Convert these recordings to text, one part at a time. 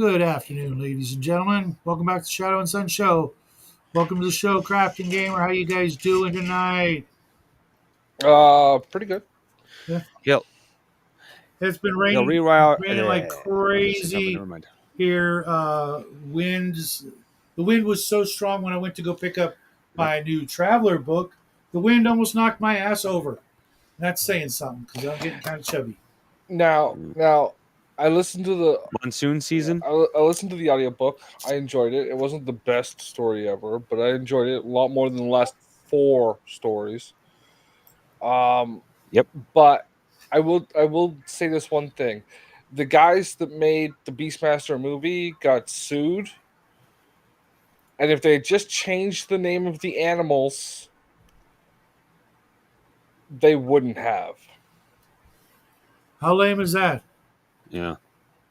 Good afternoon, ladies and gentlemen. Welcome back to Shadow and Sun Show. Welcome to the show, Crafting Gamer. How you guys doing tonight? Pretty good. Yeah, He'll it's been he'll raining, rewire. raining like I was gonna say something. crazy Never mind. here. Winds. The wind was so strong when I went to go pick up Yep. my new Traveler book. The wind almost knocked my ass over. That's saying something because I'm getting kind of chubby. Now, I listened to the Monsoon season. I listened to the audiobook. I enjoyed it. It wasn't the best story ever, but I enjoyed it a lot more than the last four stories. Um, Yep. but I will say this one thing: the guys that made the Beastmaster movie got sued, and if they had just changed the name of the animals, they wouldn't have. How lame is that? Yeah.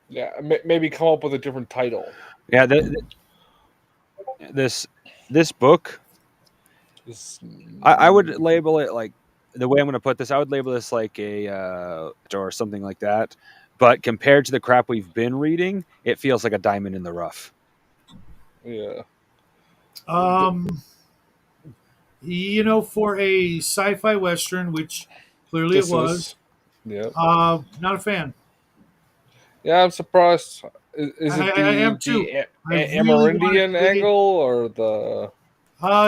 Yeah, maybe come up with a different title. Yeah. This book, It's- I would label it like the way I'm going to put this. I would label this like a or something like that. But compared to the crap we've been reading, it feels like a diamond in the rough. yeah. Um, for a sci-fi western, which clearly it This was, is, yeah, not a fan. yeah. I'm surprised. Is it I am the too. I really wanted Amerindian to dig angle or the?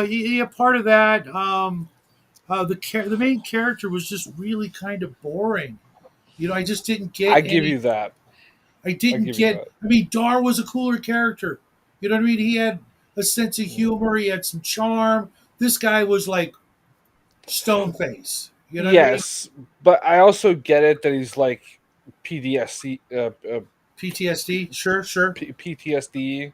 yeah, part of that. The main character was just really kind of boring. I just didn't I get give any. you that. I I didn't give you get. that. I mean, Dar was a cooler character. You know what I mean? He had a sense of humor. He had some charm. This guy was like stone face. You know what I mean? Yes, but I also get it that he's like PTSD, PTSD. Sure, sure. PTSD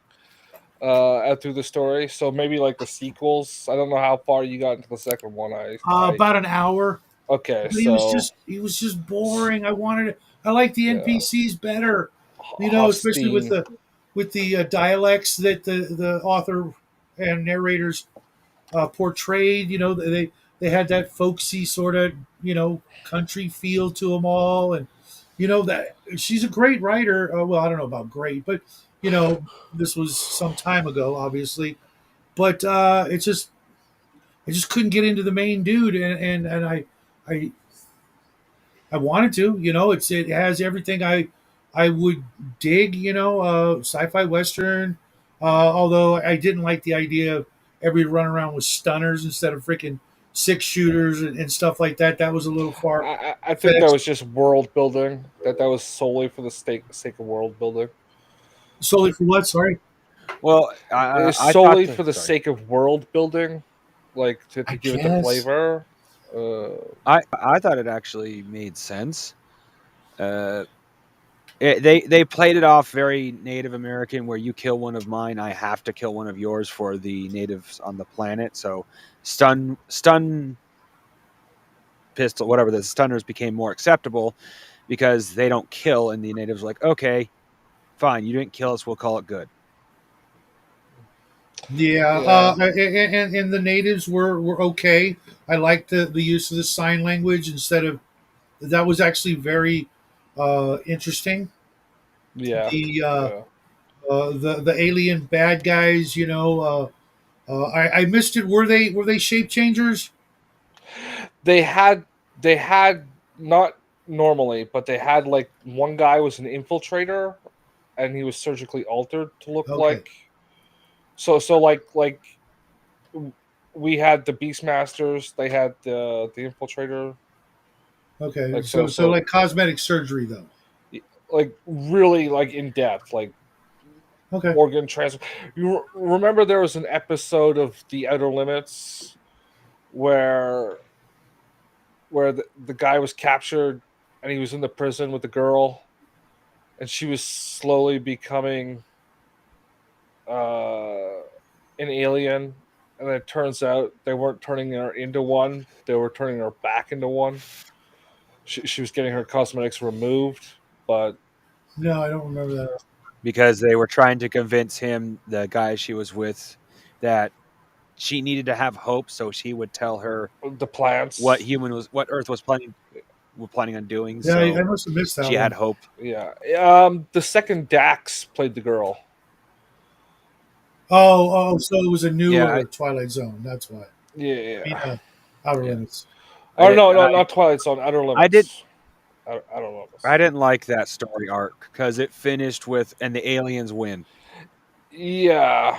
through the story. So maybe like the sequels. I don't know how far you got into the second one. I About an hour. Okay, But so he was just boring. I like the yeah, NPCs better. Especially with Hofstein. the dialects that the author and narrators portrayed. They had that folksy sort of country feel to them all, and that she's a great writer. Well, I don't know about great, but this was some time ago, obviously. But I just couldn't get into the main dude, and I I wanted to. It has everything I would dig. Sci-fi western. Although I didn't like the idea of every run around with stunners instead of freaking six shooters and stuff like that. That was a little far I think that fetched. was just world building. That was solely for the sake of world building. Solely for what? Sorry. Well, It's I thought solely the for the sorry. sake of world building, like I to give it the guess. flavor. Uh, I thought it actually made sense. Uh, they played it off very Native American, where you kill one of mine, I have to kill one of yours for the natives on the planet. So stun pistol, whatever the stunners became more acceptable because they don't kill, and the natives were like, okay, fine, you didn't kill us, we'll call it good. Yeah. yeah, And the natives were okay. I liked the use of the sign language instead of that was actually very interesting. yeah, The yeah. the alien bad guys. I missed it. Were they shape changers? They had they had not normally, but they had like one guy was an infiltrator, and he was surgically altered to look Okay. like. So we had the Beastmasters. They had the infiltrator. Okay. Like So like cosmetic surgery though. like really like in depth, like Okay. organ transfer. You remember there was an episode of The Outer Limits where the guy was captured and he was in the prison with the girl and she was slowly becoming uh, an alien, and it turns out they weren't turning her into one; they were turning her back into one. She was getting her cosmetics removed, but No, I don't remember that. Because they were trying to convince him, the guy she was with, that she needed to have hope, so she would tell her the plants. what Earth was planning. were planning on doing. Yeah, So I must have missed that she one. had hope. Yeah. The second Dax played the girl. So it was a Yeah, newer Twilight Zone. That's why. Yeah. I mean, Outer Yeah. Limits. Oh no, not Twilight Zone. Outer Limits. Outer Limits. I didn't like that story arc because it finished with and the aliens win. Yeah.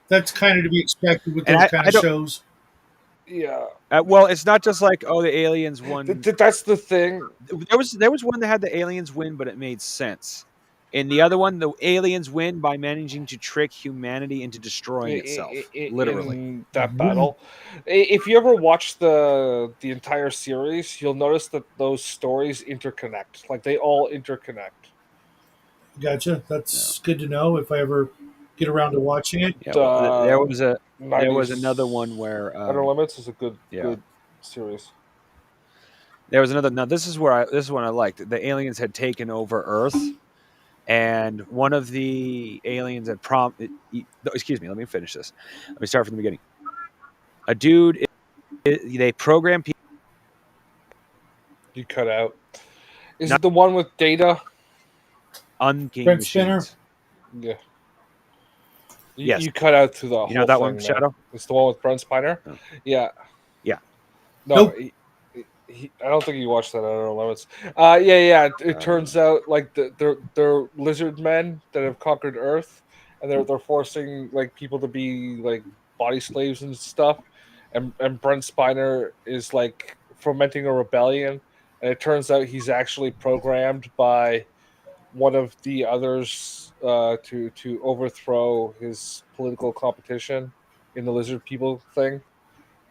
That's kind of to be expected with And those kind I of don't. shows. Yeah. Well, it's not just like the aliens won. That's the thing. There was one that had the aliens win, but it made sense. In the other one, the aliens win by managing to trick humanity into destroying itself, literally. In that Mhm. battle. If you ever watch the entire series, you'll notice that those stories interconnect. Like they all interconnect. Gotcha. That's good to know if I ever get around to watching it. Yeah, well, there was 90s another one where Outer Limits is a yeah, good series. there was another. Now this is one I liked. The aliens had taken over Earth, and one of the aliens had excuse me, let me finish this. Let me start from the beginning. A dude, they program people. You cut out. Is Not it the one with Data? unking Brent Spinner. machines. Yeah. Yes, You cut out through the you know whole that thing, one, man. Shadow. It's the one with Brent Spiner. Oh. Yeah. Yeah. No, Nope. I don't think you watched that Outer Limits. Yeah. It turns out like they're lizard men that have conquered Earth, and they're forcing like people to be like body slaves and stuff. And Brent Spiner is like fomenting a rebellion, and it turns out he's actually programmed by one of the others to overthrow his political competition in the lizard people thing.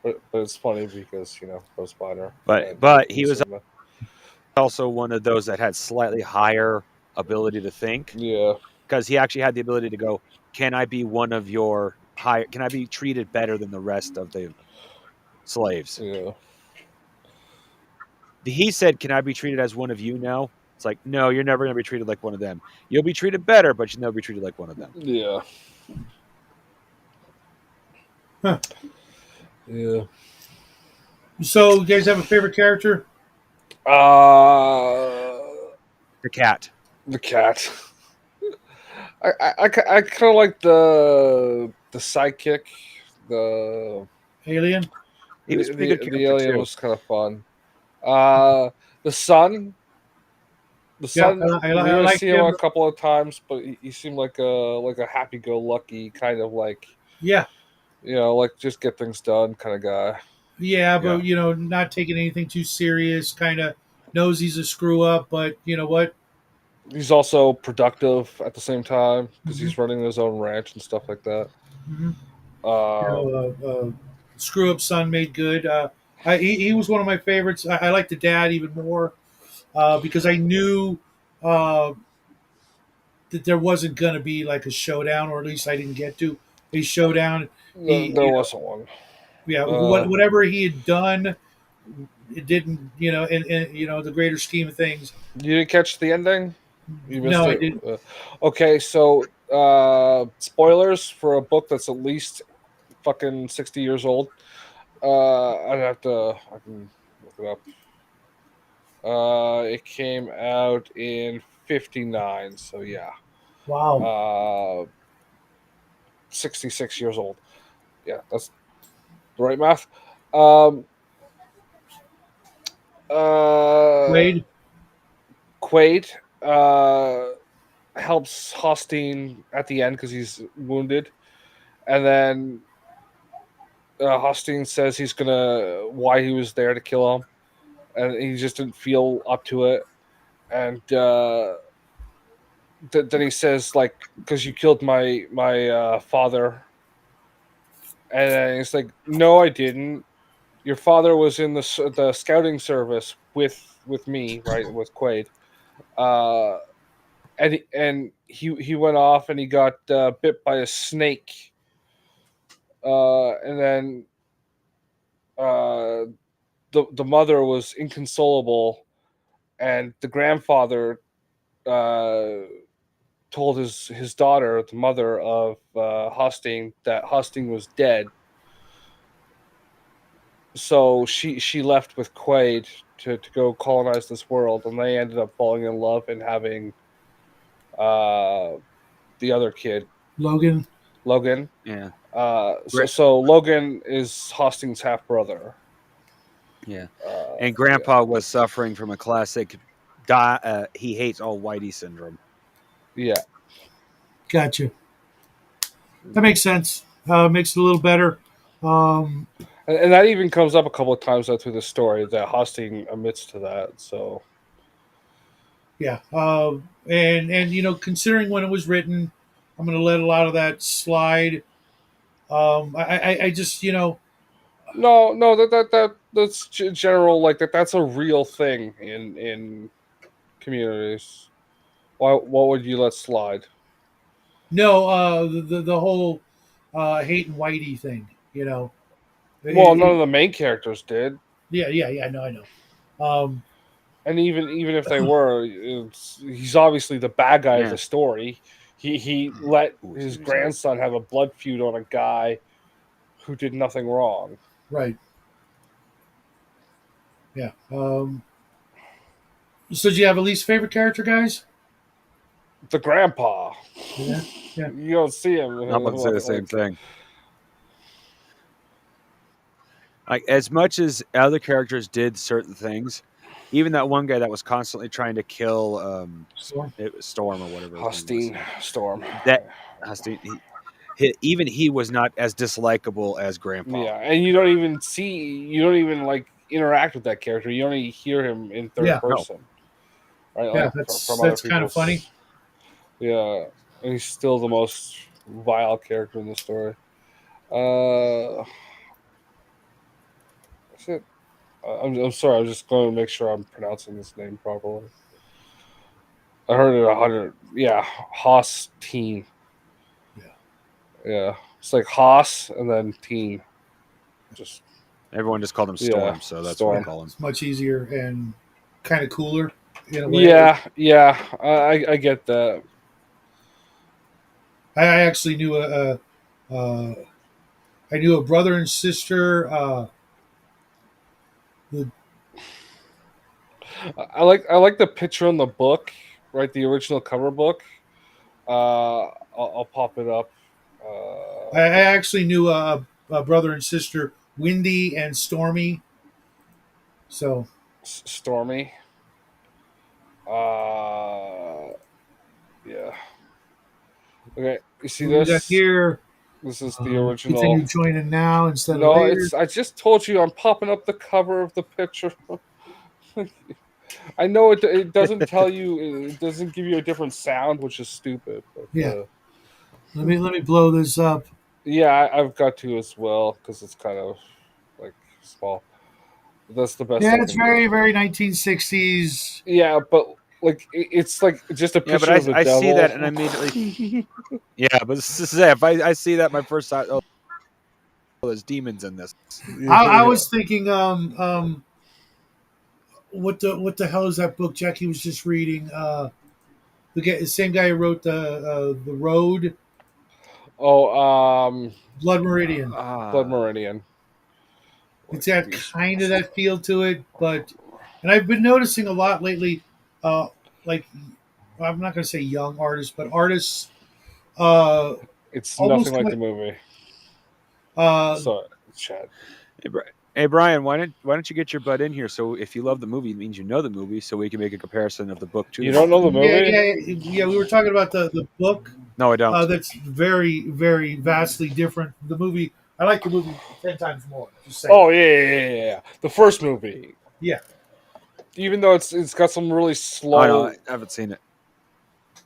But it's funny because Brent Spiner and But the he was lizard man. also one of those that had slightly higher ability to think Yeah, because he actually had the ability to go, can I be one of your higher? Can I be treated better than the rest of the slaves? yeah, He said, can I be treated as one of you now? It's like, no, you're never going to be treated like one of them. You'll be treated better, but you'll never be treated like one of them. yeah, Huh. yeah. So, you guys have a favorite character? Uh, The cat. the cat. I kind of like the sidekick. The Alien? He was a pretty good the character alien too. was kind of fun. The son. The Yeah, son, we I only like see him him. a couple of times, but he seemed like a happy-go-lucky kind of like Yeah. like just get things done kind of guy. Yeah, Yeah. but, not taking anything too serious. Kind of knows he's a screw up, but you know what? He's also productive at the same time because Mhm. he's running his own ranch and stuff like that. Mhm. Um, Screw Up Son made good. He was one of my favorites. I like the dad even more because I knew uh, that there wasn't going to be like a showdown, or at least I didn't get to a showdown. He, there wasn't one. yeah, Uh, whatever he had done, it didn't, in the greater scheme of things. you didn't catch the ending. You missed No, I it. didn't. Okay, so spoilers for a book that's at least fucking 60 years old. I can look it up. It came out in '59, so yeah, Wow, uh, 66 years old. Yeah, that's the right math. Um, uh, Wade. Quaid helps Hostine at the end because he's wounded, and then Hostine says he's gonna why he was there to kill him, and he just didn't feel up to it, and then he says like because you killed my father, and then he's like, no, I didn't. Your father was in the scouting service with me, right, with Quaid. Uh, and he went off and he got bit by a snake. And then uh, the mother was inconsolable, and the grandfather uh, told his daughter, the mother of Hosting, that Hosting was dead. so she left with Quaid to go colonize this world, and they ended up falling in love and having the other kid, Logan. Logan. Yeah. So Logan is Hosting's half brother. Yeah. Uh, And Grandpa was suffering from a classic he hates all whitey syndrome. yeah. Gotcha. That makes sense. Makes it a little better. Um, And that even comes up a couple of times through the story that Hosting admits to that. So yeah. And considering when it was written, I'm going to let a lot of that slide. I just no, that's general, like that's a real thing in communities. Why? What would you let slide? no the whole hate and whitey thing. Well, It, none it, of the main characters did, yeah. I know. Um, and even if they were, he's obviously the bad guy of Yeah. the story. He let Ooh, his excuse me, sorry. grandson have a blood feud on a guy who did nothing wrong. right. Yeah. So do you have a least favorite character, guys? The grandpa. Yeah. Yeah. You don't see him. I'm about to say the same thing. Like, as much as other characters did certain things, even that one guy that was constantly trying to kill Storm. it was Storm or whatever his name Hosteen Storm. that Hostine, even he was not as dislikable as Grandpa. Yeah, and you don't even like interact with that character. You only hear him in third Yeah. No. person, right? Yeah. Like That's from other kind of people's. funny. Yeah, and he's still the most vile character in the story. That's it. I'm sorry. I'm just going to make sure I'm pronouncing this name properly. I heard it 100. Yeah, Haas Teen. Yeah. Yeah, it's like Haas and then Teen. Just Everyone just called him yeah, Storm, so that's what I Storm. call him. It's much easier and kind of cooler in a way. Yeah. I get that. I actually knew uh, I knew a brother and sister. The I like the picture in the book, right? The original cover book. I'll pop it up. I actually knew a brother and sister, Windy and Stormy. So Stormy. Yeah. Okay, you see what we got this? here. This is the Continue original. joining now instead of No, later. it's. I just told you I'm popping up the cover of the picture. I know it doesn't tell you. It doesn't give you a different sound, which is stupid. But Yeah. Let me blow this up. yeah, I've got to as well because it's kind of like small. That's the best Yeah, I it's can do. very, very 1960s. Yeah, but like it's like just a Yeah, but picture of the I see devil. that and I immediately yeah, but this is it. If I see that my first thought, oh, there's demons in this. I Yeah. was thinking, what the hell is that book Jackie was just reading? The same guy who wrote the Road, Oh, Blood Meridian. Blood Meridian. It's Like got kind of that feel to it, and I've been noticing a lot lately, like I'm not going to say young artists, but artists, uh, It's nothing almost like the like movie. uh, Sorry, Chad. Hey Brian, why don't you get your butt in here? So if you love the movie, it means you know the movie, so we can make a comparison of the book to You the don't know movie. the yeah, movie? yeah. We were talking about the book. No, I don't. That's very, very vastly different. The movie, I like the movie 10 times more. Just saying. Oh yeah. The first movie. Yeah. Even though it's got some really Oh no, slow, I haven't seen it. The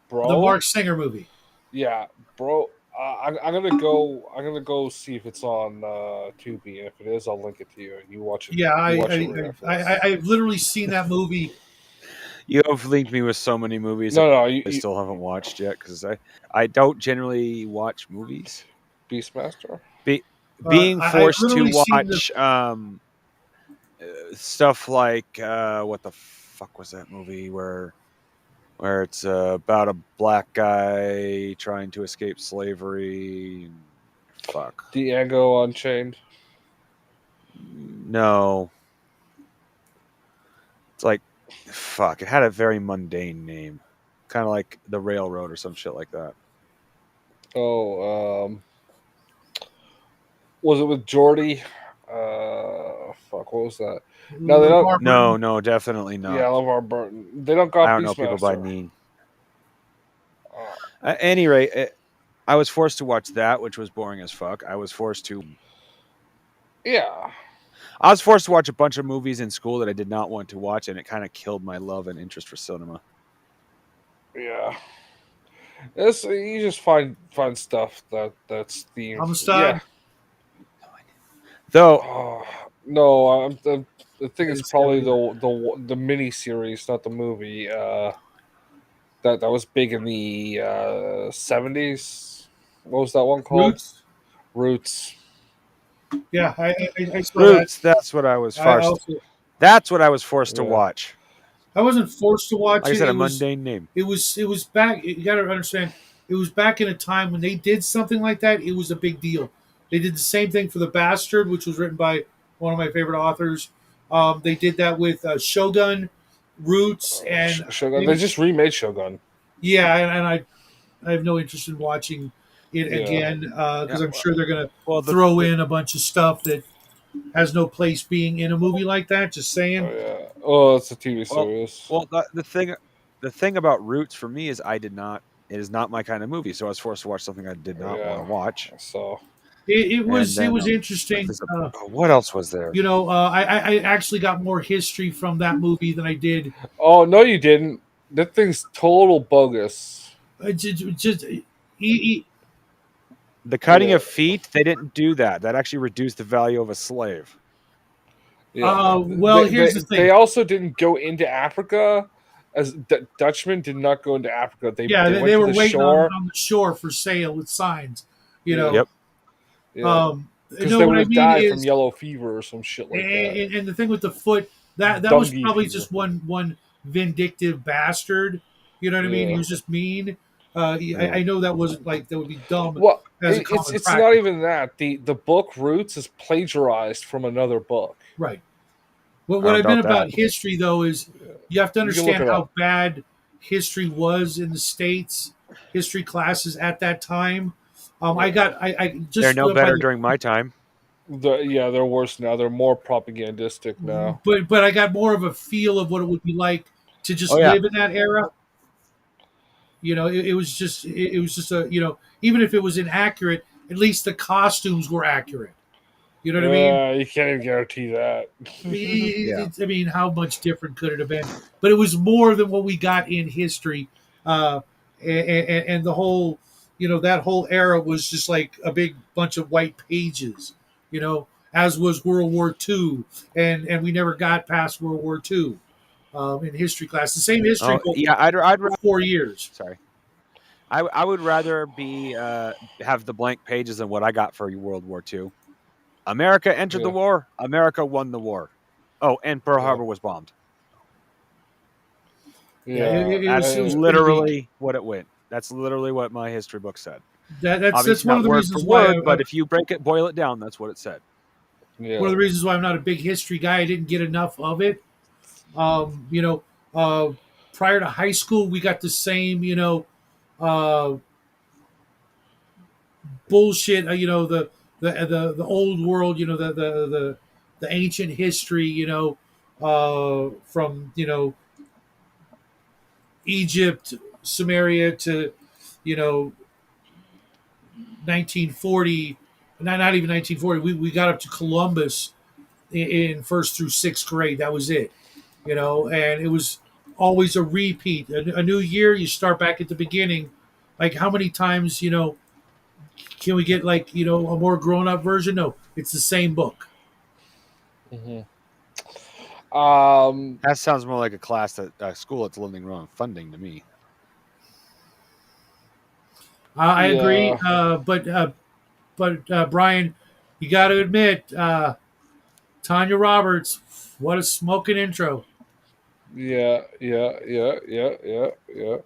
bro. Mark Singer movie. Yeah, bro. I'm gonna go. I'm gonna go see if it's on Tubi, and if it is, I'll link it to you. You watch it. Yeah, You watch it with Netflix. I've literally seen that movie. You have linked me with so many movies that No, I still haven't watched yet because I don't generally watch movies. Beastmaster. Being I've forced to literally seen the. watch stuff like what the fuck was that movie where it's about a black guy trying to escape slavery and fuck. Diego Unchained. No, it's like, fuck. It had a very mundane name, kind of like the Railroad or some shit like that. Oh, was it with Jordy? Fuck, what was that? No, they don't. LeVar No, Burton. no, definitely not. Yeah, LeVar Burton. They don't I got don't know people by Beastmaster. name. Uh, At any rate, I was forced to watch that, which was boring as fuck. yeah, I was forced to watch a bunch of movies in school that I did not want to watch, and it kind of killed my love and interest for cinema. yeah. You just find stuff that's themed. Amistad. Yeah. Though, Oh, no, I think I it's didn't see that probably one either. the mini series, not the movie. That was big in the 70s. What was that one called? Roots. Roots. Yeah, I saw that. Roots, that's what I was I forced. also That's what I was forced to Yeah. watch. I wasn't forced to watch Like I it. said, a mundane name. It was back. You got to understand. It was back in a time when they did something like that. It was a big deal. They did the same thing for The Bastard, which was written by one of my favorite authors. They did that with Shogun, Roots, and Shogun. They maybe just remade Shogun. yeah. And I have no interest in watching it Yeah. again Yeah, because I'm sure they're gonna well, throw in a bunch of stuff that has no place being in a movie like that. Just Oh saying. yeah. Oh, it's a TV well, series. well, the thing about Roots for me is I did not. It is not my kind of movie, so I was forced to watch something I did not want to Yeah. watch. So And It then, was interesting. what else was there? You know, I actually got more history from that movie than I did. oh no, you didn't. That thing's total bogus. He, The cutting Yeah. of feet, they didn't do that. That actually reduced the value of a slave. Yeah. well, here's the They thing. also didn't go into Africa. As Dutchmen did not go into Africa. Yeah, They went they to were the waiting shore. on the shore for sale with signs. You Yeah. know, Yep. Yeah. Because no, they what would I have mean died from is, yellow fever or some shit like that. and the thing with the foot that was Dungy probably fever. just one vindictive bastard. You know what I mean? He Yeah. was just mean. Yeah. I know that wasn't like that would be dumb Well, as a common it's not practice, even that. The book Roots is plagiarized from another book. right? What I don't I've been doubt that. about history though is Yeah. you have to You can look understand it up. how bad history was in the states. History classes at that time. I They're just no by better the during my time. They're worse now. They're more propagandistic now. but I got more of a feel of what it would be like to Oh just yeah. live in that era. You know, it was just a, you know, even if it was inaccurate, at least the costumes were accurate. You know what I mean? You can't even guarantee that. Yeah. I mean, how much different could it have been? But it was more than what we got in history, and the whole, you know, that whole era was just like a big bunch of white pages, you know, as was World War II, and we never got past World War II in history class. The same history Oh book yeah. I'd for 4 years. sorry. I would rather be have the blank pages than what I got for World War II. America entered the Yeah, war. America won the war. Oh, and Pearl yeah, Harbor was bombed. Yeah, yeah. That's it was pretty weak. literally what it went. That's literally what my history book said. That's Obviously one not of the word for reasons why word, but if you boil it down, that's what it said. one Yeah. of the reasons why I'm not a big history guy. I didn't get enough of it. You know, prior to high school, we got the same, you know, uh, bullshit. You know, the old world. You know, the ancient history. You know, from you know Egypt, Samaria to you know 1940. Not even 1940. We got up to Columbus in first through sixth grade. That was it. You know, and it was always a repeat. A new year, you start back at the beginning. Like how many times, you know, can we get like you know a more grown up version? No, it's the same book. hmm Um. That sounds more like a class that school that's living on funding to me. I agree, Yeah. but Brian, you got to admit, Tanya Roberts, what a smoking intro. Yeah. Yeah. Yeah. Yeah. Yeah. Yeah.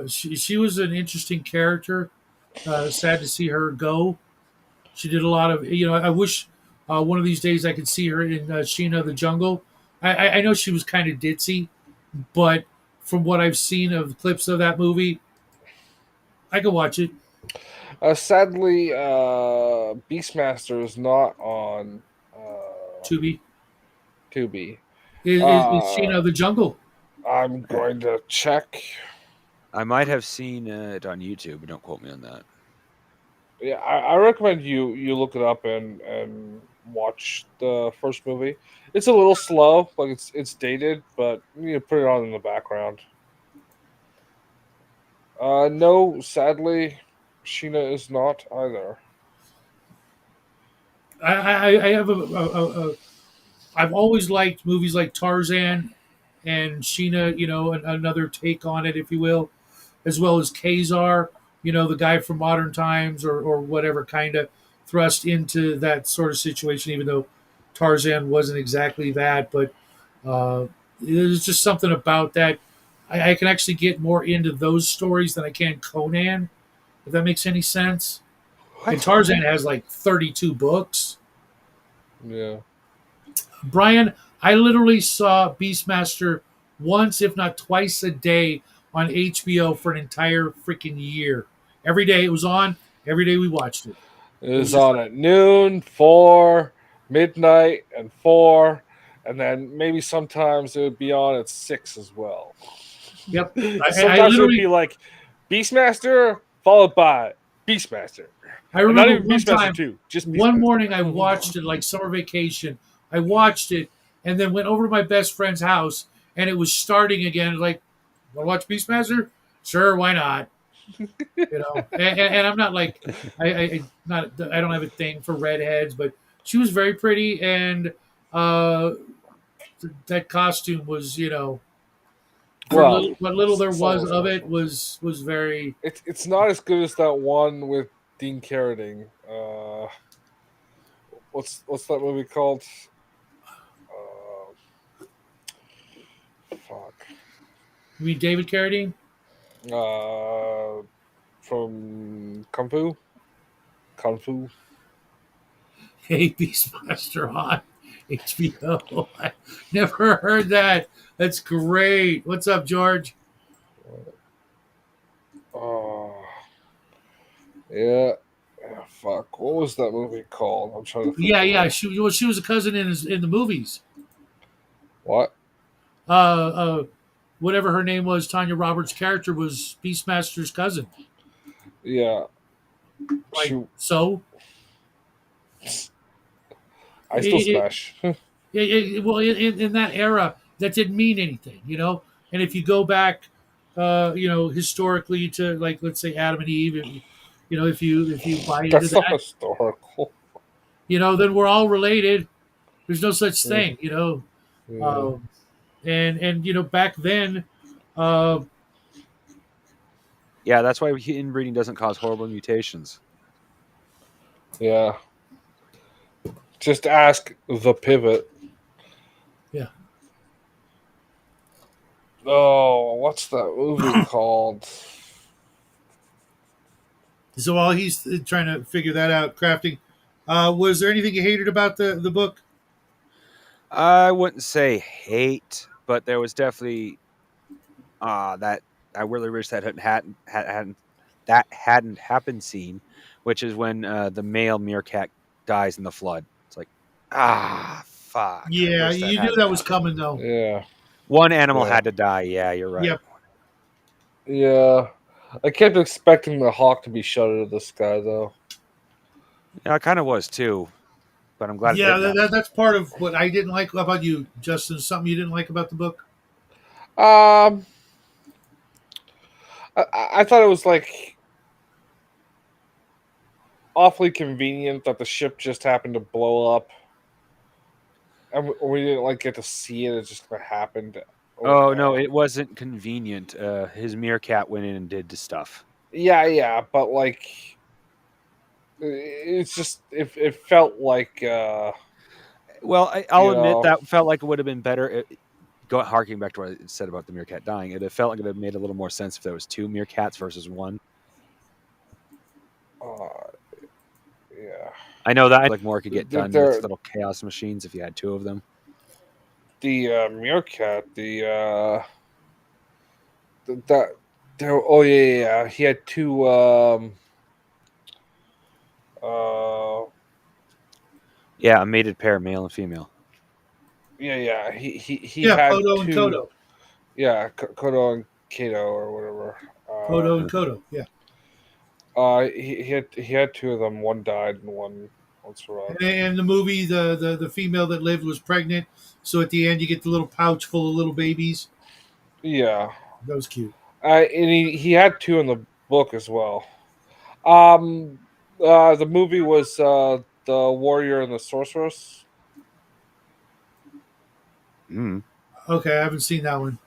She was an interesting character. Sad to see her go. She did a lot of, you know, I wish One of these days, I could see her in Sheena the Jungle. I know she was kind of ditzy, but from what I've seen of clips of that movie, I could watch it. Sadly, Beastmaster is not on Tubi Tubi. is Uh, Sheena the Jungle. I'm going to check. I might have seen it on YouTube, but don't quote me on that. Yeah, I recommend you look it up and watch the first movie. It's a little slow, like it's dated, but you put it on in the background. No, sadly, Sheena is not either. I have I've always liked movies like Tarzan and Sheena. Another take on it, if you will, as well as Kazar. The guy from Modern Times or whatever, kind of thrust into that sort of situation. Even though Tarzan wasn't exactly that, but there's just something about that. I can actually get more into those stories than I can Conan, if that makes any sense. And What? Tarzan has like 32 books. Yeah. Brian, I literally saw Beastmaster once, if not twice a day on HBO for an entire freaking year. Every day it was on, every day we watched it. It It was is just on like, at noon, 4, midnight, and 4, and then maybe sometimes it would be on at 6 as well. yep. I Sometimes it would literally, be like Beastmaster followed by Beastmaster. I And not remember even one Beastmaster time, 2, just one morning I Beastmaster. watched it like summer vacation. I watched it and then went over to my best friend's house and it was starting again. Like, want to watch Beastmaster? Sure, why not? And I'm not like I don't have a thing for redheads, but she was very pretty, and uh, that costume was for Well, little what little there some of was those of it costumes. was very. It's not as good as that one with Dean Carradine. What's that movie called? Uh, fuck. You mean David Carradine? Uh, from Kung Fu. Kung Fu. Hey, Beastmaster on HBO. I never heard that. That's great. What's up, George? Oh, yeah. Yeah, fuck. What was that movie called? I'm trying to think Yeah, of yeah. it. She was a cousin in the movies. What? Uh, uh, Whatever her name was, Tanya Roberts' character was Beastmaster's cousin. Yeah. Like She. so, I still it, smash. well, in that era, that didn't mean anything. And if you go back, historically to like let's say Adam and Eve, if you buy into That's not that, historical. then we're all related. There's no such Yeah. thing. Yeah. Um, and back then, uh, Yeah, that's why inbreeding doesn't cause horrible mutations. Yeah. Just ask the pivot. yeah. Oh, what's that movie called? So while he's trying to figure that out, crafting, was there anything you hated about the book? I wouldn't say hate, but there was definitely that I really wish that hadn't happened scene, which is when the male meerkat dies in the flood. It's like fuck. I Yeah, wish that you knew hadn't that was happened. coming though. Yeah. One animal Yeah. had to die. Yeah, you're right. Yep. Yeah. I kept expecting the hawk to be shot out of the sky, though. Yeah, I kind of was too, but I'm glad it Yeah, didn't happen. that's part of what I didn't like. How about you, Justin? Something you didn't like about the book? Um, I thought it was like awfully convenient that the ship just happened to blow up, and we didn't like get to see it. It just kind of happened. Oh no, it wasn't convenient. His meerkat went in and did the stuff. Yeah, but like, it's just it felt like Well, I'll you admit know, that felt like it would have been better. Harking back to what I said about the meerkat dying, it felt like it would have made a little more sense if there was two meerkats versus one. uh, yeah. I know that like more could get They're- done they're- with little chaos machines if you had 2 of them. The meerkat, that there. Oh yeah. He had 2. Uh, Yeah, a mated pair, male and female. yeah. He Yeah, had Podo and 2. Kodo. Yeah, Kodo and Kato or whatever. Podo and Kodo. Yeah. He had 2 of them. One died and one survived. And the movie, the female that lived was pregnant, so at the end you get the little pouch full of little babies. Yeah. That was cute. And he had 2 in the book as well. The movie was the Warrior and the Sorceress. Mm. Okay, I haven't seen that one.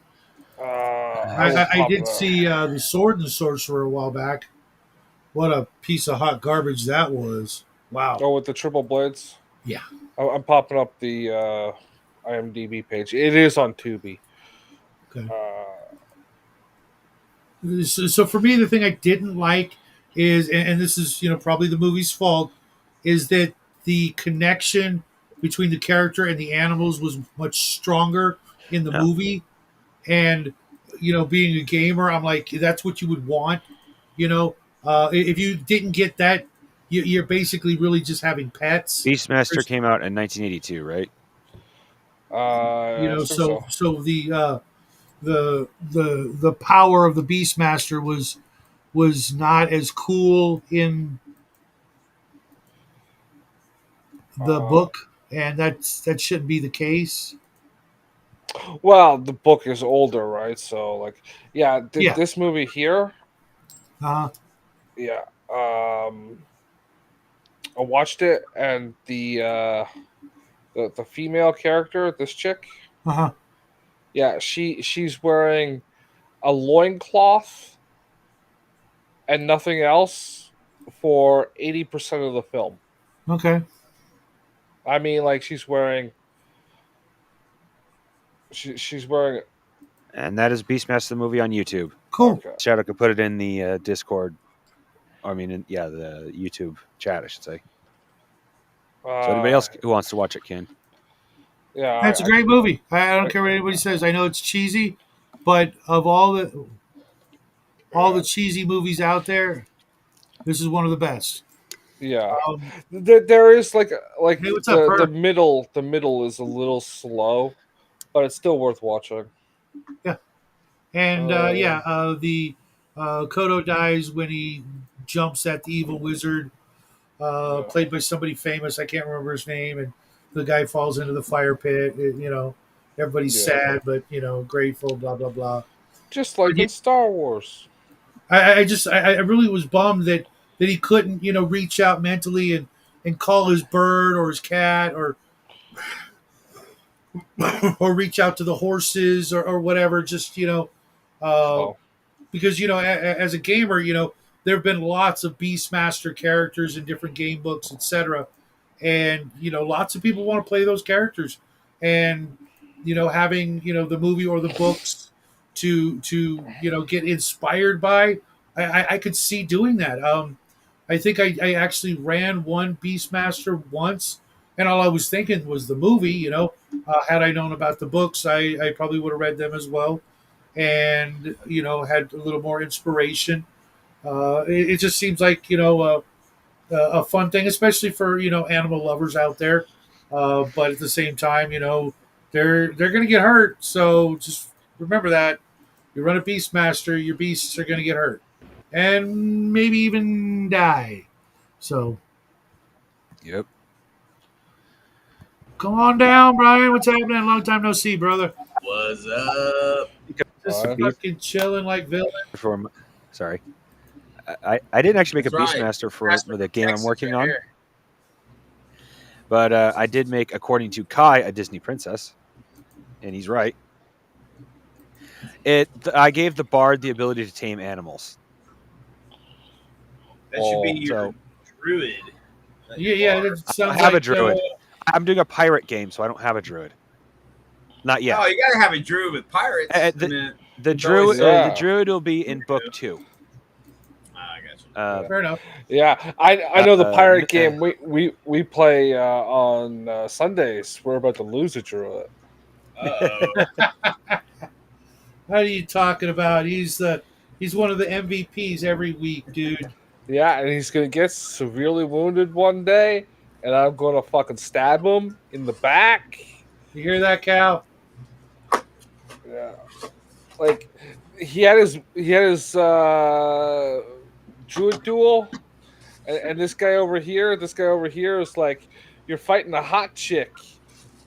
I will I pop it did up. see the Sword and the Sorcerer a while back. What a piece of hot garbage that was! Wow. Oh, with the triple blades. Yeah. I'm popping up the IMDb page. It is on Tubi. Okay. Uh, So for me, the thing I didn't like is, and this is probably the movie's fault, is that the connection between the character and the animals was much stronger in the Yeah. movie. And being a gamer, I'm like, that's what you would want. If you didn't get that, you're basically really just having pets. Beastmaster came out in 1982, right? I think So so. the power of the Beastmaster was not as cool in the book, and that shouldn't be the case. Well, the book is older, right? So, like, yeah, Yeah. this movie here, Uh yeah, I watched it, and the female character, this chick, huh. yeah, she's wearing a loincloth and nothing else for 80% of the film. Okay. I mean, like she's wearing. And that is Beastmaster the movie on YouTube. Cool. Okay. Shadow could put it in the Discord. I mean, the YouTube chat, I should say. So anybody else who wants to watch it can. Yeah, That's a great movie. I don't care what anybody says. I know it's cheesy, but of all the cheesy movies out there, this is one of the best. Yeah, Um, there is like Hey, what's up, the Herb? middle is a little slow, but it's still worth watching. And the Kodo dies when he jumps at the evil wizard, Yeah. played by somebody famous. I can't remember his name, and the guy falls into the fire pit. Everybody's Yeah. sad, but grateful. Blah blah blah. Just like But in Star Wars. I really was bummed that he couldn't reach out mentally and call his bird or his cat or or reach out to the horses or whatever. Just Oh, because as a gamer, there have been lots of Beastmaster characters in different game books, etc. And lots of people want to play those characters, and having the movie or the books to get inspired by, I could see doing that. I think I actually ran one Beastmaster once, and all I was thinking was the movie. Had I known about the books, I probably would have read them as well, and had a little more inspiration. It just seems like a fun thing, especially for animal lovers out there. But at the same time, they're going to get hurt. So just remember that you run a Beastmaster, your beasts are going to get hurt and maybe even die. So Yep. come on down, Brian. What's happening? Long time no see, brother. What's up? Just Alright. fucking chilling like villain. Sorry. I didn't actually make That's a right. Beastmaster for Master the game I'm Texas working right on, here. but I did make, according to Kai, a Disney princess, and he's right. I gave the bard the ability to tame animals. That should be Oh, your so- druid. Yeah, that sounds I have like a druid. I'm doing a pirate game, so I don't have a druid. Not yet. Oh, you gotta have a druid with pirates. The I mean, The It's always- druid, Yeah. the druid will be in book 2. I got you. Fair enough. Yeah, I know the pirate Uh, game we play on Sundays. We're about to lose a druid. Uh-oh. What are you talking about? He's one of the MVPs every week, dude. Yeah, and he's gonna get severely wounded one day, and I'm gonna fucking stab him in the back. You hear that, Cal? Yeah, like he had his druid duel, and this guy over here is like, you're fighting a hot chick,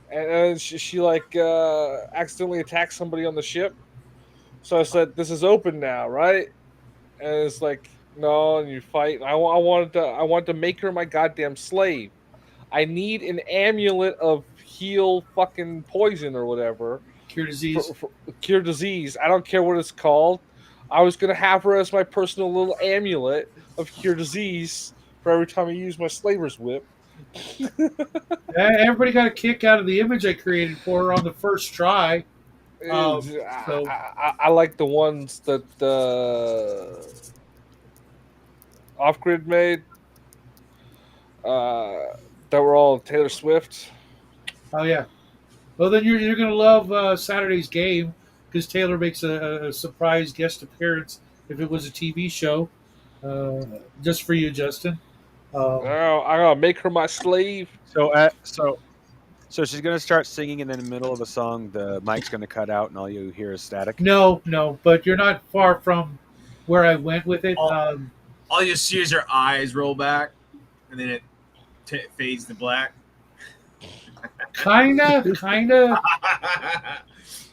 and she like accidentally attacked somebody on the ship. So I said, "This is open now, right?" And it's like, "No," and you fight. And I wanted to make her my goddamn slave. I need an amulet of heal fucking poison or whatever Cure disease. for cure disease. I don't care what it's called. I was gonna have her as my personal little amulet of cure disease for every time I use my slaver's whip. Everybody got a kick out of the image I created for her on the first try. So I like the ones that Off Grid made. That were all Taylor Swift. oh yeah. Well, then you're gonna love Saturday's game because Taylor makes a surprise guest appearance if it was a TV show, uh, just for you, Justin. Um, Oh, I'm gonna make her my slave. So she's gonna start singing, and then in the middle of the song, the mic's gonna cut out, and all you hear is static. no, but you're not far from where I went with it. All you see is her eyes roll back, and then it fades to black. Kinda.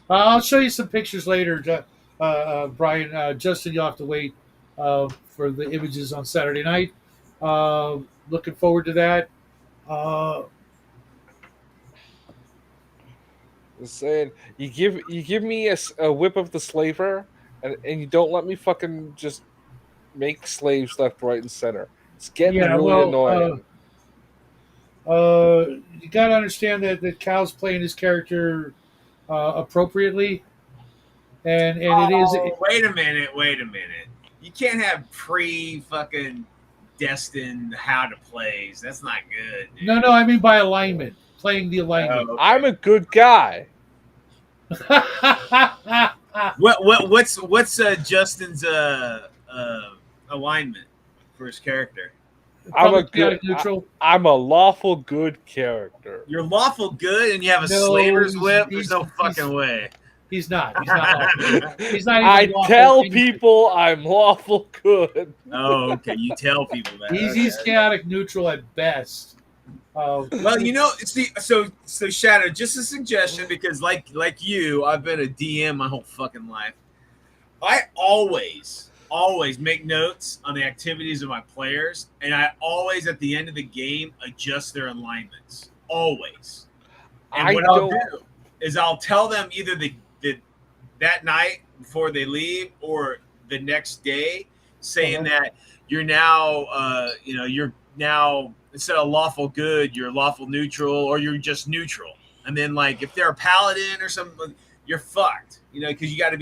I'll show you some pictures later, Brian. Justin, you'll have to wait for the images on Saturday night. Looking forward to that. Uh, Saying you give me a whip of the slaver, and you don't let me fucking just make slaves left, right, and center. It's getting yeah, really well, annoying. you got to understand that Cal's playing his character appropriately, and it is. Oh, wait a minute. You can't have fucking destined how to plays. That's not good. Dude. No, I mean by alignment, playing the alignment. Oh, okay. I'm a good guy. What's Justin's alignment for his character? I'm a Probably good neutral. I'm a lawful good character. You're lawful good, and you have a No, slaver's whip. he's- There's no he's- fucking way. He's not. He's not. He's not even I lawful tell anything. people I'm lawful good. Oh, okay. You tell people that. He's okay. chaotic neutral at best. Well, see, so Shadow, just a suggestion, because like you, I've been a DM my whole fucking life. I always make notes on the activities of my players, and I always at the end of the game adjust their alignments. Always. And I what I'll don't. do is I'll tell them either that night before they leave or the next day, saying that you're now you're now, instead of lawful good, you're lawful neutral, or you're just neutral. And then, like, if they're a paladin or something, you're fucked. Because you got to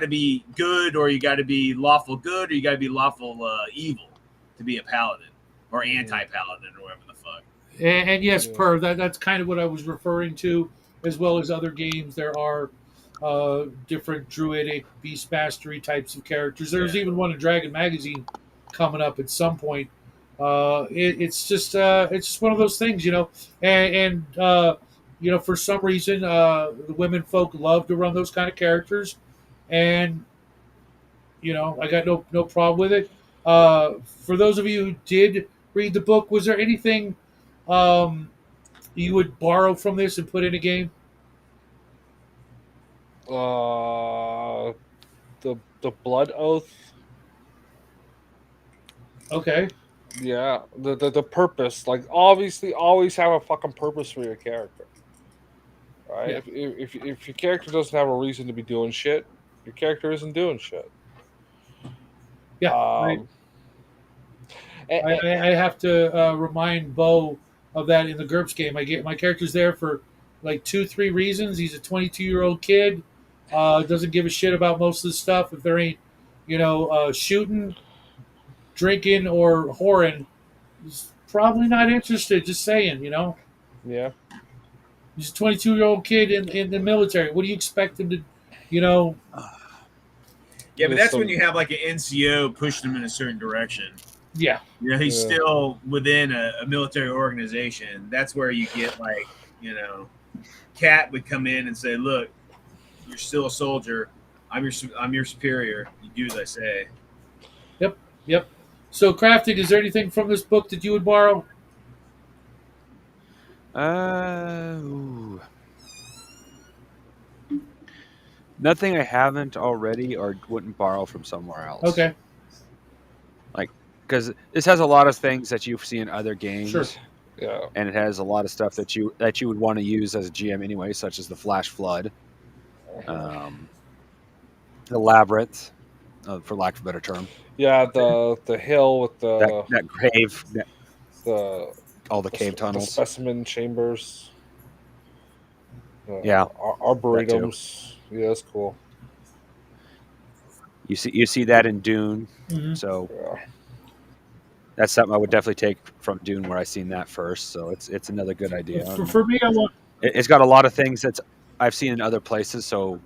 be good, or you got to be lawful good, or you got to be lawful evil to be a paladin, or anti-paladin, or whatever the fuck. and yes, Yeah. that's kind of what I was referring to, as well as other games. There are different druidic beastmastery types of characters. There's even one in Dragon Magazine coming up at some point. It's just one of those things, and for some reason, the women folk love to run those kind of characters, and I got no problem with it. For those of you who did read the book, was there anything you would borrow from this and put in a game? The blood oath. Okay. Yeah, the purpose. Like, obviously, always have a fucking purpose for your character, right? Yeah. If your character doesn't have a reason to be doing shit, your character isn't doing shit. Yeah. I have to remind Bo of that in the GURPS game. I get my character's there for like 2-3 reasons. He's a 22-year-old kid. Doesn't give a shit about most of the stuff. If there ain't, shooting, drinking or whoring, he's probably not interested. Just saying, you know. Yeah. He's a 22-year-old kid in the military. What do you expect him to, you know? Yeah, but There's that's some- when you have like an NCO pushing him in a certain direction. Yeah, You know, he's Yeah. still within a military organization. That's where you get like, you know, Cat would come in and say, "Look, you're still a soldier. I'm your superior. You do as I say." yep. So, Crafting, is there anything from this book that you would borrow? Ooh. Nothing I haven't already or wouldn't borrow from somewhere else. Okay, Because this has a lot of things that you've seen in other games, sure. Yeah. and it has a lot of stuff that you would want to use as a GM anyway, such as the Flash Flood, the Labyrinth, for lack of a better term, Yeah, the hill with that grave, the all the cave the tunnels. specimen chambers. Yeah, arboretums. Yeah, that's cool. You see that in Dune, Hmm. so Yeah. that's something I would definitely take from Dune, where I seen that first. So it's another good idea. For me, I want. It's got a lot of things that I've seen in other places, so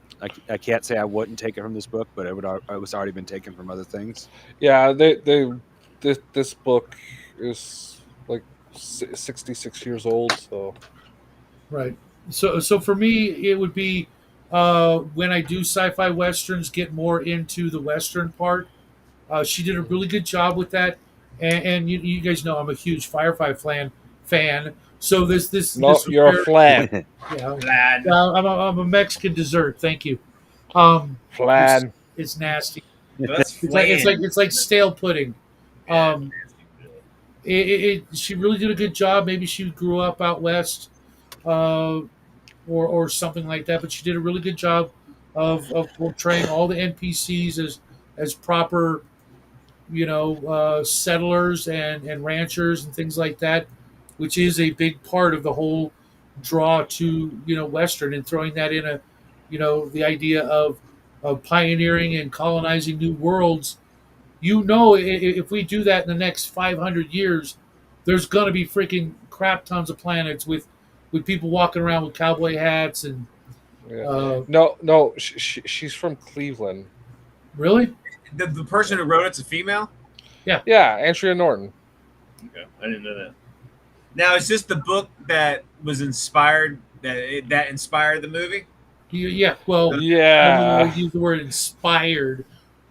I can't say I wouldn't take it from this book, but it was already been taken from other things. Yeah, this book is like 66 years old, so Right. So for me, it would be when I do sci-fi westerns, get more into the western part. She did a really good job with that, and you guys know I'm a huge Firefly fan. So this no, was you're a very- flan. yeah. Glad. I'm a Mexican dessert. Thank you. Flan. It's nasty. That's It's like stale pudding. She really did a good job. Maybe she grew up out west, or something like that. But she did a really good job of portraying all the NPCs as proper, settlers and ranchers and things like that, which is a big part of the whole draw to Western, and throwing that in the idea of pioneering and colonizing new worlds. If we do that in the next 500 years, there's going to be freaking crap tons of planets with people walking around with cowboy hats and Yeah. No, she's from Cleveland. really. The person who wrote it's a female. Yeah, Andrea Norton. Okay, I didn't know that. Now, is this the book that was inspired that inspired the movie? Yeah, well, Yeah. we use the word inspired.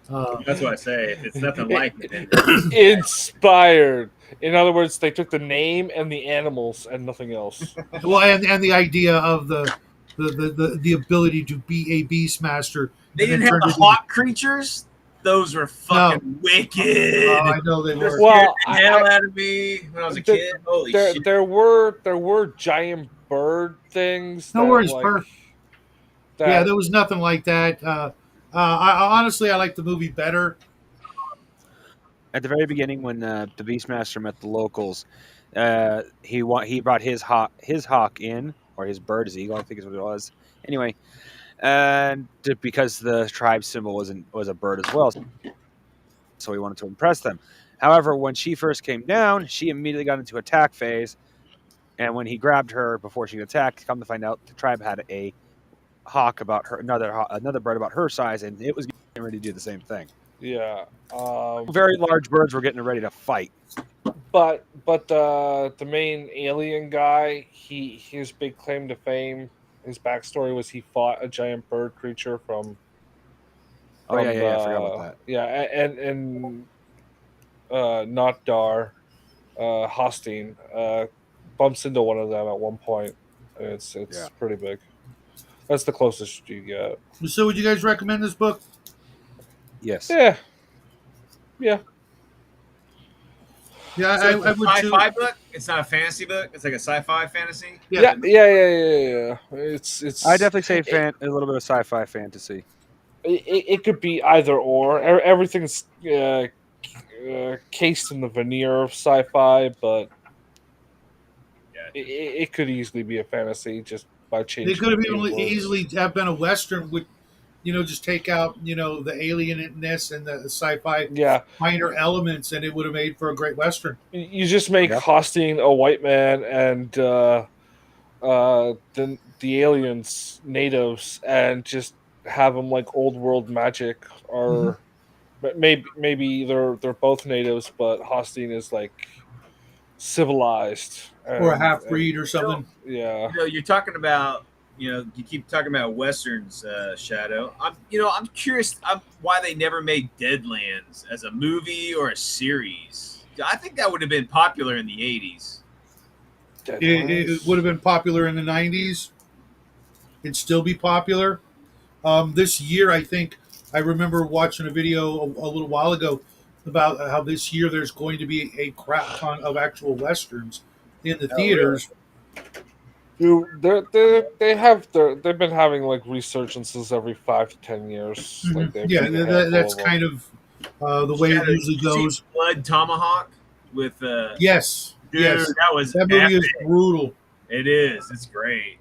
That's what I say. If it's nothing like it, then Inspired. In other words, they took the name and the animals and nothing else. Well, and the idea of the ability to be a Beastmaster. they and then didn't have turned the it hawk creatures. Those were fucking into- wicked. I know they were. Well, The hell out of me when I was a kid. Holy shit! there were giant bird things. No that, worries, like, Bert. that- Yeah, there was nothing like that. I honestly, I like the movie better. At the very beginning, when the Beastmaster met the locals, he brought his hawk in, or his bird, his eagle, I think is what it was. Anyway, and because the tribe symbol was a bird as well, so he wanted to impress them. However, when she first came down, she immediately got into attack phase, and when he grabbed her before she could attack, come to find out, the tribe had a hawk about her, another bird about her size, and it was getting ready to do the same thing. Yeah. Very large birds were getting ready to fight. But the main alien guy, his big claim to fame, his backstory was he fought a giant bird creature from. Oh yeah, I forgot about that. Yeah, and not Dar, Hostine bumps into one of them at one point. And it's Yeah. pretty big. That's the closest you get. So, would you guys recommend this book? Yes. Yeah. Yeah, So I it's a would too. sci-fi book. It's not a fantasy book. It's like a sci-fi fantasy. Yeah. It's I definitely say a little bit of sci-fi fantasy. it could be either or. Everything's cased in the veneer of sci-fi, but it could easily be a fantasy just by changing. They could have the words. easily have been a western with just take out the alienness and the sci-fi Yeah, minor elements, and it would have made for a great western. you just make Yeah. Hostine a white man and the aliens natives, and just have them like old world magic, or maybe they're both natives, but Hostine is like civilized, Or a half and breed or something. yeah. You're talking about, you keep talking about westerns, Shadow. I'm curious why they never made Deadlands as a movie or a series. I think that would have been popular in the 80s. It would have been popular in the 90s. It'd still be popular. This year, I think I remember watching a video a little while ago about how this year there's going to be a crap ton of actual westerns in the Oh, really? theaters. They've been having like resurgences every 5 to 10 years. Like they've Yeah, made a handful that's of them. kind of the way it Shadow, usually did you see goes. Blood Tomahawk with Yes, dude, yes, that was that movie is epic. brutal. It is. It's great.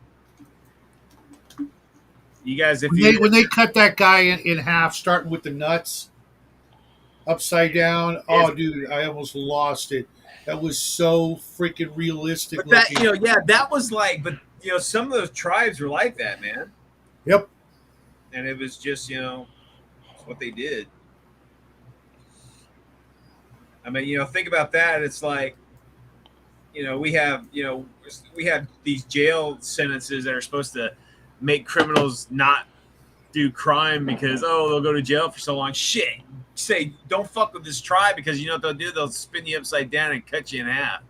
You guys, if When you they cut that guy in half, starting with the nuts upside down, oh, dude, I almost lost it. That was so freaking realistic but that looking. that was like, but some of those tribes were like that, man, Yep. and it was just it's what they did. I mean, think about that. It's like, we have these jail sentences that are supposed to make criminals not do crime because they'll go to jail for so long. Shit, say don't fuck with this tribe because you know what they'll do? They'll spin you upside down and cut you in half.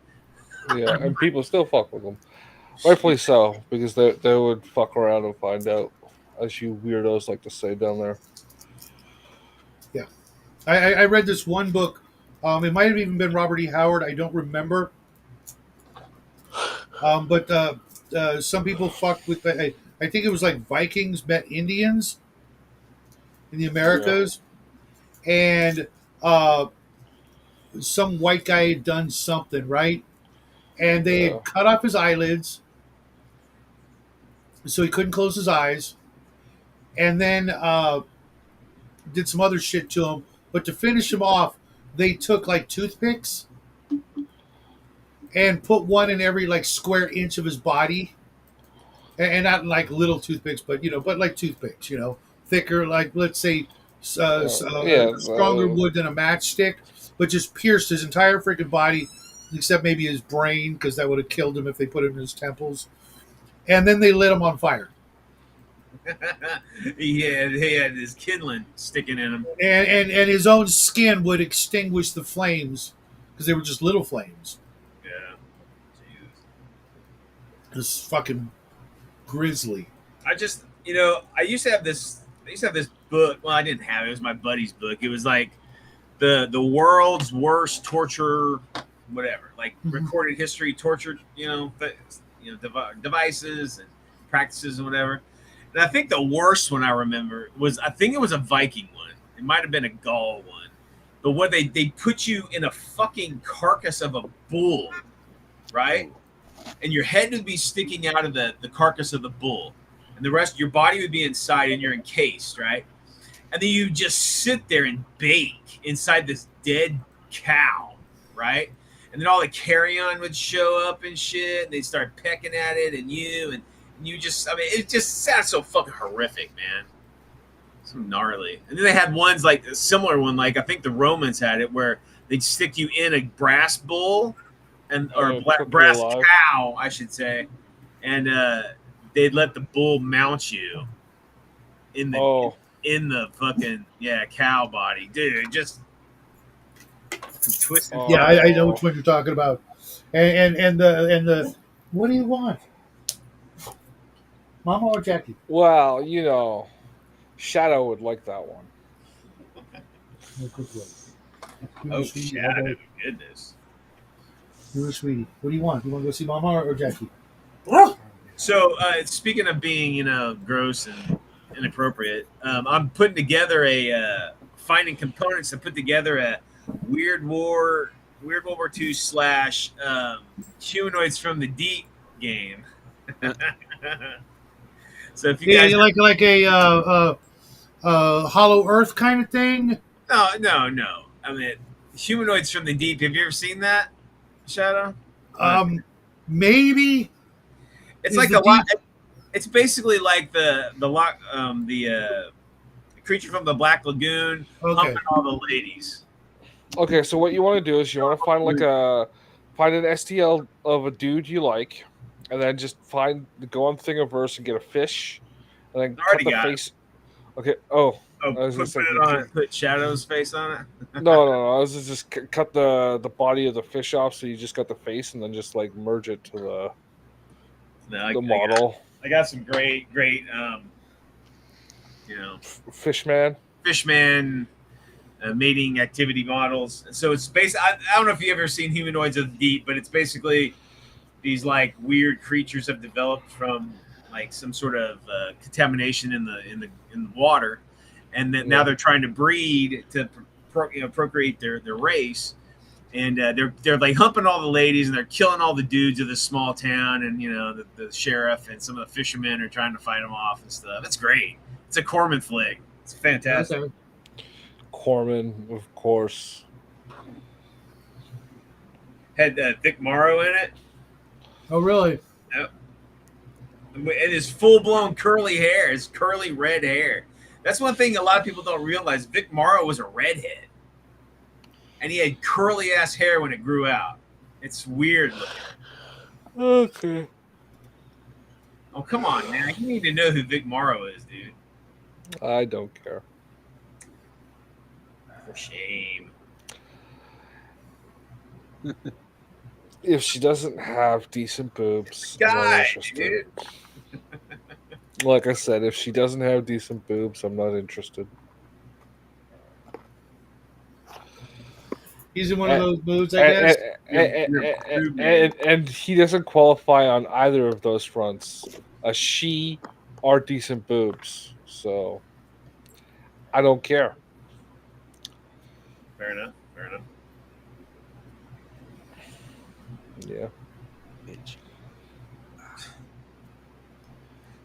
Yeah, and people still fuck with them. Rightfully so, because they would fuck around and find out, as you weirdos like to say down there. Yeah. I read this one book. It might have even been Robert E. Howard. I don't remember. But some people fucked with I think it was like Vikings met Indians in the Americas, and some white guy had done something right, and they Yeah. had cut off his eyelids, so he couldn't close his eyes, and then did some other shit to him. But to finish him off, they took like toothpicks and put one in every like square inch of his body, and not like little toothpicks, but but like toothpicks, thicker, like let's say stronger wood than a matchstick, but just pierced his entire freaking body, except maybe his brain, because that would have killed him if they put it in his temples. And then they lit him on fire, he had his kindling sticking in him. and his own skin would extinguish the flames because they were just little flames. Yeah. Jesus. It was fucking grisly. I just, I used to have this book. Well, I didn't have it. It was my buddy's book. It was like the world's worst torture, whatever, like recorded history torture, devices and practices and whatever. And I think the worst one I remember was, I think it was a Viking one. It might have been a Gaul one. But what they put you in a fucking carcass of a bull, right? And your head would be sticking out of the carcass of the bull. And the rest, your body would be inside and you're encased, right? And then you just sit there and bake inside this dead cow, right? And then all the carrion would show up and shit, and they'd start pecking at it, and you just, I mean, it just sounds so fucking horrific, man. So gnarly. And then they had ones like a similar one, like I think the Romans had it, where they'd stick you in a brass bull, or brass cow, I should say, and they'd let the bull mount you in the fucking cow body, dude. Just twisted. Yeah, I know which one you're talking about. And the what do you want, Mama or Jackie? Well, Shadow would like that one. Oh, Shadow, goodness. You're a sweetie. What do you want? You want to go see Mama or Jackie? So, speaking of being, gross and inappropriate, I'm putting together finding components to put together a Weird World War II / Humanoids from the Deep game. So if you guys like Hollow Earth kind of thing. No. I mean, humanoids from the deep. Have you ever seen that, Shadow? Maybe It's is like the a lot. deep- It's basically like the creature from the Black Lagoon Okay. humping all the ladies. Okay, so what you want to do is you want to find find an STL of a dude you like, and then just go on Thingiverse and get a fish, and then I already cut the got it. face. Okay. Oh, Oh, I was gonna put say, it on. Put Shadow's face on it. no. I was just cut the body of the fish off, so you just got the face, and then just like merge it to No, the model. I got some great, Fishman. fishman mating activity models. So it's I don't know if you've ever seen Humanoids of the Deep, but it's basically these like weird creatures have developed from like some sort of contamination in the water, and then now they're trying to breed to procreate their race. And they're like humping all the ladies, and they're killing all the dudes of this small town, and the sheriff and some of the fishermen are trying to fight them off and stuff. It's great. It's a Corman flick. It's fantastic. Okay. Corman, of course. Had Vic Morrow in it, Oh, really? and his full blown curly hair, his curly red hair. That's one thing a lot of people don't realize. Vic Morrow was a redhead, and he had curly ass hair when it grew out. It's weird looking. Okay. Oh, come on, man! You need to know who Vic Morrow is, dude. I don't care. For shame. If she doesn't have decent boobs, I'm not God, interested. dude. Like I said, if she doesn't have decent boobs, I'm not interested. He's in one of those moods, I guess. And he doesn't qualify on either of those fronts. A she or decent boobs. So I don't care. Fair enough. Fair enough. Yeah.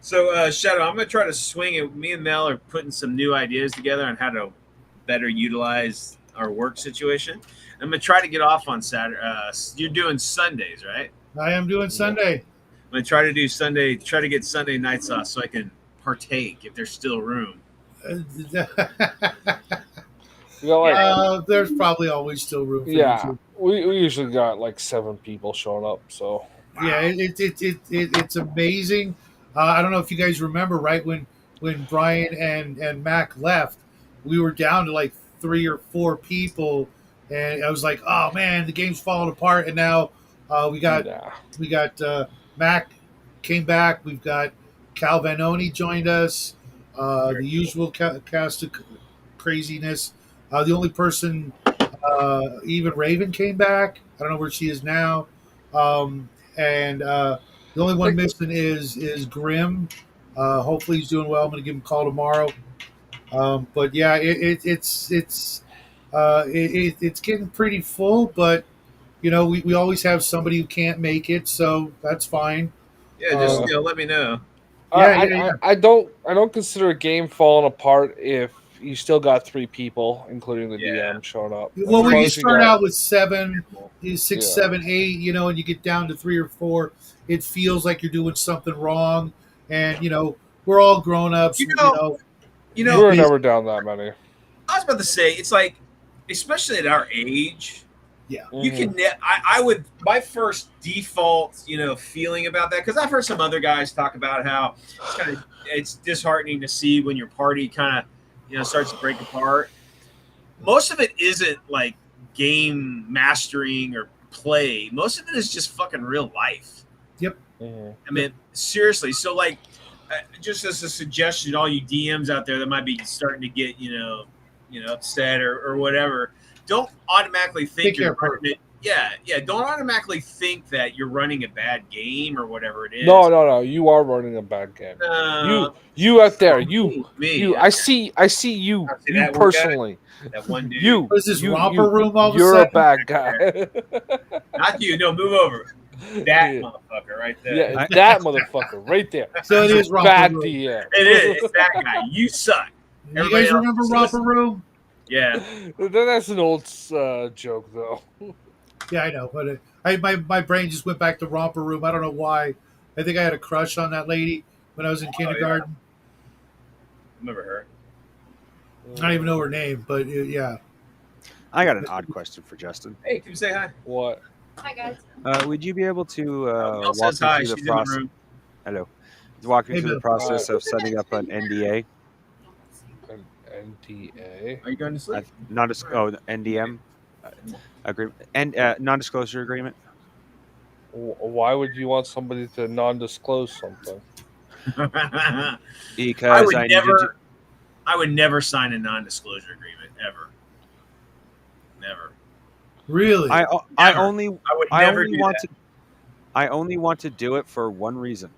So, Shadow, I'm going to try to swing it. Me and Mel are putting some new ideas together on how to better utilize our work situation. I'm going to try to get off on Saturday. You're doing Sundays, right? I am doing Sunday. I'm going to try to do Sunday, try to get Sunday nights off so I can partake if there's still room. You know, like, There's probably always still room for yeah, you. we usually got like 7 people showing up. So Yeah, it's amazing. I don't know if you guys remember, right when Brian and Mac left, we were down to like 3 or 4 people, and I was like, oh man, the game's falling apart. And now we got Mac came back. We've got Cal Vanoni joined us. The usual cast of craziness. The only person, even Raven came back. I don't know where she is now. And the only one missing is Grim. Hopefully he's doing well. I'm going to give him a call tomorrow. But yeah, it's getting pretty full. But we always have somebody who can't make it, so that's fine. Yeah, just let me know. I don't consider a game falling apart if you still got 3 people, including the DM, showing up. Well, when you start out with 7, 6, Yeah. 7, 8, and you get down to 3 or 4, it feels like you're doing something wrong. And we're all grown ups. We were never down that many. I was about to say, it's like, especially at our age, Yeah. you can. I would. My first default, feeling about that, because I've heard some other guys talk about how it's disheartening to see when your party kind of starts to break apart. Most of it isn't like game mastering or play. Most of it is just fucking real life. Yep. Mm-hmm. I mean, seriously. So, like, just as a suggestion, all you DMs out there that might be starting to get upset or whatever, don't automatically think you're running it. Yeah. Don't automatically think that you're running a bad game or whatever it is. No. You are running a bad game. You out there. I see you. You personally. That one dude. You. What is this romper room all of a You're sudden? a bad guy. Not you. No, move over. That motherfucker right there. Yeah, that motherfucker right there. So it is romper bad room. DM. It is. It's that guy. You suck. You Everybody guys else, remember just Romper listen. Room? Yeah. That's an old joke, though. Yeah, I know, but my brain just went back to Romper Room. I don't know why. I think I had a crush on that lady when I was in kindergarten. Remember her? I don't even know her name, but yeah. I got an odd question for Justin. Hey, can you say hi? What? Hi guys. Would you be able to Mel walk says me hi. through the She's in the process? room. Hello. Walk me Hey, through the Bill. process of setting up an NDA, An NDA? Are you going to sleep? NDM agreement, and non-disclosure agreement. Why would you want somebody to non-disclose something? I Because would I need to do. never. I would never sign a non-disclosure agreement ever. Never. Really? I Never. only I would I never only do want that. to I only want to do it for one reason.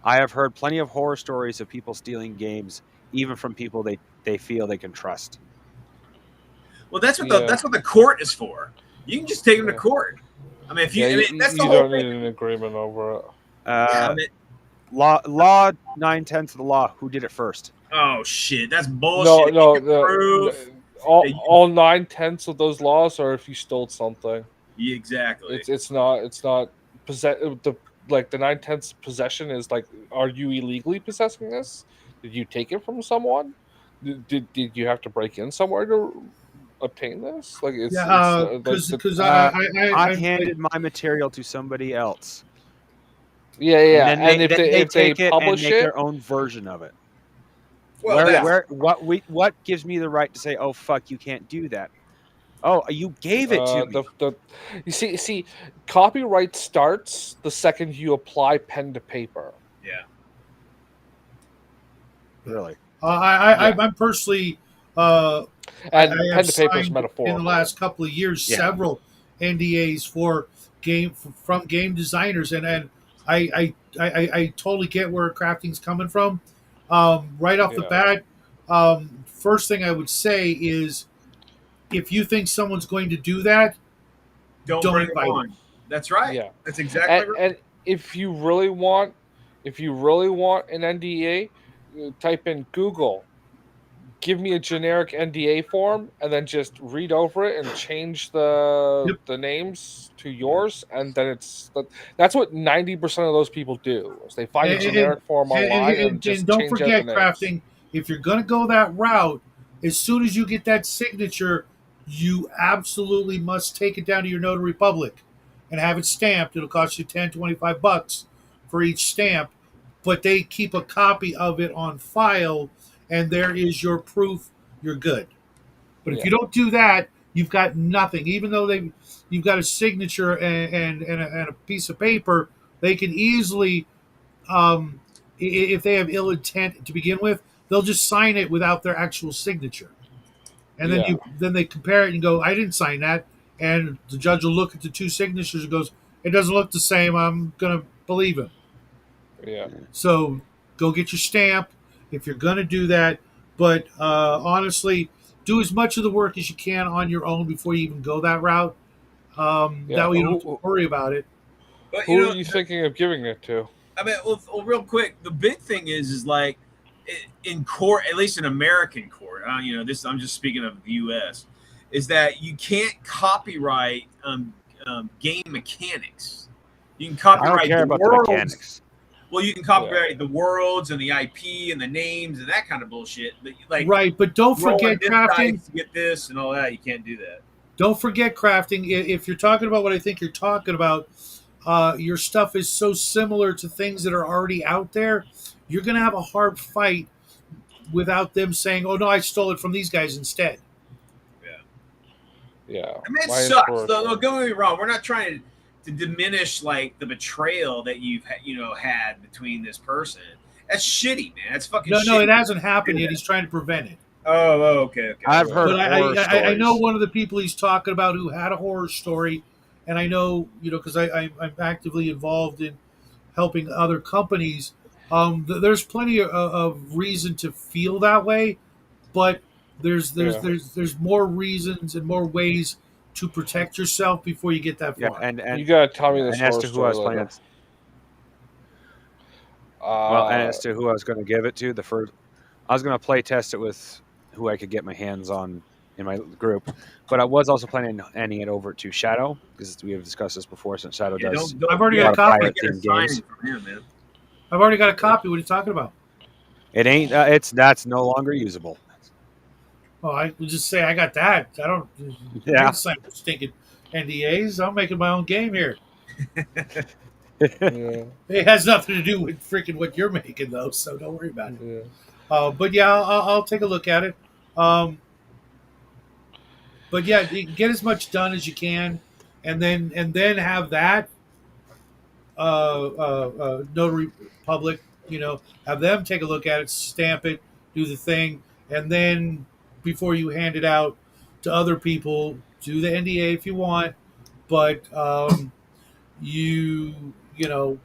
I have heard plenty of horror stories of people stealing games, even from people they feel they can trust. Well, that's what Yeah. that's what the court is for. You can just take them to Yeah. court. I mean, if you, Yeah, I mean, that's the you whole don't thing. need an agreement over it. Yeah, I mean, Law 9/10 of the law. Who did it first? oh shit, that's No, bullshit. no, You can prove all, that you- all 9/10 of those laws are if you stole something. Yeah, exactly. It's not possess the like the 9/10 possession is like, are you illegally possessing this? Did you take it from someone? Did you have to break in somewhere to obtain this? Like it's Yeah, like because the, because I handed my material to somebody else, yeah, and and then they if they take it and publish make it, their own version of it. Well, that's, What gives me the right to say, oh fuck, you can't do that? Oh, you gave it to me. the you see copyright starts the second you apply pen to paper. yeah. Really? I'm personally I And have pen to paper is signed in the metaphorical. last couple of years Yeah. several NDAs for from game designers, and I totally get where crafting's coming from. Right off the Yeah. bat, first thing I would say is if you think someone's going to do that, Don't don't bring them invite on. them. That's right. Yeah. That's exactly right. And if you really want an NDA, type in Google, give me a generic NDA form, and then just read over it and change Yep. the names to yours, and then that's what 90% of those people do. Is they find a generic form online and just don't change out the forget, names. crafting. If you're going to go that route, as soon as you get that signature, you absolutely must take it down to your notary public and have it stamped. It'll cost you $10-25 for each stamp, but they keep a copy of it on file, and there is your proof. You're good. But if Yeah. you don't do that, you've got nothing. Even though you've got a signature and a piece of paper, they can easily, if they have ill intent to begin with, they'll just sign it without their actual signature, and Yeah. then they compare it and go, "I didn't sign that," and the judge will look at the two signatures and goes, "It doesn't look the same. I'm gonna believe him." Yeah. So go get your stamp if you're gonna do that. But honestly, do as much of the work as you can on your own before you even go that route. Yeah. That way you don't have to worry about it. But Who are you thinking of giving it to? I mean, well, real quick, the big thing is like in court, at least in American court. This I'm just speaking of the U.S. Is that you can't copyright game mechanics. You can I copyright don't care the about the worlds. mechanics. Well, you can copyright the worlds and the IP and the names and that kind of bullshit. But like, Right, but don't rolling forget this crafting. dice to get this and all that. You can't do that. Don't forget crafting. If you're talking about what I think you're talking about, your stuff is so similar to things that are already out there. You're going to have a hard fight without them saying, "Oh no, I stole it from these guys instead." Yeah. I mean, it My sucks. inspiration. Don't get me wrong. We're not trying to diminish like the betrayal that you've had between this person. That's shitty, man. That's fucking No, shitty. no, it hasn't happened Yeah. yet. He's trying to prevent it. Oh, okay. I've heard But horror I know stories. one of the people he's talking about who had a horror story, and I know because I'm actively involved in helping other companies. There's plenty of reason to feel that way, but there's more reasons and more ways to protect yourself before you get that Yeah, far. and You gotta tell me this and as horror to who I story was planning, later. well, and as to who I was going to give it to, the first I was going to play test it with who I could get my hands on in my group, but I was also planning on handing it over to Shadow because we have discussed this before. Since Shadow Yeah, does I've already a got lot a of copy. pirate Get a themed signing games. from him, man. I've already got a copy. What are you talking about? It ain't. That's no longer usable. Oh, I would just say I got that. I don't. I Yeah. ain't signing stinking NDAs. I'm making my own game here. Yeah, It has nothing to do with freaking what you're making, though. So don't worry about it. yeah. But yeah, I'll take a look at it. But yeah, get as much done as you can, and then have that notary public. Have them take a look at it, stamp it, do the thing, and then before you hand it out to other people, do the NDA if you want. But you know,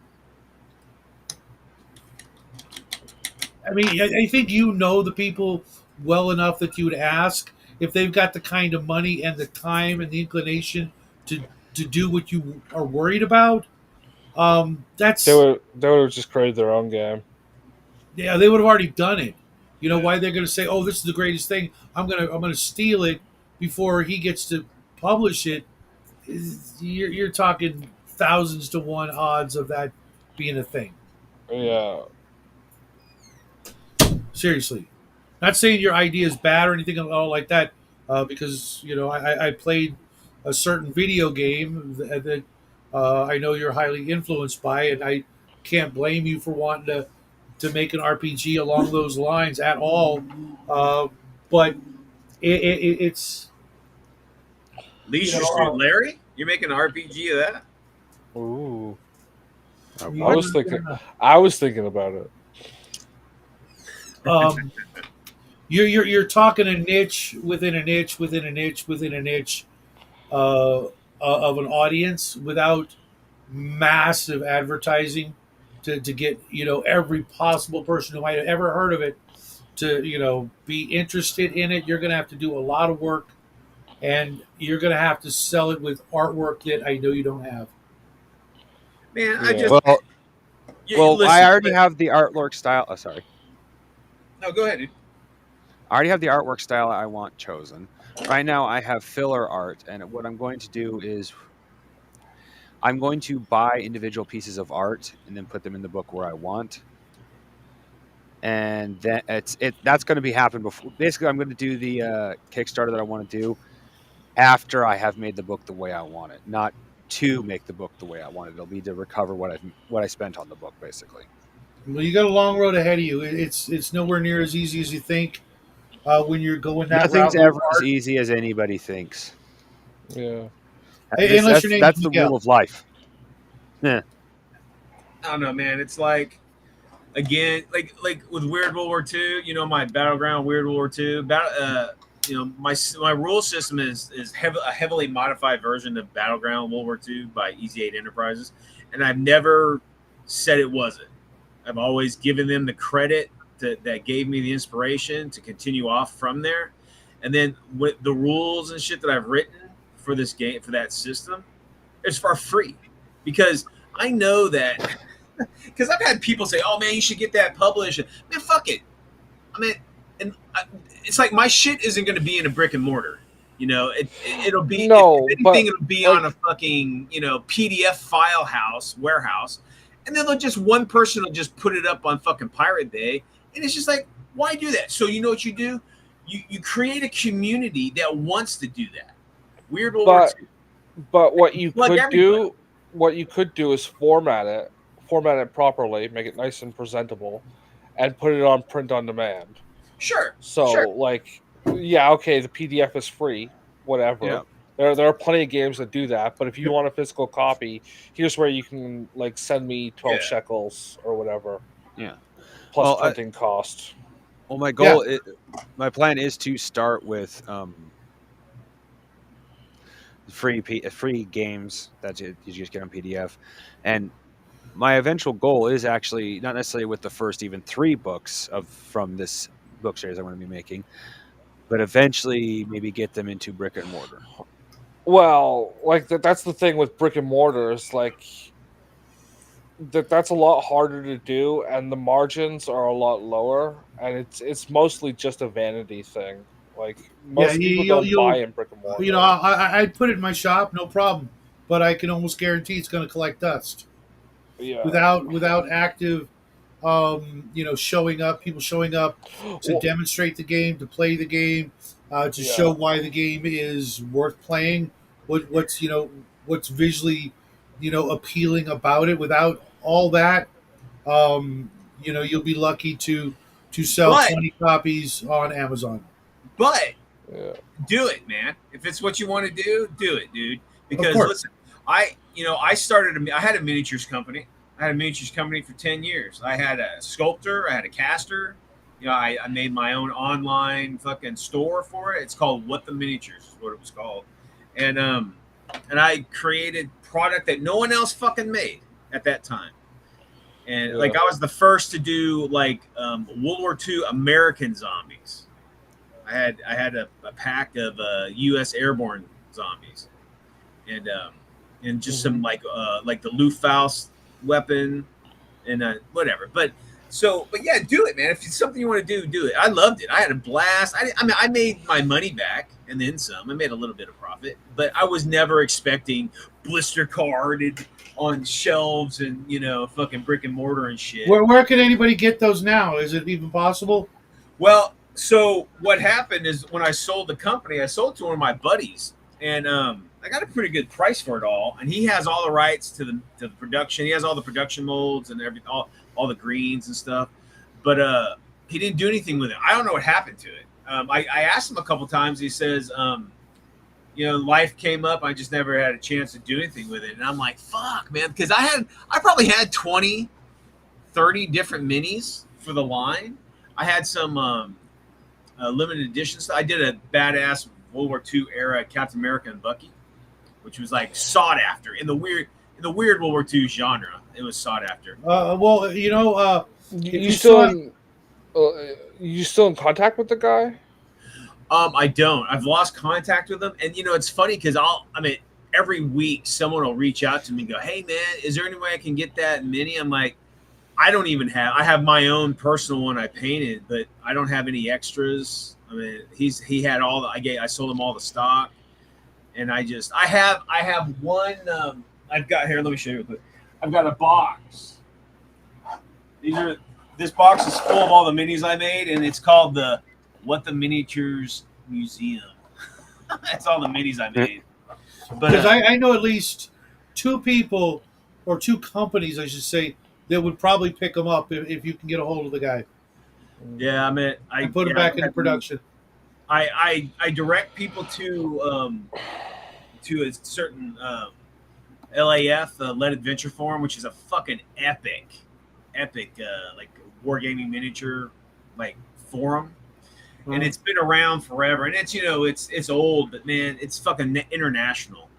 I mean, I think the people well enough that you would ask if they've got the kind of money and the time and the inclination to do what you are worried about. They That's would have just created their own game. Yeah, they would have already done it. Why they're going to say, "Oh, this is the greatest thing. I'm gonna steal it before he gets to publish it." You're talking thousands to one odds of that being a thing. Yeah, Seriously, not saying your idea is bad or anything at all like that, because I played a certain video game that I know you're highly influenced by, and I can't blame you for wanting to make an RPG along those lines at all. But it's Leisure Street Larry? You're making an RPG of that? ooh. you- I was thinking. I was thinking about it. um, you're talking a niche within a niche within a niche within a niche of an audience without massive advertising to get every possible person who might have ever heard of it to be interested in it. You're going to have to do a lot of work, and you're going to have to sell it with artwork that I know you don't have. Man, Yeah. I just. Well, I already listen, have the artwork style. Oh, sorry. No, go ahead, dude. I already have the artwork style I want chosen. Right now, I have filler art, and what I'm going to do is I'm going to buy individual pieces of art and then put them in the book where I want. And then that's going to be happen before. Basically, I'm going to do the Kickstarter that I want to do after I have made the book the way I want it, not to make the book the way I want it. It'll be to recover what I spent on the book, basically. Well, you got a long road ahead of you. It's nowhere near as easy as you think when you're going that Nothing's route. ever as easy as anybody thinks. Yeah. Unless your name is That's the Miguel. rule of life. Yeah. I don't know, man. It's like, again, like with Weird World War II, my Battleground Weird World War II, my rule system is a heavily modified version of Battleground World War II by Easy 8 Enterprises, and I've never said it wasn't. I've always given them the credit that gave me the inspiration to continue off from there, and then with the rules and shit that I've written for this game, for that system, it's for free because I know that. Because I've had people say, "Oh man, you should get that published." Man, fuck it. I mean, it's like my shit isn't going to be in a brick and mortar. It'll be No, if but, anything, it'll be on a fucking PDF file warehouse, and then one person will just put it up on fucking Pirate Bay, and it's just like, why do that? So you know what you do? You create a community that wants to do that. Weird World War II. But what you Plug could everybody. do is format it properly, make it nice and presentable, and put it on print on demand. Sure. So sure. okay, the PDF is free, whatever. Yeah. There are plenty of games that do that, but if you want a physical copy, here's where you can send me 12 shekels or whatever. Yeah. Plus printing cost. Well, my goal, my plan is to start with free games that you just get on PDF, and my eventual goal is actually not necessarily with the first even 3 books from this book series I want to be making, but eventually maybe get them into brick and mortar. Well, that's the thing with brick and mortar is that's a lot harder to do, and the margins are a lot lower, and it's mostly just a vanity thing. Like Yeah, most people don't buy you'll in brick and you know, mortar. I'd put it in my shop, no problem. But I can almost guarantee it's going to collect dust Yeah. without active, showing up, people showing up to Well, demonstrate the game, to play the game, to show yeah. why the game is worth playing. What's visually, appealing about it. Without all that, you'll be lucky to sell But 20 copies on Amazon. but Yeah. do it, man. If it's what you want to do it, dude. Of Because course. listen, I had a miniatures company. I had a miniatures company for 10 years. I had a sculptor, I had a caster. I made my own online fucking store for it. It's called What the Miniatures is what it was called. And I created product that no one else fucking made at that time. And Yeah. like I was the first to do like World War II American zombies. I had a pack of U.S. airborne zombies, and just some like the Luftwaffe weapon and whatever. But yeah, do it, man. If it's something you want to do it. I loved it. I had a blast. I mean, I made my money back and then some. I made a little bit of profit, but I was never expecting blister carded on shelves and fucking brick and mortar and shit. Where can anybody get those now? Is it even possible? Well, so what happened is when I sold the company, I sold to one of my buddies, and I got a pretty good price for it all. And he has all the rights to the production. He has all the production molds and everything, all the greens and stuff. But he didn't do anything with it. I don't know what happened to it. I asked him a couple times. He says, life came up. I just never had a chance to do anything with it. And I'm like, fuck, man, because I probably had 20, 30 different minis for the line. I had some limited edition stuff. I did a badass World War II era Captain America and Bucky, which was like sought after in the weird World War II genre. It was sought after. Well, You still you still in contact with the guy? I don't. I've lost contact with them, and it's funny because every week someone will reach out to me and go, "Hey, man, is there any way I can get that mini?" I'm like, I don't even have. I have my own personal one I painted, but I don't have any extras. I mean, he had all the. I sold him all the stock, and I have one. I've got here. Let me show you real quick. I've got a box. This box is full of all the minis I made, and it's called the What the Miniatures Museum. That's all the minis I made. But because I know at least two people or two companies, I should say, that would probably pick them up if you can get a hold of the guy yeah, I mean, and put him back into production. I direct people to a certain LAF Lead Adventure Forum, which is a fucking epic like wargaming miniature like forum, and it's been around forever, and it's old, but man, it's fucking international,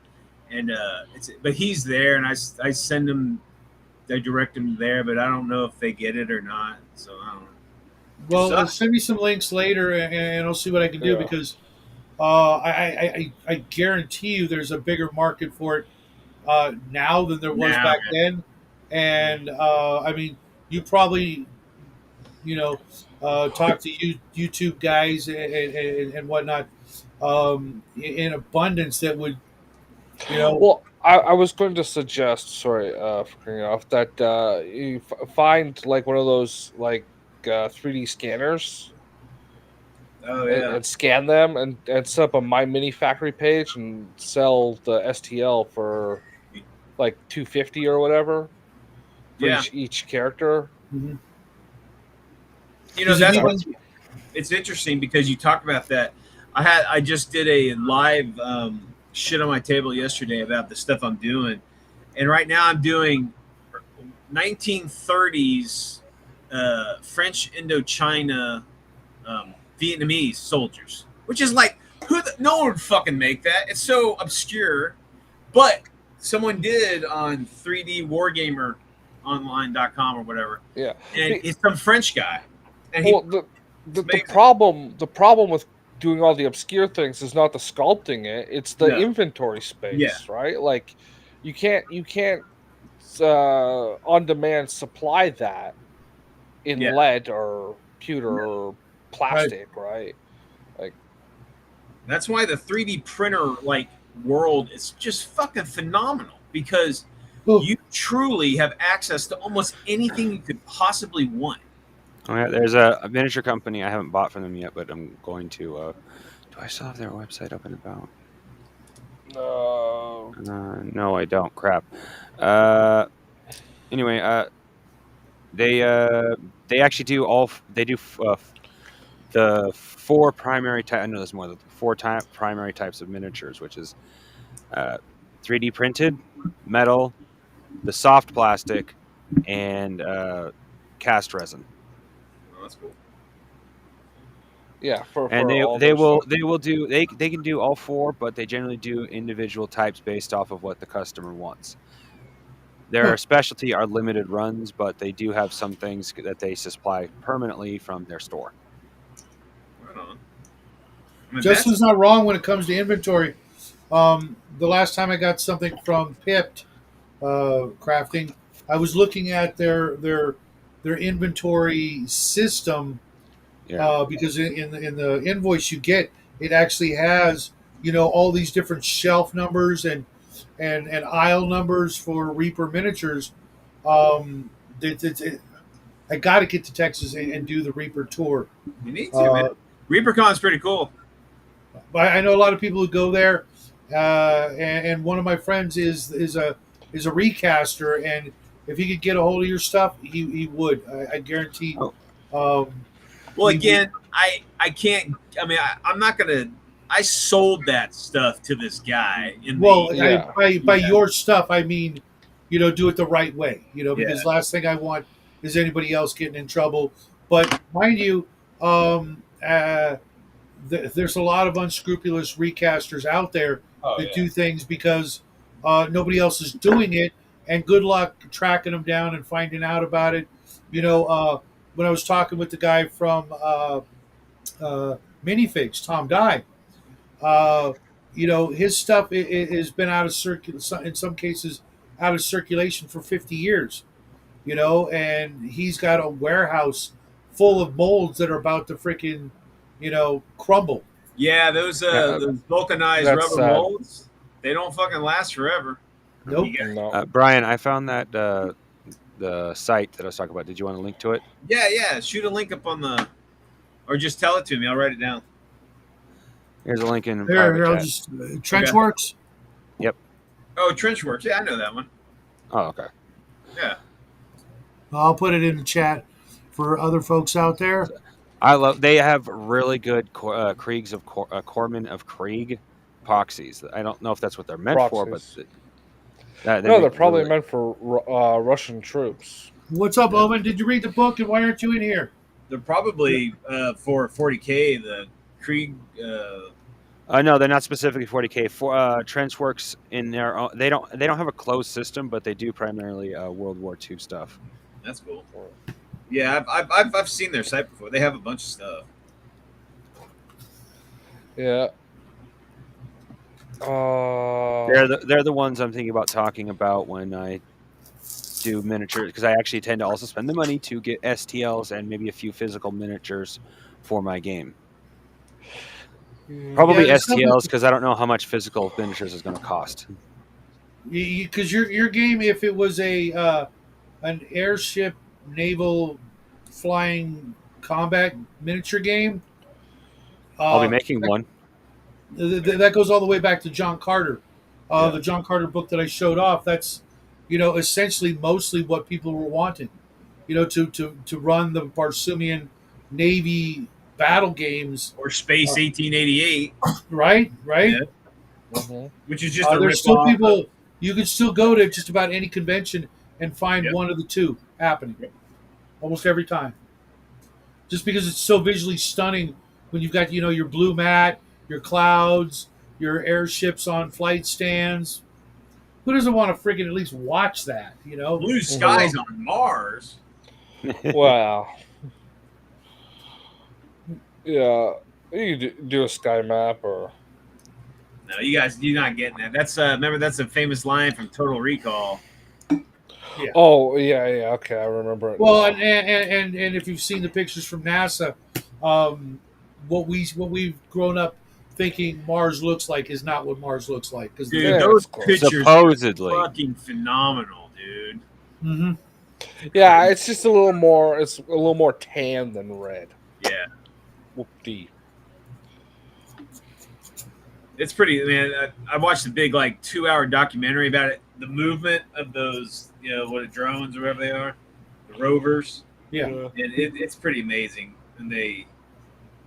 and but he's there, and I send him. I direct them there, but I don't know if they get it or not. So I don't know. Well, send me some links later, and I'll see what I can do because I guarantee you there's a bigger market for it now than there was back then. And I mean, you probably talk to YouTube guys and whatnot in abundance that would Well, I was going to suggest, sorry for cutting off, that you find like one of those like 3D scanners and scan them and set up a My Mini Factory page and sell the STL for like $250 or whatever for each character. Mm-hmm. It's interesting because you talk about that. I just did a live shit on my table yesterday about the stuff I'm doing, and right now I'm doing 1930s French Indochina Vietnamese soldiers, which is like no one would fucking make that. It's so obscure, but someone did on 3dwargameronline.com or whatever. Yeah, and it's some French guy. And the problem with doing all the obscure things is not the sculpting it's the inventory space, right? Like you can't on-demand supply that in Yeah. lead or pewter or plastic, right? Like, That's why the 3D printer like world is just fucking phenomenal because Oh, you truly have access to almost anything you could possibly want. Oh, yeah, there's a miniature company I haven't bought from them yet, but I'm going to. Do I still have their website up and about? No, I don't. Crap. Anyway, they actually do they do the four primary type. I know there's more than primary types of miniatures, which is 3D printed, metal, the soft plastic, and cast resin. Oh, that's cool. yeah, for And all they their will stuff. they will do they can do all four, but they generally do individual types based off of what the customer wants. Their Huh. specialty are limited runs, but they do have some things that they supply permanently from their store. Right on. I mean, Justin's not wrong when it comes to inventory. The last time I got something from Pipped Crafting, I was looking at their inventory system Yeah. because in the invoice you get, it actually has all these different shelf numbers and aisle numbers for Reaper miniatures. Um, I got to get to Texas and do the Reaper tour. you need to, man. ReaperCon's pretty cool. I know a lot of people who go there, and one of my friends is a recaster, and if he could get a hold of your stuff, he would. I guarantee. Oh. Well, he again, I can't. I mean, I'm not gonna. I sold that stuff to this guy in Well, the. Yeah. by your stuff, I mean, do it the right way. Because Yeah. last thing I want is anybody else getting in trouble. But mind you, there's a lot of unscrupulous recasters out there Oh, that yeah. do things because nobody else is doing it, and good luck tracking them down and finding out about it. When I was talking with the guy from Minifigs, Tom Dye, uh, his stuff has been out of in some cases out of circulation for 50 years. And he's got a warehouse full of molds that are about to freaking, crumble. Yeah, those Yeah, those vulcanized That's rubber sad. molds, they don't fucking last forever. Nope. You No. Brian, I found that the site that I was talking about. Did you want to link to it? Yeah. Shoot a link up on the, or just tell it to me. I'll write it down. Here's a link in Here, private I'll chat. just Trenchworks. Oh, Trenchworks. Yeah, I know that one. Oh, okay. Yeah. I'll put it in the chat for other folks out there. They have really good Kriegs of Corpsmen of Krieg epoxies. I don't know if that's what they're meant for, but Proxies. they No, they're make probably really- meant for Russian troops. What's up, Owen? Did you read the book, and why aren't you in here? They're probably for 40K, the Krieg. No, they're not specifically 40K. For Trenchworks in their own, they don't have a closed system, but they do primarily World War II stuff. That's cool. Yeah, I've seen their site before. They have a bunch of stuff. Yeah. They're the ones I'm thinking about talking about when I do miniatures, because I actually tend to also spend the money to get STLs and maybe a few physical miniatures for my game. Probably Yeah, STLs, because I don't know how much physical miniatures is going to cost. Because your game, if it was an airship naval flying combat miniature game, I'll be making one. That goes all the way back to John Carter. Yeah. The John Carter book that I showed off, that's essentially mostly what people were wanting, to run the Barsoomian Navy battle games, Or Space 1888, right? Yeah. Mhm. which is just a There's still rip-off. people. You can still go to just about any convention and find Yep. one of the two happening, Yep. almost every time. Just because it's so visually stunning when you've got your blue mat, your clouds, your airships on flight stands. Who doesn't want to freaking at least watch that? Blue skies on Mars. Wow. Yeah. You could do a sky map or. No, you guys, you're not getting that. That's remember that's a famous line from Total Recall. Yeah. Oh yeah. Okay, I remember it. Well, now. and if you've seen the pictures from NASA, um, what we've grown up thinking Mars looks like is not what Mars looks like because Dude, Yeah, those it's close. pictures Supposedly. are fucking phenomenal, dude. hmm Yeah, it's just a little more. It's a little more tan than red. Yeah, Whoop-dee. it's pretty, man. I watched a big, like, 2-hour documentary about it. The movement of those, what drones or whatever they are, the rovers. yeah. And it's pretty amazing. And they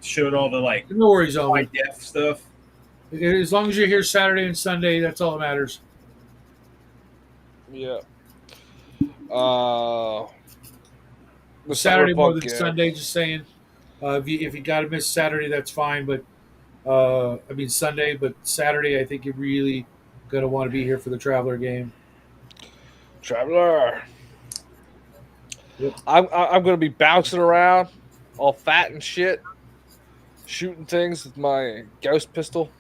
showed all the, like, No worries, high Owen. def stuff. As long as you're here Saturday and Sunday, that's all that matters. Yeah. The Saturday more Cyberpunk than game. Sunday. Just saying. If you got to miss Saturday, that's fine. But I mean Sunday, but Saturday, I think you're really gonna want to be here for the Traveler game. Traveler. Yep. I'm gonna be bouncing around, all fat and shit, shooting things with my ghost pistol.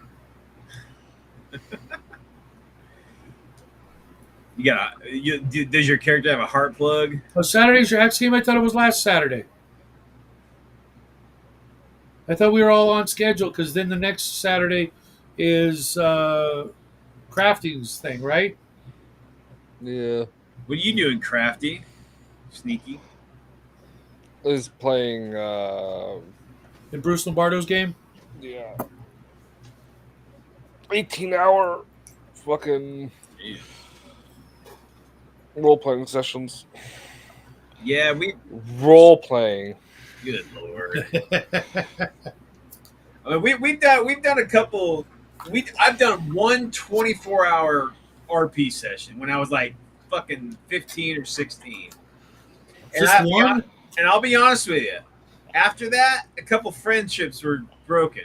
Does your character have a heart plug? Oh, Saturday's your X game. I thought it was last Saturday. I thought we were all on schedule because then the next Saturday is Crafting's thing, right? Yeah, What are you doing, Crafty? Sneaky. is playing. In Bruce Lombardo's game. Yeah, 18-hour fucking Yeah. role playing sessions. Yeah, we. Role playing. Good lord. I mean, we've done a couple. I've done one 24-hour RP session when I was like fucking 15 or 16. Just one? And I'll be honest with you. After that, a couple friendships were broken.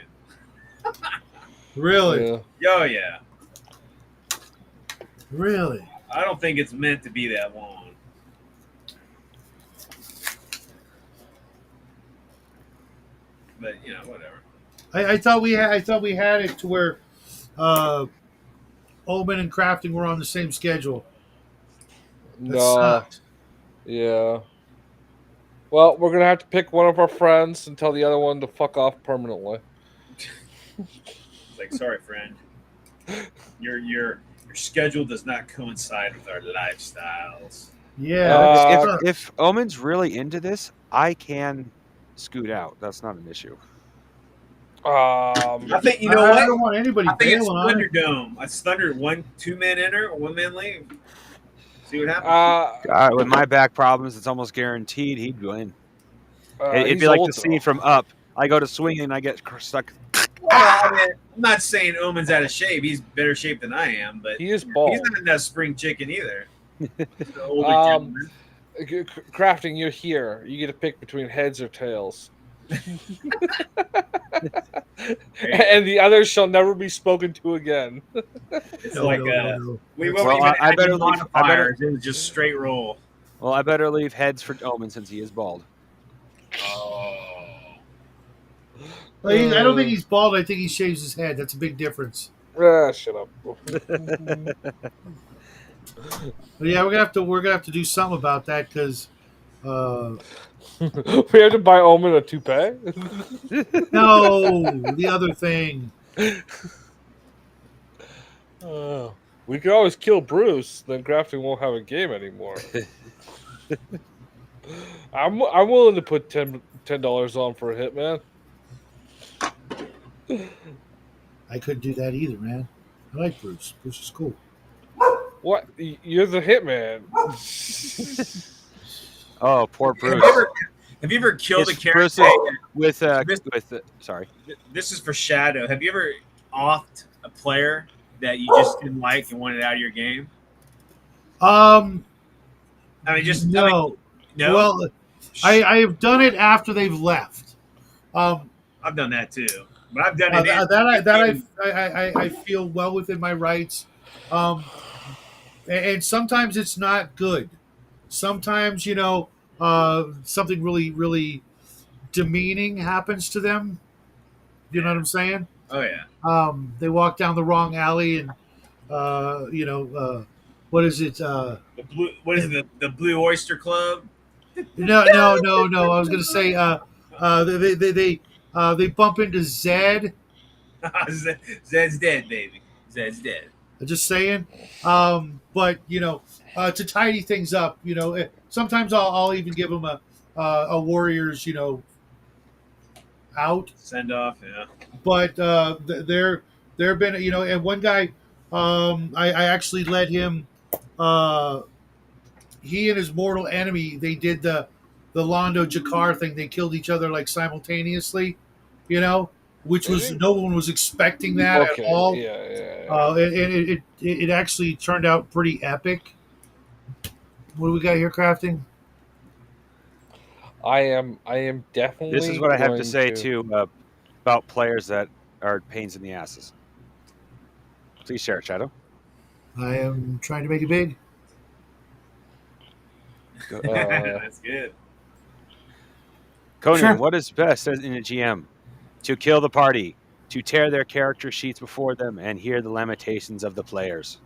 Really? Yeah. Oh yeah. Really? I don't think it's meant to be that long. But whatever. I thought we had it to where Omen and Crafting were on the same schedule. That No. sucked. Yeah. Well, we're gonna have to pick one of our friends and tell the other one to fuck off permanently. It's like, sorry, friend. Your schedule does not coincide with our lifestyles. Yeah. If Omen's really into this, I can scoot out. That's not an issue. I think I what? don't want anybody I think it's bailing on it. Thunderdome. It's Thunder 2-man enter, 1-man leave. See what happens. God, with my back problems, it's almost guaranteed he'd win. It'd he's be like old, the scene though. from Up. I go to swing and I get stuck. Well, I mean, I'm not saying Omen's out of shape. He's better shape than I am, but He is bald. he's not that spring chicken either. He's an older gentleman. Crafting, you're here. You get to pick between heads or tails. And the others shall never be spoken to again. It's No, like no. we Well, won't even I add better any leave- I better- modifiers. It was just straight roll. Well, I better leave heads for Omen since he is bald. Oh. Well, I don't think he's bald. I think he shaves his head. That's a big difference. Shut up. But yeah, we're gonna have to do something about that because We have to buy Omen a toupee. no, the other thing. We could always kill Bruce, then Crafting won't have a game anymore. I'm willing to put $10 on for a Hitman. I couldn't do that either, man. I like Bruce. Bruce is cool. What? You're the Hitman. Oh, poor Bruce. Have you ever killed a It's character? Bruce Hey, sorry. this is for Shadow. Have you ever offed a player that you just didn't like and wanted out of your game? I mean, No. no. Well, I have done it after they've left. I've done that too, but I've done it. I feel well within my rights. And sometimes it's not good. Sometimes something really really demeaning happens to them. You know what I'm saying? Oh yeah. They walk down the wrong alley and what is it? The blue. What is it? The Blue Oyster Club. No. I was gonna say they bump into Zed. Zed's dead, baby. Zed's dead. Just saying. But to tidy things up, sometimes I'll even give them a Warriors, out. Send off. Yeah. But there have been, and one guy, I actually let him. He and his mortal enemy, they did the Londo Jakar thing. They killed each other like simultaneously, which was no one was expecting that Okay. at all. Yeah. And it actually turned out pretty epic. What do we got here, crafting? I am definitely. This is what I have to going say too about players that are pains in the asses. Please share, Shadow. I am trying to make it big. That's good. Conan, Sure. what is best in a GM? To kill the party, to tear their character sheets before them, and hear the lamentations of the players.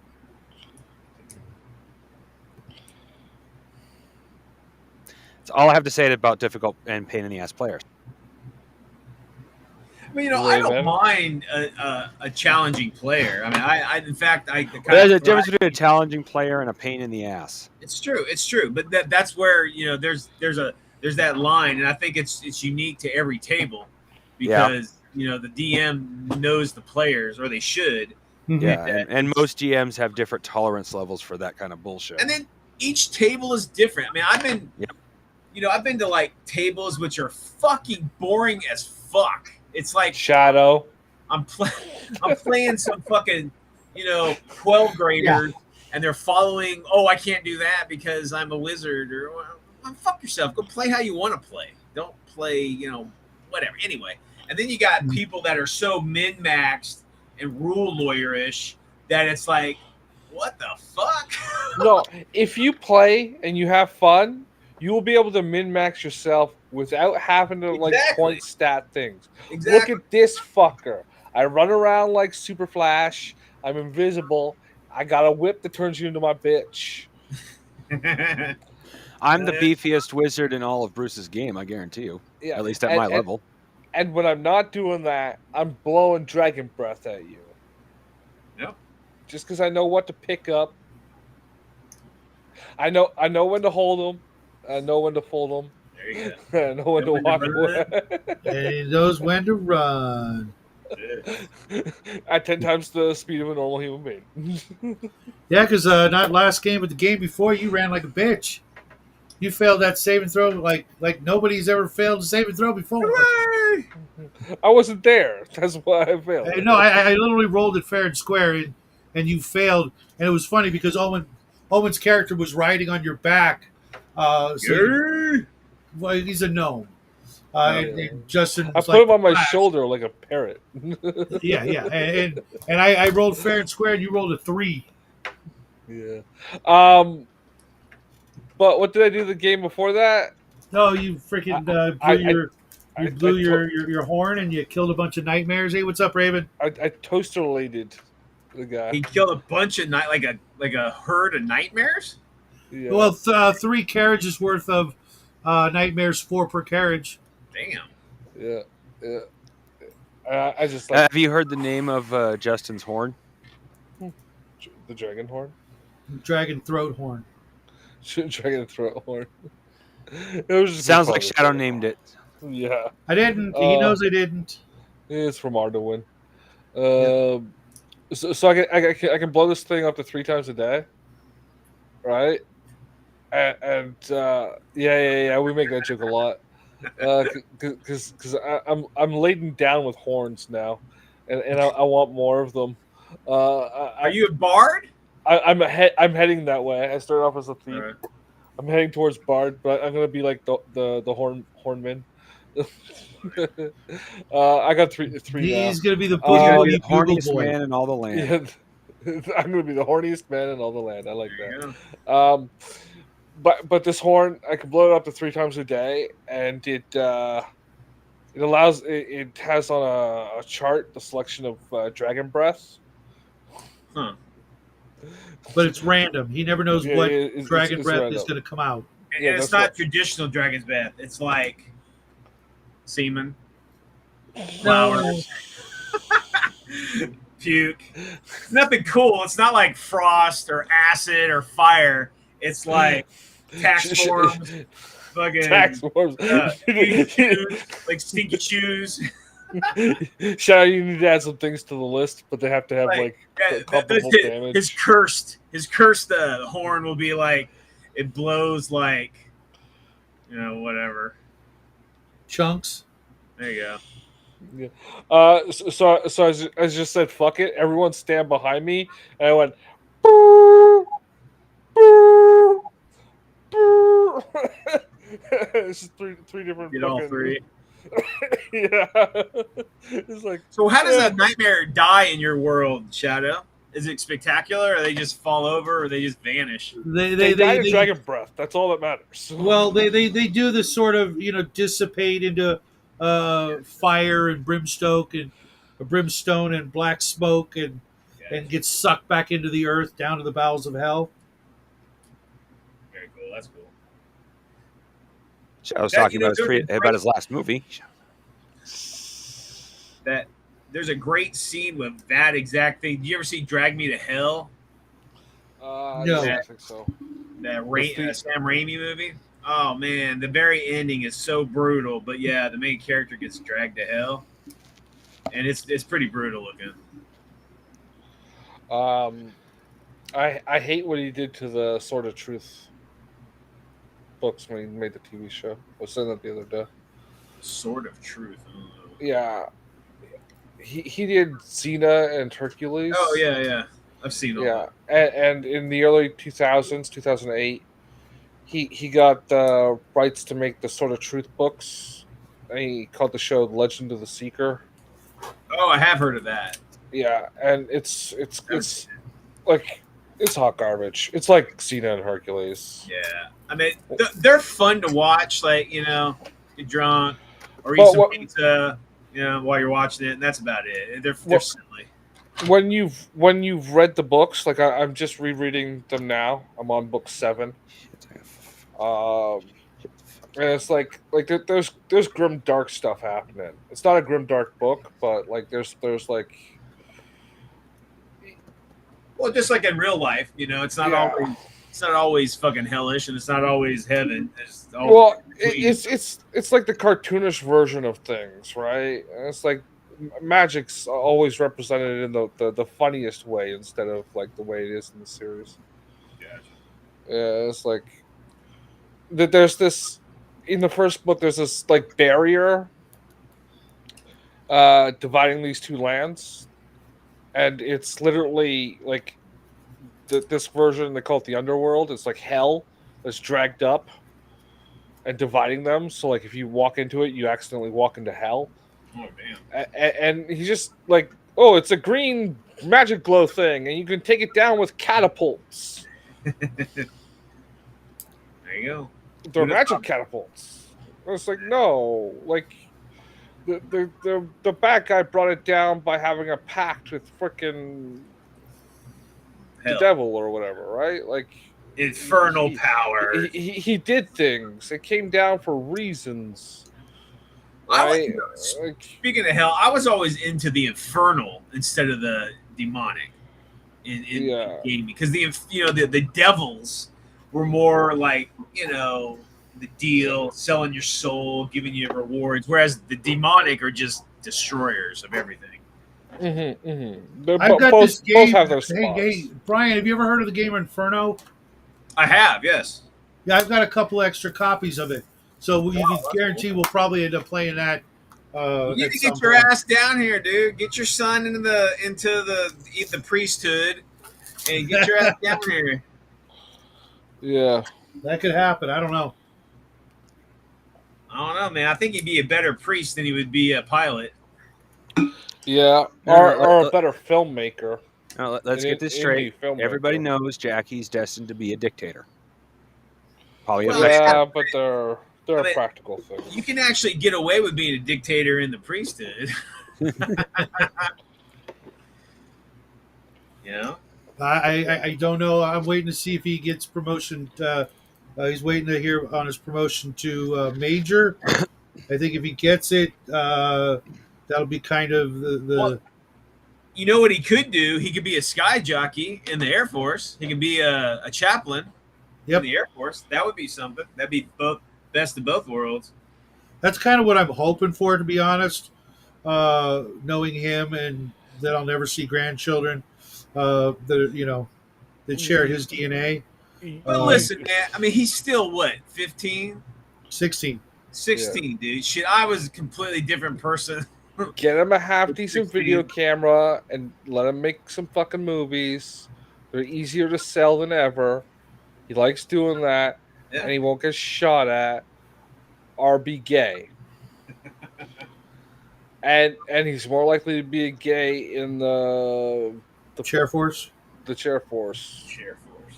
That's all I have to say about difficult and pain in the ass players. I mean, I don't mind a challenging player. I mean, I in fact, There's a difference between a challenging player and a pain in the ass. It's true, but that's where there's that line, and I think it's unique to every table because the DM knows the players, or they should. Yeah, and most GMs have different tolerance levels for that kind of bullshit. And then each table is different. I mean, I've been to like tables which are fucking boring as fuck. It's like Shadow. I'm playing some fucking 12 graders, and they're following. Oh, I can't do that because I'm a wizard. Or well, fuck yourself. Go play how you want to play. Don't play whatever. Anyway, and then you got people that are so min-maxed and rule lawyerish that it's like, what the fuck? No, if you play and you have fun, you will be able to min-max yourself without having to point stat things. Exactly. Look at this fucker. I run around like Super Flash. I'm invisible. I got a whip that turns you into my bitch. I'm the beefiest wizard in all of Bruce's game, I guarantee you. Yeah. At least at my level. And when I'm not doing that, I'm blowing dragon breath at you. Yep. Just because I know what to pick up. I know when to hold them. I know when to fold them. There you go. I know when to walk away. And he knows when to run. At 10 times the speed of a normal human being. Yeah, because not last game, but the game before, you ran like a bitch. You failed that save and throw like nobody's ever failed a save and throw before. I wasn't there. That's why I failed. No, I literally rolled it fair and square, and you failed. And it was funny because Owen's character was riding on your back. Well, he's a gnome. And Justin, I put him on my shoulder like a parrot. Yeah, and I rolled fair and square, and you rolled a 3. Yeah. But what did I do the game before that? No, you freaking blew your horn, and you killed a bunch of nightmares. Hey, what's up, Raven? I toaster-lated the guy. He killed a bunch of like a herd of nightmares. Yeah. Well, 3 carriages worth of nightmares, 4 per carriage. Damn. Yeah. I just have you heard the name of Justin's horn? The dragon horn. Dragon throat horn. Dragon throat horn. It was just sounds like Shadow named it. Yeah. I didn't. He knows I didn't. It's from Arduin. So I can blow this thing up to 3 times a day, right? And we make that joke a lot, because I'm laden down with horns now, and I want more of them. Are you a bard? I'm heading that way. I started off as a thief. Right. I'm heading towards bard, but I'm gonna be like the hornman. I got three. He's now. gonna be the horniest man in all the land. Yeah, I'm gonna be the horniest man in all the land. I like that. But this horn, I can blow it up to 3 times a day, and it allows it has on a chart the selection of dragon breath. Huh. but it's random. He never knows Yeah, what it's dragon breath random. is going to come out. And Yeah, it's that's not right. traditional dragon's bath. It's like semen, No, flowers, puke. It's nothing cool. It's not like frost or acid or fire. It's like tax forms, fucking Tax forms. feet shoes, like stinky shoes. Shout out, you need to add some things to the list, but they have to have like comparable damage. His cursed horn will be like it blows like whatever. chunks. There you go. Yeah. So I just said fuck it. Everyone stand behind me, and I went. "Boo, boo, boo." It's just three different. Get all fucking- three. Yeah. It's like. So how does yeah. a nightmare die in your world, Shadow? Is it spectacular, or they just fall over, or they just vanish? They die of dragon breath. That's all that matters. Well, they do this sort of dissipate into fire and brimstone and black smoke and get sucked back into the earth down to the bowels of hell. Very cool. That's cool. I was That, talking you know, about his there's a about his last movie. That there's a great scene with that exact thing. Did you ever see Drag Me to Hell? I No. don't think so. That The- Sam Raimi movie? Oh man, the very ending is so brutal. But yeah, the main character gets dragged to hell, and it's pretty brutal looking. I hate what he did to the Sword of Truth books when he made the TV show. I was saying that the other day. Sword of Truth. Oh, Yeah, he did Xena and Hercules. oh yeah, I've seen all Yeah, and in the early 2000s, 2008, he got the rights to make the Sword of Truth books. And he called the show Legend of the Seeker. that. Oh, I have heard of that. Yeah, and it's like it's hot garbage. It's like Xena and Hercules. Yeah, I mean they're fun to watch. Like get drunk or eat Well, some pizza. While you're watching it, and that's about it. They're Well- silly. When you've read the books, like I'm just rereading them now. I'm on book 7. And it's like there's grim dark stuff happening. It's not a grim dark book, but like there's like Well, just like in real life, it's not Yeah. always fucking hellish, and it's not always heaven. It's always well clean. it's like the cartoonish version of things, right? And it's like magic's always represented in the funniest way instead of like the way it is in the series. Yeah, it's like there's this in the first book. There's this like barrier dividing these two lands, and it's literally like this version they call it the underworld. It's like hell that's dragged up and dividing them. So like if you walk into it, you accidentally walk into hell. Oh damn! And he's just like, oh, it's a green magic glow thing, and you can take it down with catapults. There you go. They're Good magic enough. catapults. I was like, no, like the bad guy brought it down by having a pact with frickin' the Hell. devil or whatever, right? Like Infernal he- power. he did things. It came down for reasons. I was- Right? Like, Speaking of hell, I was always into the infernal instead of the demonic in Yeah. gaming because the devils were more like the deal, selling your soul, giving you rewards, whereas the demonic are just destroyers of everything. I've got both, this game. both have their spots. Hey, Brian, have you ever heard of the game Inferno? I have, yes. Yeah, I've got a couple extra copies of it, so you can guarantee we'll probably end up playing that. You need at to some get your point. ass down here, dude. Get your son into the priesthood and get your ass down here. Yeah. That could happen. I don't know. I don't know, man. I think he'd be a better priest than he would be a pilot. Yeah, No, or no, a better filmmaker. Now, let's An get this indie straight. filmmaker. Everybody knows Jackie's destined to be a dictator. Probably Well, a Yeah, but they're I mean, practical things. You can actually get away with being a dictator in the priesthood. I don't know. I'm waiting to see if he gets promotion. He's waiting to hear on his promotion to major. I think if he gets it, that'll be kind of Well, the you know what he could do? He could be a sky jockey in the Air Force. He could be a chaplain in Yep. the Air Force. That would be something. That'd be both best of both worlds. That's kind of what I'm hoping for, to be honest. Knowing him and that I'll never see grandchildren, that share his DNA. But Um, listen, man. I mean, he's still what, 15, 16. 16, dude. Shit, I was a completely different person. Get him a half decent 16. video camera and let him make some fucking movies. They're easier to sell than ever. He likes doing that, Yeah. and he won't get shot at or be gay. and he's more likely to be a gay in the Chair Force. the chair force. Share Force.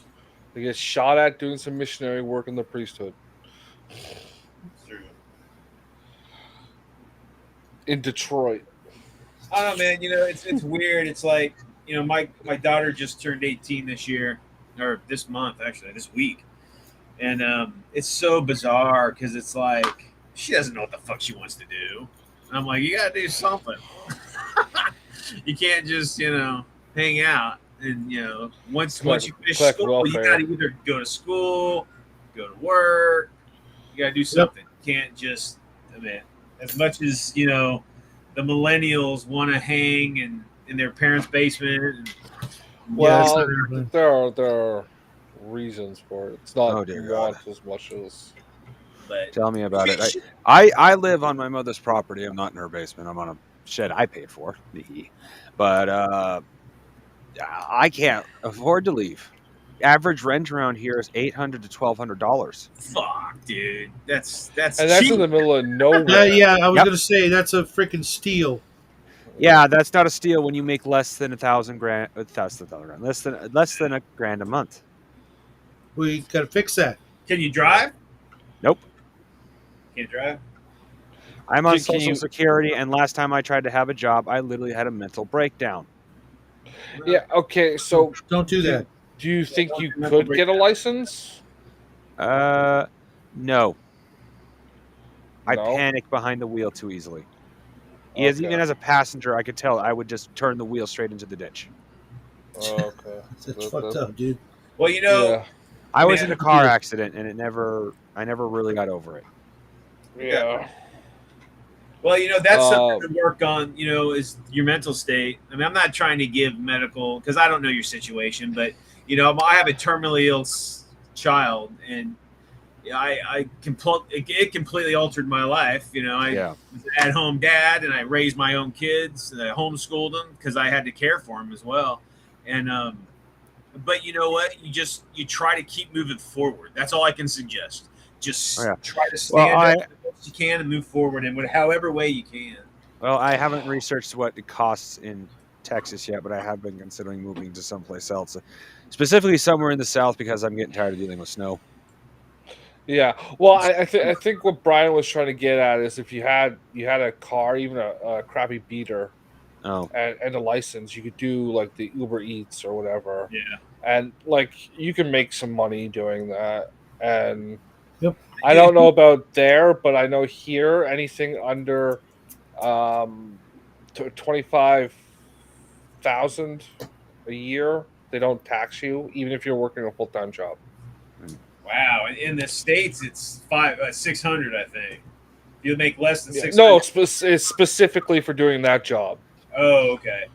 He gets shot at doing some missionary work in the priesthood It's true. in Detroit. I don't know, man. You know, it's weird. It's like, you know, my daughter just turned 18 this year, or this month, actually, this week. And it's so bizarre because it's like she doesn't know what the fuck she wants to do. And I'm like, you got to do something. You can't just, you know, hang out. And, you know, once you finish collect school, welfare. you got to either go to school, go to work. You got to do something. You can't just, I mean, as much as, you know, the millennials want to hang in their parents' basement. And, Well, Yeah, there are reasons for it. It's not Oh, dear want as much as but Tell me about it. I live on my mother's property. I'm not in her basement. I'm on a shed I paid for. But I can't afford to leave. Average rent around here is $800 to $1,200. fuck, dude. That's and that's cheap. in the middle of nowhere. yeah. I was Yep. gonna say that's a freaking steal. Yeah, that's not a steal when you make less than $1,000 less than $1,000 a month. We gotta fix that. Can you drive? Nope. Can't drive. I'm on Can Social you- Security, and last time I tried to have a job, I literally had a mental breakdown. Yeah. Okay. So, Don't do that. do you think don't you do mental could get a breakdown. license? No. I No? panic behind the wheel too easily. Yes, Okay. even as a passenger, I could tell I would just turn the wheel straight into the ditch. Okay. That's fucked up, dude. Well, you know, Yeah. I was Man, in a car accident, and I never really got over it. Yeah. That's something to work on. You know, is your mental state. I mean, I'm not trying to give medical because I don't know your situation, but you know, I have a terminally ill child, and it completely altered my life. You know, I Yeah. was an at-home dad, and I raised my own kids, and I homeschooled them because I had to care for them as well. And but you know what? You try to keep moving forward. That's all I can suggest. Just Oh, yeah. try to stand Well, up the best you can and move forward in however way you can. Well, I haven't researched what it costs in Texas yet, but I have been considering moving to someplace else, specifically somewhere in the South, because I'm getting tired of dealing with snow. Yeah. Well, I think what Brian was trying to get at is if you had a car, even a crappy beater, Oh, and a license, you could do like the Uber Eats or whatever. Yeah. And like you can make some money doing that. And Yep. I don't know about there, but I know here anything under 25,000 a year, they don't tax you, even if you're working a full-time job. Wow. In the States, it's 600, I think. You make less than Yeah. 600. No, it's specifically for doing that job. Oh, okay.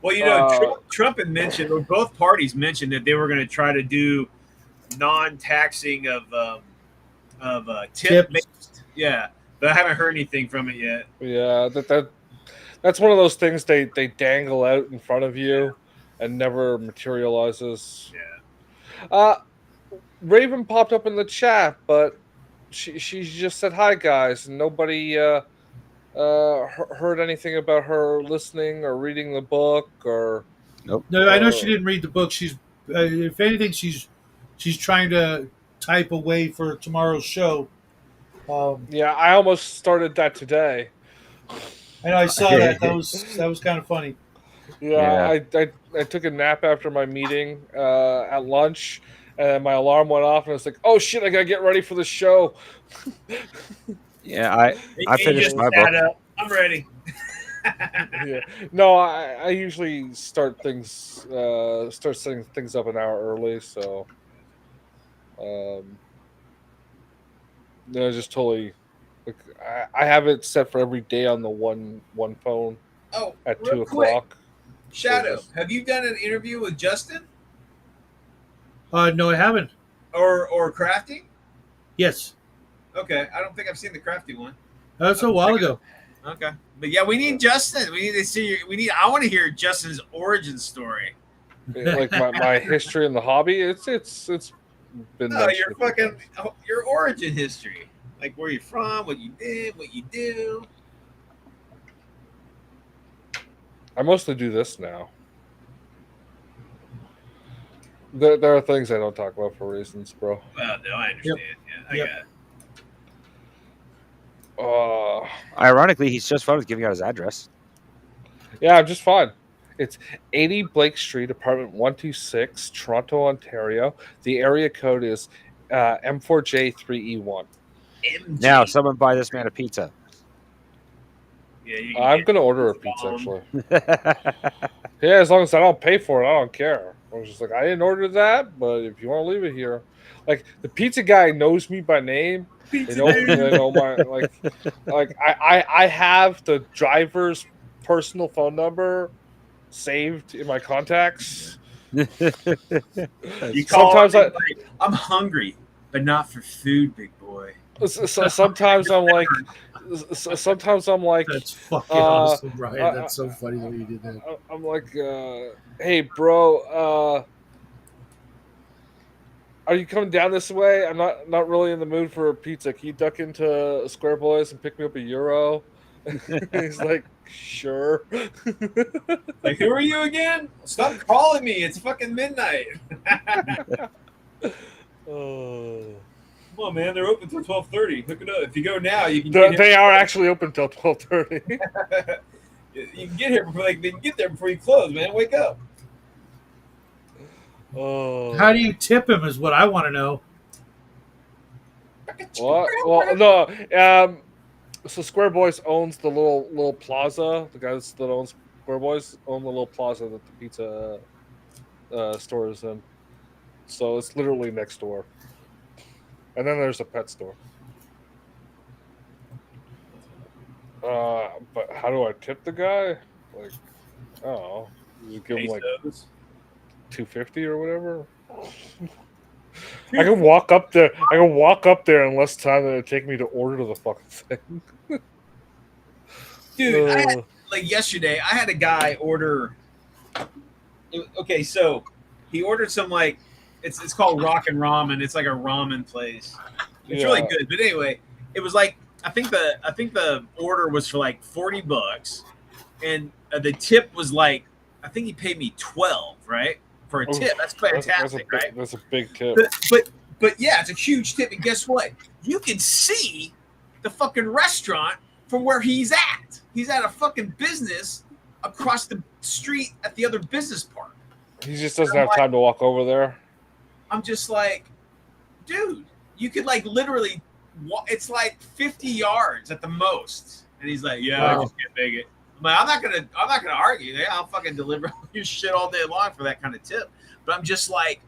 Well, you know, Trump had mentioned, or both parties mentioned that they were going to try to do non-taxing of tip Tips. based. Yeah, but I haven't heard anything from it yet. Yeah, that's one of those things they dangle out in front of you and never materializes. Yeah. Raven popped up in the chat, but she just said hi, guys, and nobody heard anything about her listening or reading the book or. nope. No, I know she didn't read the book. She's, if anything, she's trying to type away for tomorrow's show. Yeah, I almost started that today. And I saw that. That was kind of funny. Yeah, I took a nap after my meeting at lunch, and my alarm went off, and I was like, "Oh shit, I gotta get ready for the show." Yeah, I He finished just my book. sat up. I'm ready. Yeah, no, I usually start setting things up an hour early, so no, just totally. Like, I have it set for every day on the one phone Oh, at real 2 o'clock. quick, So Shadow, just have you done an interview with Justin No, I haven't. or Crafty? Yes, Okay, I don't think I've seen the Crafty one. that was a while ago. Okay, but yeah, we need Justin. We need to see. I want to hear Justin's origin story. like my history in the hobby. It's been No, mentioned your a few fucking times. your origin history, like where you're from, what you did, what you do. I mostly do this now. There are things I don't talk about for reasons, bro. Well, no, I understand. Yeah, I Yep. got it. Ironically, he's just fun with giving out his address. Yeah, I'm just fine. It's 80 Blake Street, apartment 126, Toronto, Ontario. The area code is M4J3E1. MG. Now, someone buy this man a pizza. Yeah, you can I'm get gonna order a pizza bomb. actually. Yeah, as long as I don't pay for it, I don't care. I was just like, I didn't order that, but if you want to leave it here, like the pizza guy knows me by name. Pizza They dude. know my like I have the driver's personal phone number saved in my contacts. You call Sometimes him, like, I'm hungry, but not for food, big boy. sometimes I'm like sometimes I'm like That's fucking Uh, awesome, Brian. That's so funny the way you did that. I'm like hey bro, are you coming down this way? I'm not really in the mood for a pizza. Can you duck into Square Boys and pick me up a euro? He's like, sure. Like, who are you again? Stop calling me. It's fucking midnight. Oh. Come on, man. They're open till 12:30. Hook it up. If you go now, you can get They are actually open till 12:30. You can get here before they can get there before you close, man. Wake up. Oh. How do you tip him? Is what I want to know. What? Well, no. So Square Boys owns the little plaza. The guys that owns Square Boys own the little plaza that the pizza store is in. So it's literally next door. And then there's a pet store. But how do I tip the guy? Like, I don't know. You give him like Pesos. $2.50 or whatever. I can walk up there. In less time than it take me to order the fucking thing. Dude, I had, like yesterday, I had a guy order. Okay, so he ordered some like it's called Rock and Ramen. It's like a ramen place. It's really good. But anyway, it was like I think the order was for like $40, and the tip was like I think he paid me 12, right? For a tip. That's fantastic, right? That's a big tip. But yeah, it's a huge tip. And guess what? You can see the fucking restaurant from where he's at. He's at a fucking business across the street at the other business park. He just doesn't have time to walk over there. I'm just like, dude, you could like literally, it's like 50 yards at the most. And he's like, yeah, I just can't make it. I'm like, I'm not gonna argue. I'll fucking deliver your shit all day long for that kind of tip. But I'm just like,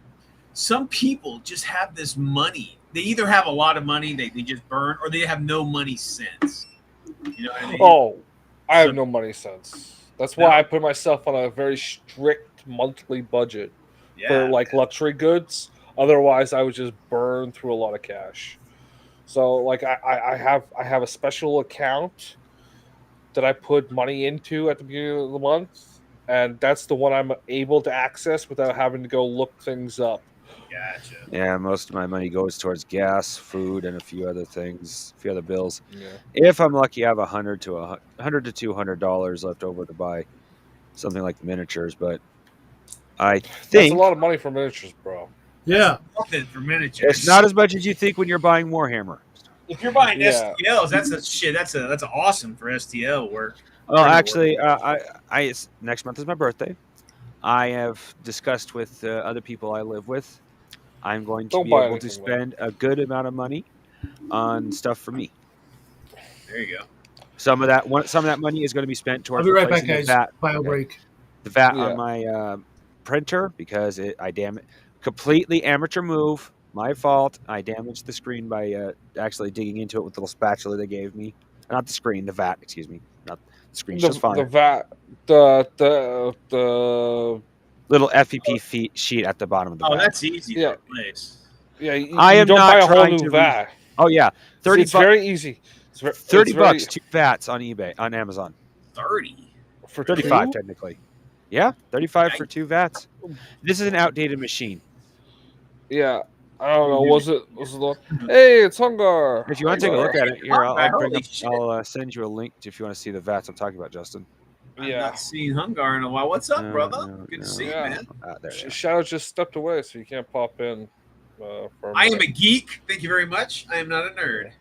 some people just have this money. They either have a lot of money they just burn, or they have no money sense. You know what I mean? Oh, I have no money sense. That's why I put myself on a very strict monthly budget for like luxury goods. Otherwise, I would just burn through a lot of cash. So, like, I have a special account that I put money into at the beginning of the month, and that's the one I'm able to access without having to go look things up. Gotcha. Yeah, most of my money goes towards gas, food, and a few other things, a few other bills. Yeah. If I'm lucky, I have $100 to $200 left over to buy something like the miniatures. But I think that's a lot of money for miniatures, bro. Yeah, Nothing for miniatures. It's not as much as you think when you're buying Warhammer. If you're buying STLs, that's awesome for STL work. Well, Pretty actually, next month is my birthday. I have discussed with other people I live with. I'm going to Don't be buy able to anything, man. spend a good amount of money on stuff for me. There you go. Some of that money is going to be spent I'll towards be right back, replacing the guys. VAT. Bio Okay. break. The VAT Yeah. on my printer because I completely amateur move. My fault. I damaged the screen by actually digging into it with the little spatula they gave me. Not the screen, the VAT. Excuse me. Not the screen. It's just fine. The VAT, the Little FEP sheet at the bottom of the Oh, VAT. that's easy Yeah. to replace. yeah. I You am don't not buy a whole trying new to VAT. Oh yeah, It's 30 bucks. very easy. It's 30 very bucks, 2 VATs on eBay, on Amazon. 30. for 35 two. technically. Yeah, 35 Yikes. for 2 VATs. This is an outdated machine. Yeah. I don't know. You Was it the hey, it's Hungar. If you want to take a look at it, here Hungar, I'll bring holy up. shit. I'll send you a link if you want to see the VATs I'm talking about, Justin. I've Yeah. not seen Hungar in a while. What's up, No, brother? no, Good no. to see you, Yeah. man. There they are. Shadow just stepped away, so you can't pop in. For a I am minute. a geek. Thank you very much. I am not a nerd.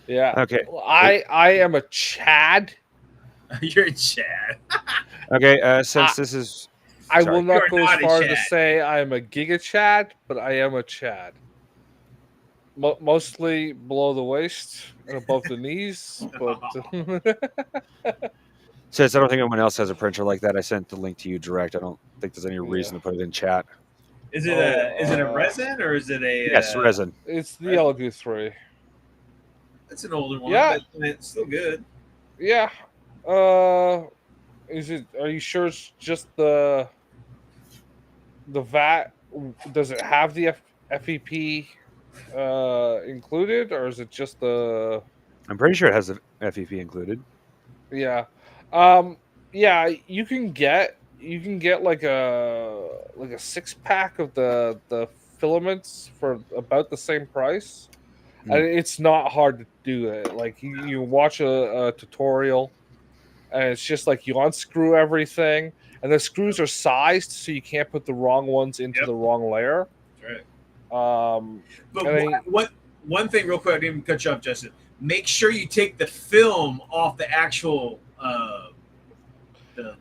Yeah. Okay. Well, I am a Chad. You're a Chad. Okay. Since this is, I Sorry. will not You're go as not a far to Chad. say I am a Giga Chad, but I am a Chad. Mostly below the waist and above the knees, but since I don't think anyone else has a printer like that, I sent the link to you direct. I don't think there's any Yeah. reason to put it in chat. Is it a resin or is it a? Yes, resin. it's the LG 3. It's an older one, Yeah. but it's still good. Yeah. Is it? Are you sure it's just the VAT? Does it have the FEP included, or is it just the? I'm pretty sure it has the FEP included. Yeah. Yeah, you can get like a 6-pack of the filaments for about the same price. And it's not hard to do it. Like you watch a tutorial and it's just like you unscrew everything and the screws are sized so you can't put the wrong ones into Yep. the wrong layer. That's right. But and then- one thing real quick, I didn't even cut you off, Justin. Make sure you take the film off the actual the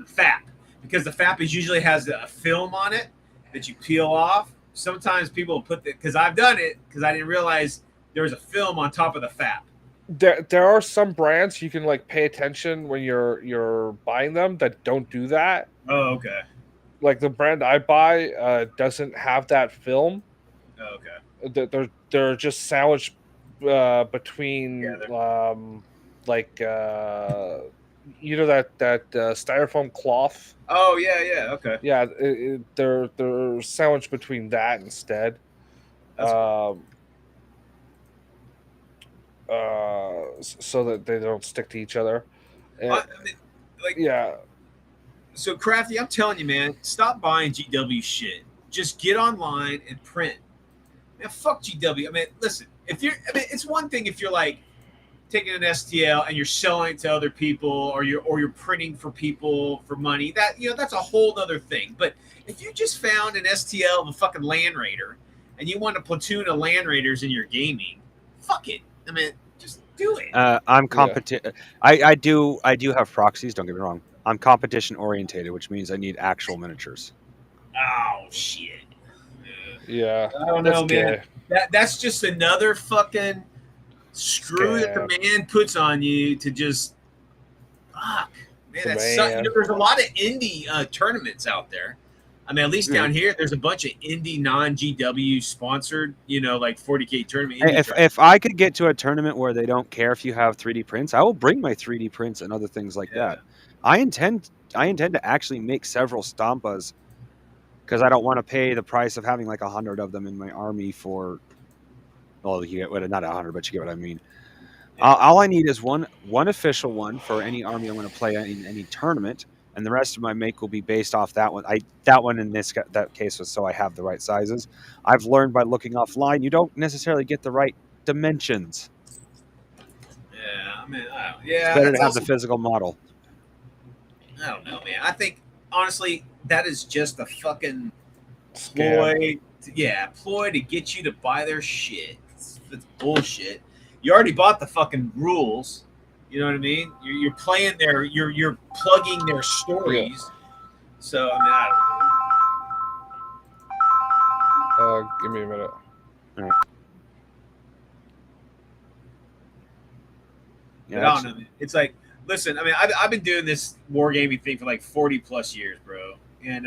FAP, because the FAP usually has a film on it that you peel off. Sometimes people put because I've done it because I didn't realize there was a film on top of the FAP. there are some brands you can like pay attention when you're buying them that don't do that. Oh, okay. Like the brand I buy doesn't have that film. Oh, okay. They're just sandwiched between Yeah, like you know that styrofoam cloth. Oh yeah, okay. Yeah, they're sandwiched between that instead. That's cool. So that they don't stick to each other. And, I mean, like, yeah. So Crafty, I'm telling you, man, stop buying GW shit. Just get online and print. Man, fuck GW. I mean, listen, it's one thing if you're like taking an STL and you're selling it to other people, or you're printing for people for money. That that's a whole other thing. But if you just found an STL of a fucking Land Raider and you want a platoon of Land Raiders in your gaming, fuck it. I mean, just do it. I'm competition. I do have proxies. Don't get me wrong. I'm competition orientated, which means I need actual miniatures. Oh shit. Yeah. I don't know, man. That's just another fucking screw that the man puts on you to just fuck. Man, that's there's a lot of indie tournaments out there. I mean, at least down here, there's a bunch of indie non-GW sponsored, like 40K tournament. If I could get to a tournament where they don't care if you have 3D prints, I will bring my 3D prints and other things like that. I intend to actually make several Stampas because I don't want to pay the price of having like 100 of them in my army for. Well, you get not 100, but you get what I mean. All I need is one official one for any army I'm going to play in any tournament, and the rest of my make will be based off that one. That one in that case was so I have the right sizes. I've learned by looking offline, you don't necessarily get the right dimensions. Yeah, I mean, it's better to have the physical model. I don't know, man. I think honestly that is just a fucking ploy. Ploy to get you to buy their shit. It's bullshit. You already bought the fucking rules. You know what I mean? You're playing you're plugging their stories. So I mean, I don't know. Give me a minute. Yeah, But I don't know. Man. It's like, listen. I mean, I've been doing this wargaming thing for like 40 plus years, bro. And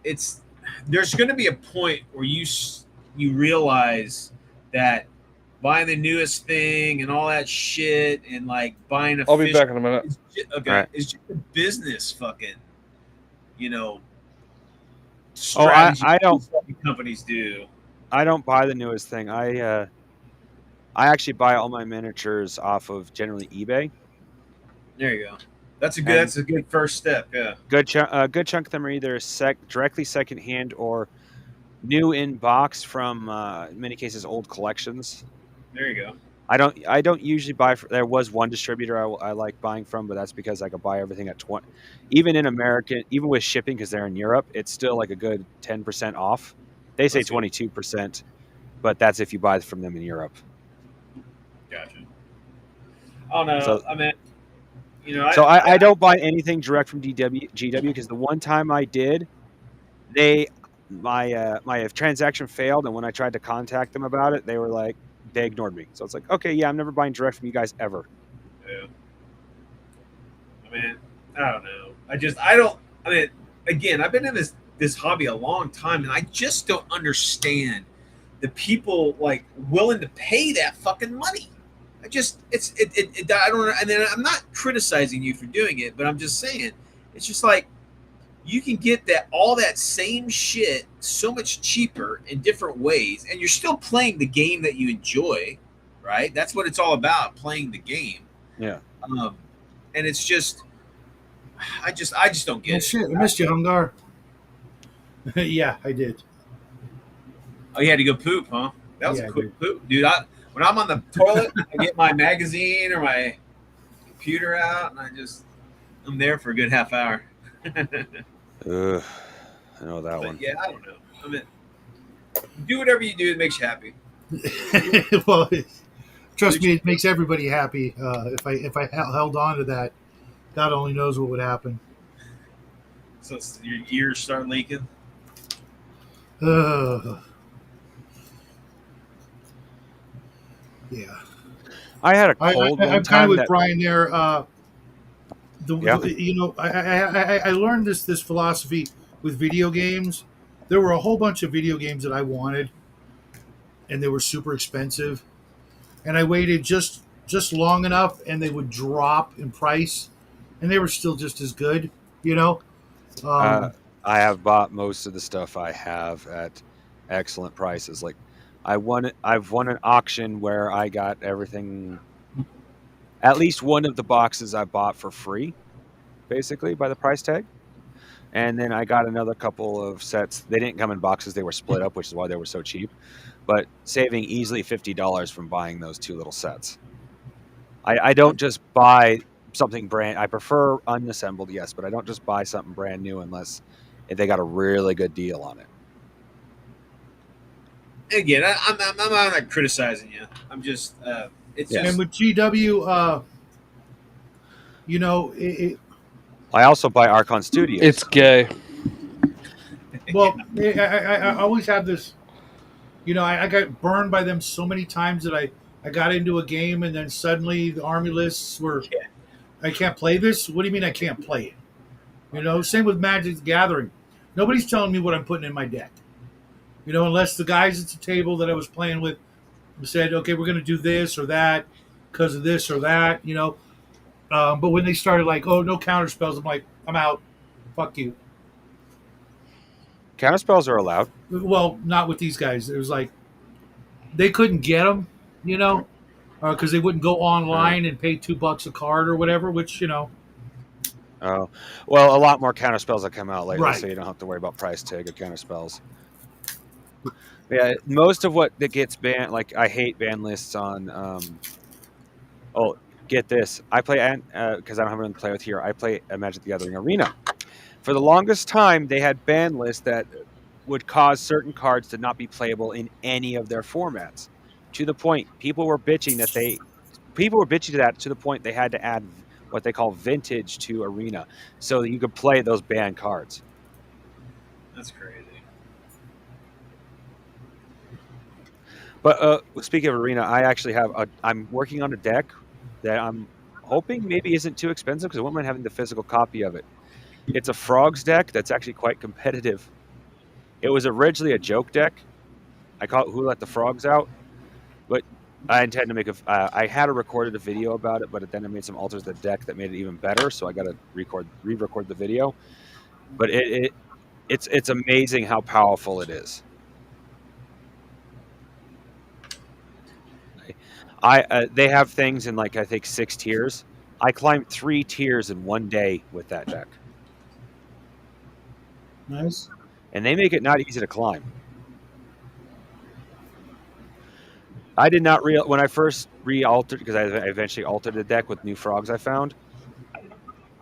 it's there's going to be a point where you realize that buying the newest thing and all that shit and like buying a I'll be back in a minute. It's just a business fucking, you know, Oh, strategy I don't. companies do. I don't buy the newest thing. I actually buy all my miniatures off of generally eBay. There you go. That's And a good first step. Yeah. good chunk of them are either directly secondhand or new in box from in many cases old collections. There you go. I don't usually buy. There was one distributor I like buying from, but that's because I could buy everything at 20. Even in American, even with shipping, because they're in Europe, it's still like a good 10% off. They say 22%, but that's if you buy from them in Europe. Gotcha. Oh no, So, I mean, you know, so I don't buy anything direct from GW because the one time I did, my transaction failed, and when I tried to contact them about it, they ignored me. So it's like, okay, yeah, I'm never buying direct from you guys ever. Yeah. I mean, I don't know. I don't. I mean, again, I've been in this hobby a long time, and I just don't understand the people like willing to pay that fucking money. I just I don't. And then I'm not criticizing you for doing it, but I'm just saying it's just like you can get all that same shit so much cheaper in different ways, and you're still playing the game that you enjoy, right? That's what it's all about, playing the game. Yeah. And it's just, I just don't get it. Shit, I missed you, Hungar. Yeah, I did. Oh, you had to go poop, huh? That was Yeah, a quick poop, dude. When I'm on the toilet, I get my magazine or my computer out, and I'm there for a good half hour. I know that one. Yeah, I don't know. I mean, do whatever you do that makes you happy. Well, trust me, it makes everybody happy. If I held on to that, God only knows what would happen. So your ears start leaking. Yeah. I had a cold one I'm kind time of with that Brian there. Yeah. You know, I learned this philosophy with video games. There were a whole bunch of video games that I wanted, and they were super expensive, and I waited just long enough, and they would drop in price, and they were still just as good. You know. I have bought most of the stuff I have at excellent prices. Like I've won an auction where I got everything, at least one of the boxes I bought for free, basically by the price tag. And then I got another couple of sets. They didn't come in boxes; they were split up, which is why they were so cheap. But saving easily $50 from buying those two little sets. I don't just buy something brand. I prefer unassembled, yes, but I don't just buy something brand new unless if they got a really good deal on it. Again, I'm not criticizing you. I'm just it's Yes. And just with GW, you know, I also buy Archon Studios. It's gay. well, I always have this. You know, I got burned by them so many times that I got into a game and then suddenly the army lists were, I can't play this. What do you mean I can't play it? You know, same with Magic the Gathering. Nobody's telling me what I'm putting in my deck. You know, unless the guys at the table that I was playing with said, okay, we're going to do this or that because of this or that, you know. But when they started like, oh, no counter spells, I'm like, I'm out. Fuck you. Counterspells are allowed. Well, not with these guys. It was like they couldn't get them, you know, because they wouldn't go online and pay $2 a card or whatever. Which you know, Oh, well, a lot more counterspells have come out lately, Right. so you don't have to worry about price tag of counterspells. Yeah, most of what that gets banned, like I hate ban lists on. Oh, get this! I play because I don't have anyone to play with here. I play a Magic the Gathering Arena. For the longest time, they had ban lists that would cause certain cards to not be playable in any of their formats. to the point people were bitching to that to the point they had to add what they call vintage to Arena so that you could play those banned cards. That's crazy. But speaking of Arena, I actually I'm working on a deck that I'm hoping maybe isn't too expensive because I wouldn't mind having the physical copy of it. It's a Frogs deck that's actually quite competitive. It was originally a joke deck. I call it Who Let the Frogs Out, but I intend to make I had recorded a video about it, but then I made some alters to the deck that made it even better. So I got to re-record the video. But it's amazing how powerful it is. They have things in like I think 6 tiers. I climbed 3 tiers in one day with that deck, Nice. and they make it not easy to climb. I did not when I first re-altered because I eventually altered the deck with new frogs I found.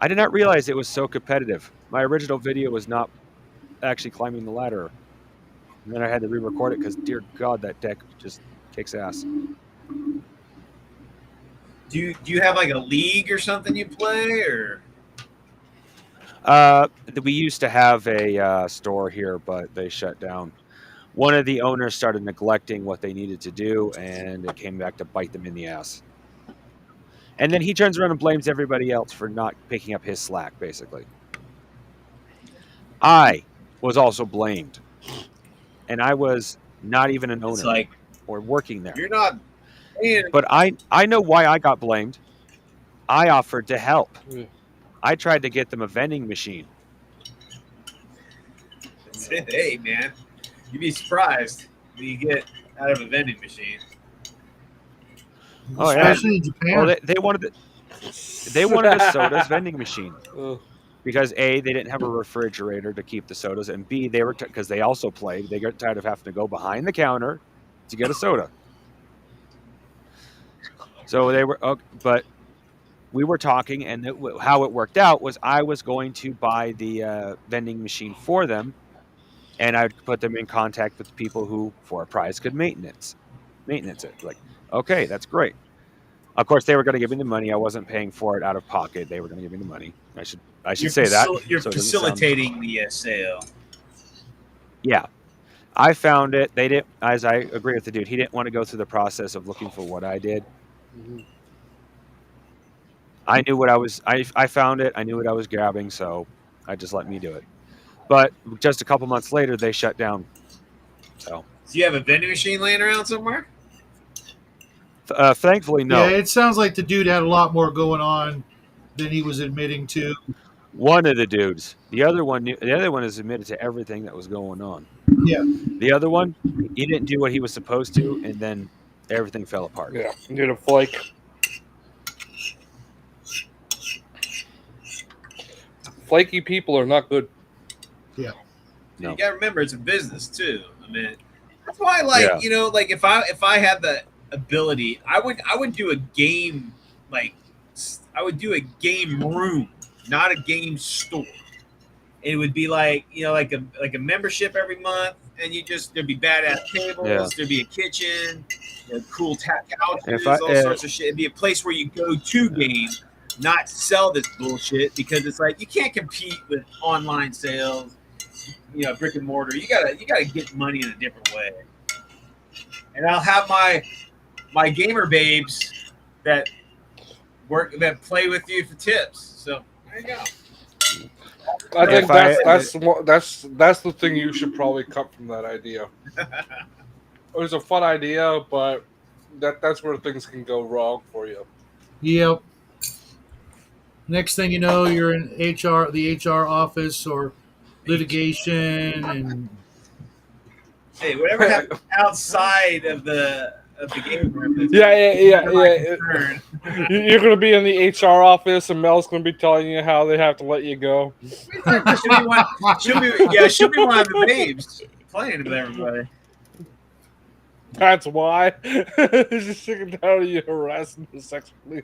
I did not realize it was so competitive. My original video was not actually climbing the ladder, and then I had to re-record it because, dear God, that deck just kicks ass. Do you have like a league or something you play, or? We used to have a store here, but they shut down. One of the owners started neglecting what they needed to do, and it came back to bite them in the ass. And then he turns around and blames everybody else for not picking up his slack, basically. I was also blamed, and I was not even an owner It's like or working there. you're not. But I know why I got blamed. I offered to help. Yeah. I tried to get them a vending machine. Hey, man, you'd be surprised what you get out of a vending machine. Oh, yeah. Especially in Japan. Well, they wanted a sodas vending machine Ugh. because A, they didn't have a refrigerator to keep the sodas, and B, they were because they also played. They got tired of having to go behind the counter to get a soda. So they were, but we were talking, and how it worked out was I was going to buy the vending machine for them, and I'd put them in contact with people who, for a price, could maintenance it. Like, okay, that's great. Of course, they were going to give me the money. I wasn't paying for it out of pocket. They were going to give me the money. I should say that. You're so facilitating the sale. Yeah. I found it. They didn't, as I agree with the dude, he didn't want to go through the process of looking for what I did. Mm-hmm. I knew what I found it. I knew what I was grabbing, so I just let me do it. But just a couple months later, they shut down. So. Do you have a vending machine laying around somewhere? Thankfully, no. Yeah, it sounds like the dude had a lot more going on than he was admitting to. One of the dudes. The other one is admitted to everything that was going on. Yeah. The other one, he didn't do what he was supposed to, and then everything fell apart. Yeah, you're the flake. Flaky people are not good. Yeah. No. You gotta remember, it's a business too. I mean, that's why, like, Yeah. you know, like if I had the ability, I would do a game, like I would do a game room, not a game store. It would be like, you know, like a membership every month, and there'd be badass tables, Yeah. there'd be a kitchen, cool couches, All sorts of shit. It'd be a place where you go to game, not sell this bullshit, because it's like you can't compete with online sales, you know, brick and mortar. You gotta get money in a different way. And I'll have my gamer babes that play with you for tips. So there you go. I think that's the thing you should probably cut from that idea. It was a fun idea, but that's where things can go wrong for you. Yep. Next thing you know, you're in the HR office or litigation, and Hey, whatever happens outside of the game room. Yeah. Concern. You're going to be in the HR office, and Mel's going to be telling you how they have to let you go. She'll be one of the babes playing with everybody. That's why. Just sick and tired of you harassing her sexually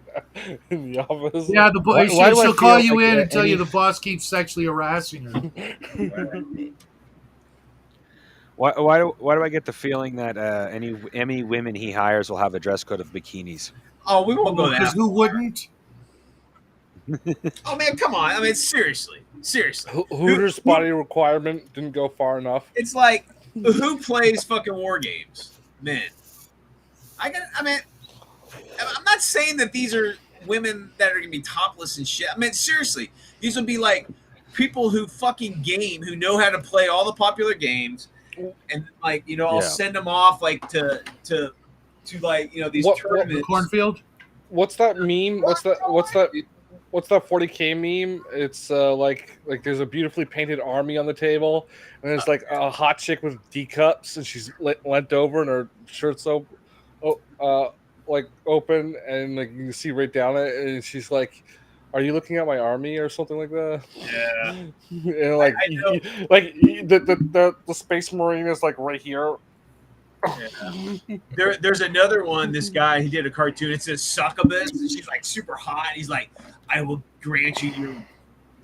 in the office. yeah, Why do I she'll call feel you like in and tell any- you the boss keeps sexually harassing her. Why do I get the feeling that any women he hires will have a dress code of bikinis? Oh, we won't go Because that. who wouldn't? Oh man, come on. I mean, seriously. Hooters body requirement didn't go far enough. It's like who plays fucking war games? Men. I mean, I'm not saying that these are women that are gonna be topless and shit. I mean, seriously, these would be like people who fucking game, who know how to play all the popular games, and like I'll Yeah. send them off like to like these What- The tournaments. cornfield? What's that meme? What's that 40K meme? It's like there's a beautifully painted army on the table, and there's like a hot chick with D cups, and she's leant over, and her shirt's like open, and like you can see right down it, and she's like, "Are you looking at my army or something like that?" Yeah. And like, I know. the Space Marine is like right here. There's another one. This guy, he did a cartoon. It says succubus, and she's like super hot. He's like, I will grant you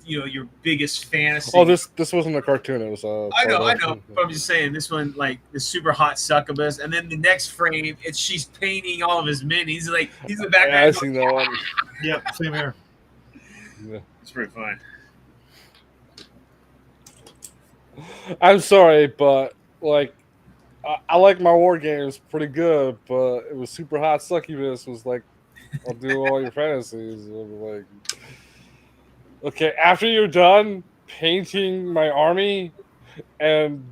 your biggest fantasy. Oh, this wasn't a cartoon. It was I know, but I'm just saying this one, like the super hot succubus, and then the next frame, she's painting all of his men. He's like, he's in the Yeah, background. I've seen that one. Yep, same here. Yeah. It's pretty fun. I'm sorry, but like, I like my war games pretty good, but it was super hot succubus was like, I'll do all your fantasies. I'm like, okay, after you're done painting my army, and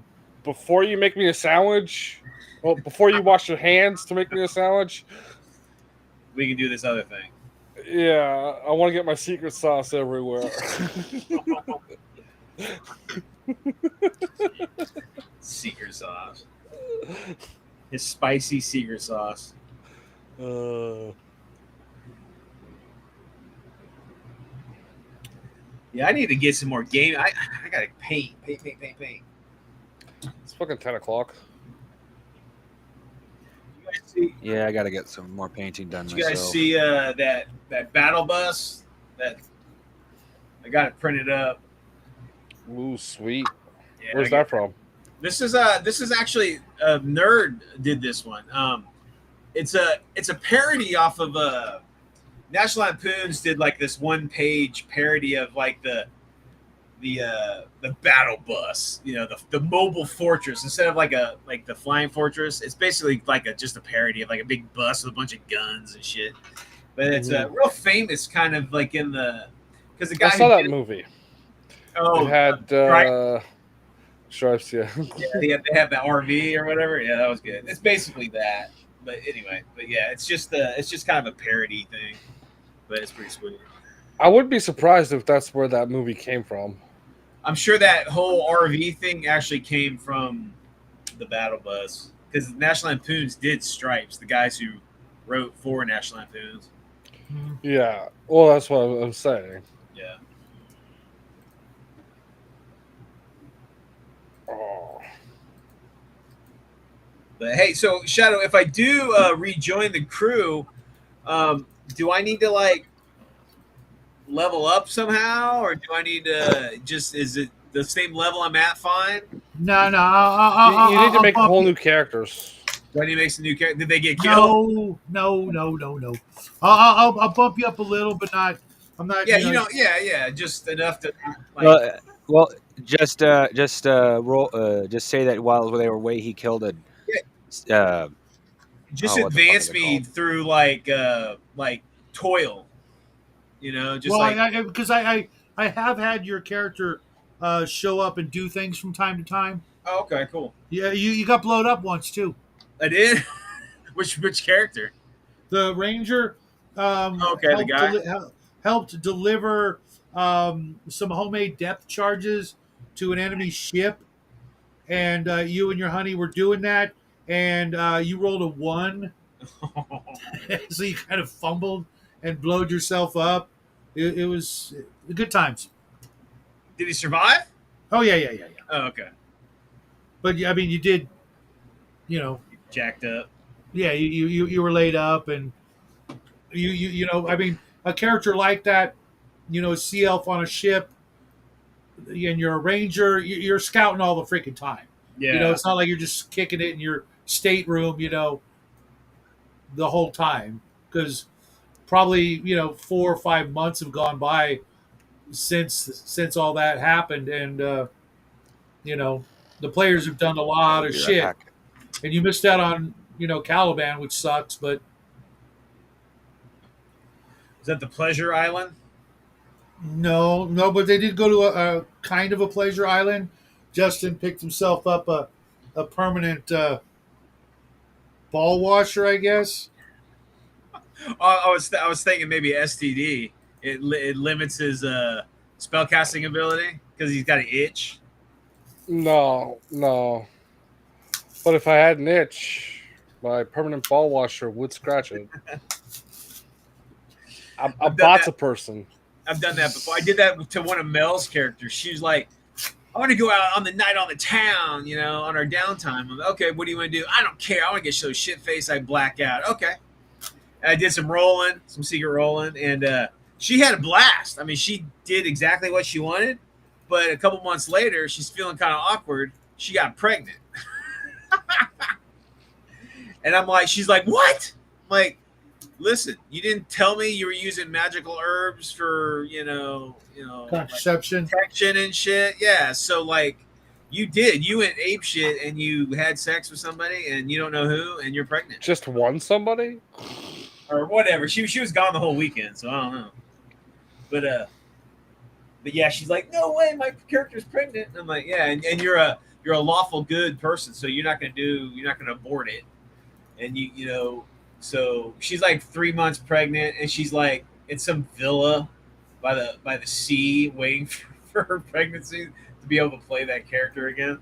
before you make me a sandwich, well, before you wash your hands to make me a sandwich, We can do this other thing. yeah, I want to get my secret sauce everywhere. Secret sauce. His spicy secret sauce. Yeah, I need to get some more game. I gotta paint. It's fucking 10 o'clock. You guys see? Yeah, I got to get some more painting done Did you guys myself. see that battle bus? That I got it printed up. Ooh, sweet. Yeah, Where's that from? This is actually Nerd did this one. It's a parody off of National Lampoons did like this 1-page parody of like the battle bus, the mobile fortress instead of like the flying fortress. It's basically like just a parody of like a big bus with a bunch of guns and shit. But it's real famous, kind of like in the because the guy I saw who that did- movie. Oh, It had Stripes, yeah. yeah, they have that RV or whatever. Yeah, that was good. It's basically that. But anyway, yeah, it's just kind of a parody thing. But it's pretty sweet. I wouldn't be surprised if that's where that movie came from. I'm sure that whole RV thing actually came from the battle bus because National Lampoons did Stripes, the guys who wrote for National Lampoons. Yeah. Well, that's what I'm saying. Yeah. Oh. But hey, so Shadow, if I do rejoin the crew, do I need to like level up somehow, or do I need to is it the same level I'm at? Fine. No. You need to make whole new characters. Do I need to make some new characters? Did they get killed? No. I'll bump you up a little, but not. I'm not. Yeah, yeah, just enough to like. Well, just roll. Just say that while they were away, he killed a. Just what the fuck advance is it me called? through like toil, just Well, because I have had your character show up and do things from time to time. oh, okay, cool. Yeah, you got blowed up once too. I did. which character? The ranger. Okay, the guy. Helped deliver some homemade depth charges to an enemy ship, and you and your honey were doing that, and you rolled a 1, so you kind of fumbled and blowed yourself up. It was good times. Did he survive? Oh yeah. Oh, okay. But I mean, you did, Jacked up. yeah, you were laid up, and I mean, a character like that, a sea elf on a ship, and you're a ranger, you're scouting all the freaking time. Yeah. You know, it's not like you're just kicking it in your stateroom, the whole time, because probably 4 or 5 months have gone by since all that happened, and you know the players have done a lot I'll of be right shit, back. and you missed out on Caliban, which sucks. But Is that the Pleasure Island? no, no, but they did go to a kind of a pleasure island. Justin picked himself up a permanent ball washer, I guess. I was thinking maybe STD. It limits his spell casting ability because he's got an itch. No, no. But if I had an itch, my permanent ball washer would scratch it. I'm I've done bot's that. a person. I've done that before. I did that to one of Mel's characters. She was like, I want to go out on the night on the town, on our downtime. I'm like, okay, what do you want to do? I don't care. I want to get so shit faced I black out. Okay. And I did some rolling, some secret rolling, and she had a blast. I mean, she did exactly what she wanted, but a couple months later, she's feeling kind of awkward. She got pregnant. And I'm like, she's like, what? I'm like, listen, you didn't tell me you were using magical herbs for, Contraception. like protection and shit. Yeah. So like you did. You went ape shit and you had sex with somebody and you don't know who and you're pregnant. Just one somebody? Or whatever. She was gone the whole weekend, so I don't know. But yeah, she's like, no way, my character's pregnant. And I'm like, yeah, and you're a lawful good person, so you're not gonna abort it. And so she's like 3 months pregnant, and she's like in some villa by the sea, waiting for her pregnancy to be able to play that character again.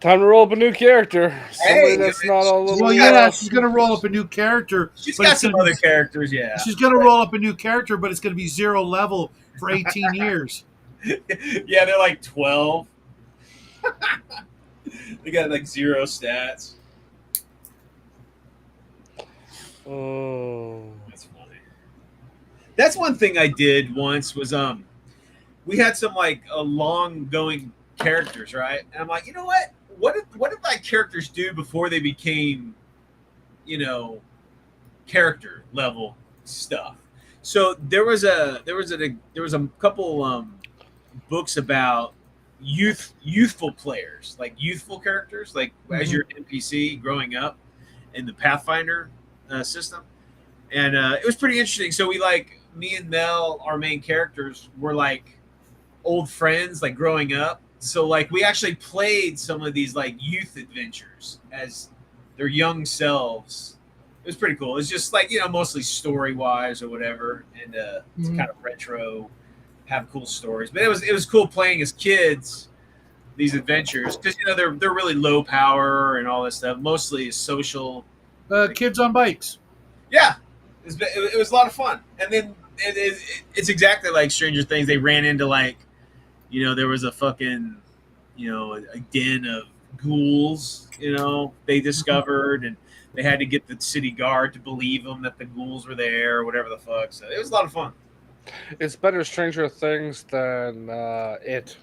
Time to roll up a new character. Somebody Hey, that's not a little. Well, yeah, she's gonna roll up a new character. She's but got it's some gonna other be- characters, yeah. She's gonna roll up a new character, but it's gonna be 0 level for 18 years. Yeah, they're like 12. They got like 0 stats. Oh. That's funny. That's one thing I did once was we had some like long going characters, right? And I'm like, you know what? What did my characters do before they became, character level stuff? So there was a couple books about youthful players, like youthful characters, like as your NPC growing up in the Pathfinder system, and it was pretty interesting. So me and Mel, our main characters, were like old friends, like growing up. So like we actually played some of these like youth adventures as their young selves. It was pretty cool. It's just like mostly story wise or whatever, and it's kind of retro, have cool stories. But it was cool playing as kids these adventures because they're really low power and all this stuff. Mostly social. Kids on bikes. Yeah, it was a lot of fun. And then it's exactly like Stranger Things. They ran into like, there was a fucking, a den of ghouls, they discovered, and they had to get the city guard to believe them that the ghouls were there or whatever the fuck. So it was a lot of fun. It's better Stranger Things than It.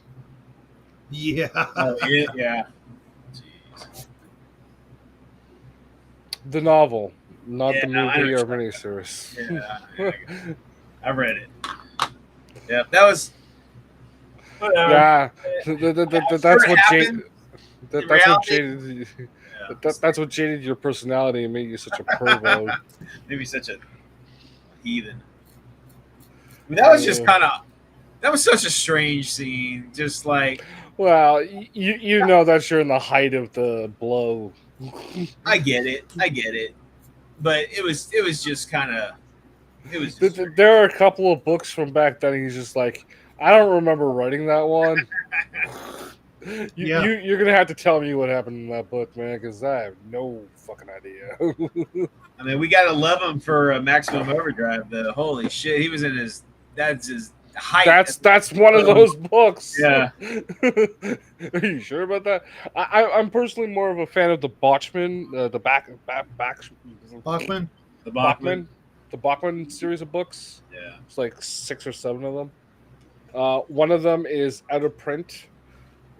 Yeah. Yeah. Jeez. The novel, not Yeah, the movie I or miniseries. Yeah, I read it. Yeah, that was. Whatever. Yeah, that's it what happened in reality. that's what jaded your personality and made you such a pervo. Maybe such a heathen. I mean, that was just that was such a strange scene. Just like, Well, you know that you're in the height of the blow. I get it, but it was just kind of. It was. There are a couple of books from back then. He's just like, I don't remember writing that one. You're gonna have to tell me what happened in that book, man, because I have no fucking idea. I mean, we gotta love him for Maximum Overdrive. Though, holy shit, he was in his. That's his height. That's one of those books. Yeah. Are you sure about that? I'm personally more of a fan of the Bachman, the Bachman. The Bachman. The Bachman series of books. Yeah. It's like 6 or 7 of them. One of them is out of print.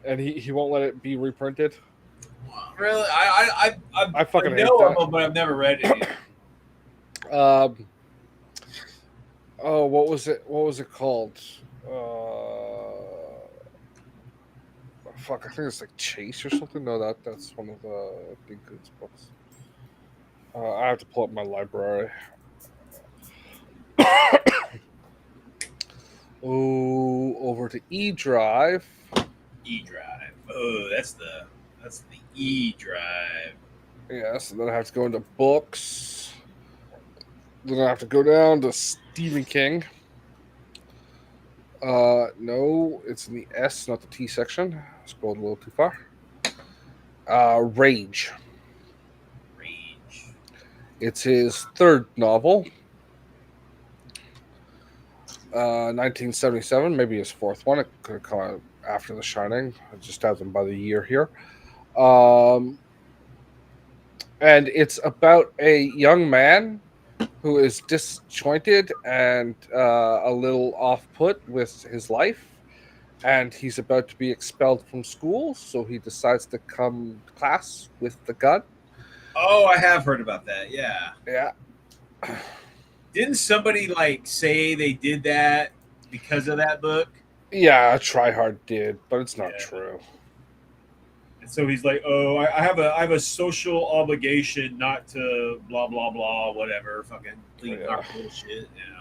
and he won't let it be reprinted. Really, I fucking hate know of that. them, but I've never read any. Oh, what was it? What was it called? Fuck, I think it's like Chase or something. No, that's one of the Big Goods books. I have to pull up my library. Oh, over to E Drive. E Drive. Oh, that's the E Drive. Yes, and then I have to go into books. Then I have to go down to Stephen King. No, it's in the S, not the T section. Scrolled a little too far. Rage. Rage. It's his third novel. 1977, maybe his fourth one. It could have come out after The Shining. I just have them by the year here. And it's about a young man who is disjointed and a little off-put with his life, and he's about to be expelled from school, so he decides to come to class with the gun. Oh, I have heard about that. Yeah. Yeah. Didn't somebody like say they did that because of that book? Yeah, Try Hard did, but it's not Yeah. true. And so he's like, "Oh, I have a social obligation not to blah blah blah whatever fucking clean Yeah. bullshit." Yeah.